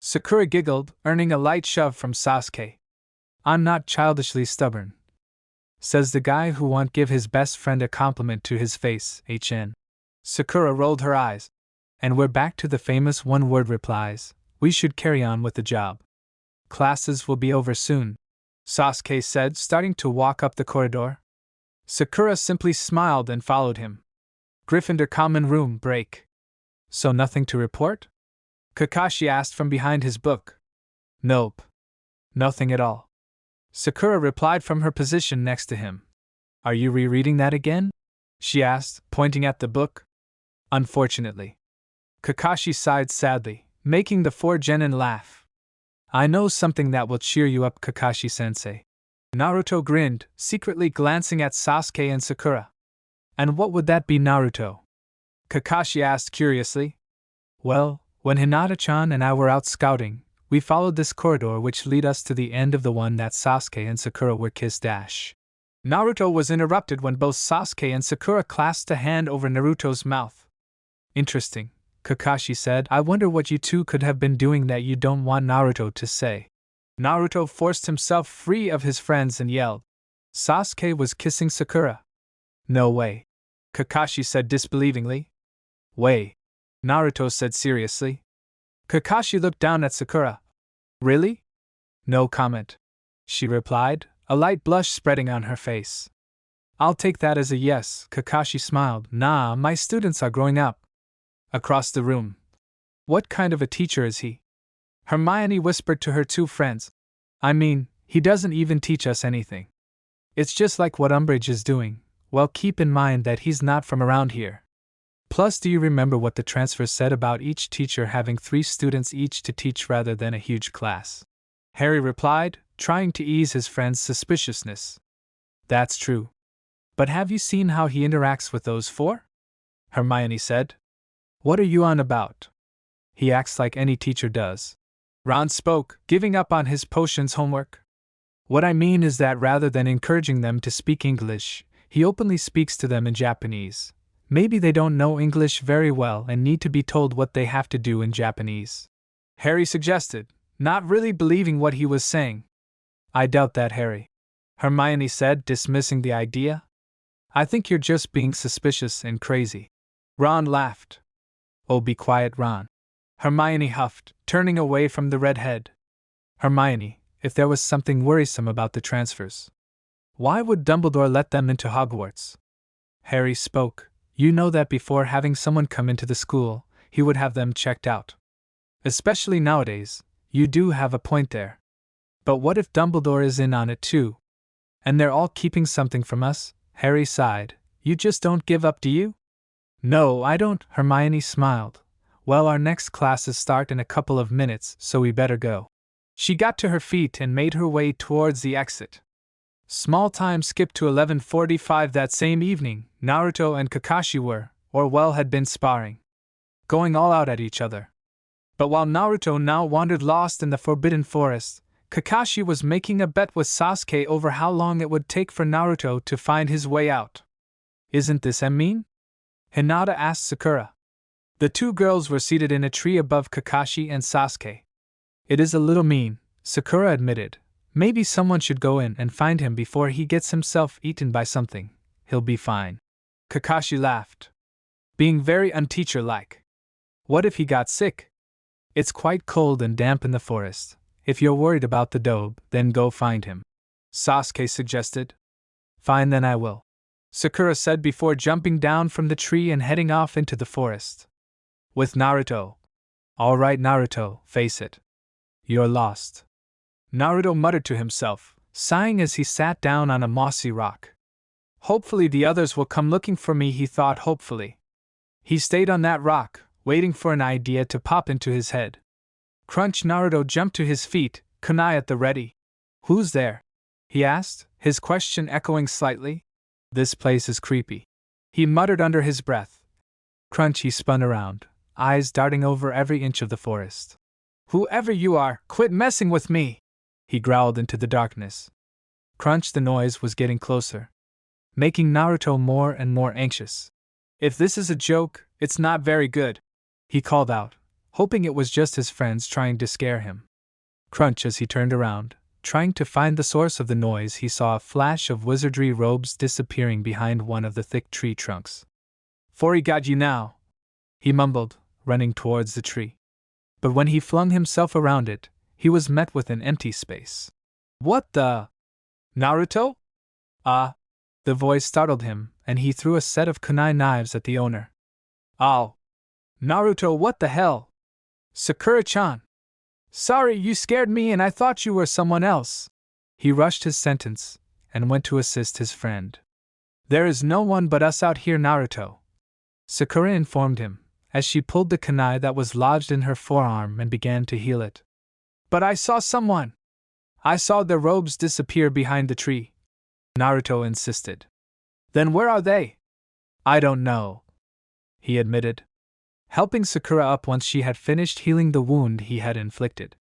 Sakura giggled, earning a light shove from Sasuke. I'm not childishly stubborn, says the guy who won't give his best friend a compliment to his face. Sakura rolled her eyes. And we're back to the famous one-word replies. We should carry on with the job. Classes will be over soon, Sasuke said, starting to walk up the corridor. Sakura simply smiled and followed him. Gryffindor common room break. So nothing to report? Kakashi asked from behind his book. Nope. Nothing at all. Sakura replied from her position next to him. Are you rereading that again? She asked, pointing at the book. Unfortunately. Kakashi sighed sadly, making the 4 genin laugh. I know something that will cheer you up, Kakashi-sensei. Naruto grinned, secretly glancing at Sasuke and Sakura. And what would that be, Naruto? Kakashi asked curiously. Well, when Hinata-chan and I were out scouting, we followed this corridor which led us to the end of the one that Sasuke and Sakura were kissed. Naruto was interrupted when both Sasuke and Sakura clasped a hand over Naruto's mouth. Interesting, Kakashi said. I wonder what you two could have been doing that you don't want Naruto to say. Naruto forced himself free of his friends and yelled. Sasuke was kissing Sakura. No way, Kakashi said disbelievingly. Way, Naruto said seriously. Kakashi looked down at Sakura. Really? No comment, she replied, a light blush spreading on her face. I'll take that as a yes, Kakashi smiled. Nah, my students are growing up. Across the room. What kind of a teacher is he? Hermione whispered to her 2 friends. I mean, he doesn't even teach us anything. It's just like what Umbridge is doing. Well, keep in mind that he's not from around here. Plus, do you remember what the transfer said about each teacher having 3 students each to teach rather than a huge class? Harry replied, trying to ease his friend's suspiciousness. That's true. But have you seen how he interacts with those 4? Hermione said. What are you on about? He acts like any teacher does. Ron spoke, giving up on his potions homework. What I mean is that rather than encouraging them to speak English, he openly speaks to them in Japanese. Maybe they don't know English very well and need to be told what they have to do in Japanese. Harry suggested, not really believing what he was saying. I doubt that, Harry, Hermione said, dismissing the idea. I think you're just being suspicious and crazy. Ron laughed. Oh, be quiet, Ron, Hermione huffed, turning away from the redhead. Hermione, if there was something worrisome about the transfers, why would Dumbledore let them into Hogwarts? Harry spoke. You know that before having someone come into the school, he would have them checked out. Especially nowadays, you do have a point there. But what if Dumbledore is in on it too? And they're all keeping something from us? Harry sighed. You just don't give up, do you? No, I don't, Hermione smiled. Well, our next classes start in a couple of minutes, so we better go. She got to her feet and made her way towards the exit. Small time skip to 11:45 that same evening. Naruto and Kakashi were, or well had been sparring. Going all out at each other. But while Naruto now wandered lost in the Forbidden Forest, Kakashi was making a bet with Sasuke over how long it would take for Naruto to find his way out. Isn't this mean? Hinata asked Sakura. The 2 girls were seated in a tree above Kakashi and Sasuke. It is a little mean, Sakura admitted. Maybe someone should go in and find him before he gets himself eaten by something. He'll be fine. Kakashi laughed. Being very unteacher-like. What if he got sick? It's quite cold and damp in the forest. If you're worried about the dobe, then go find him, Sasuke suggested. Fine, then I will, Sakura said before jumping down from the tree and heading off into the forest. With Naruto. All right, Naruto, face it. You're lost. Naruto muttered to himself, sighing as he sat down on a mossy rock. Hopefully the others will come looking for me, he thought hopefully. He stayed on that rock, waiting for an idea to pop into his head. Crunch! Naruto jumped to his feet, kunai at the ready. Who's there? He asked, his question echoing slightly. This place is creepy, he muttered under his breath. Crunch! He spun around, eyes darting over every inch of the forest. Whoever you are, quit messing with me, he growled into the darkness. Crunch! The noise was getting closer, making Naruto more and more anxious. If this is a joke, it's not very good, he called out, hoping it was just his friends trying to scare him. Crunch! As he turned around, trying to find the source of the noise, he saw a flash of wizardry robes disappearing behind one of the thick tree trunks. For he got you now, he mumbled, running towards the tree. But when he flung himself around it, he was met with an empty space. What the? Naruto? The voice startled him, and he threw a set of kunai knives at the owner. Ow! Naruto, what the hell? Sakura-chan! Sorry, you scared me and I thought you were someone else. He rushed his sentence, and went to assist his friend. There is no one but us out here, Naruto, Sakura informed him, as she pulled the kunai that was lodged in her forearm and began to heal it. But I saw someone. I saw their robes disappear behind the tree, Naruto insisted. Then where are they? I don't know, he admitted, helping Sakura up once she had finished healing the wound he had inflicted.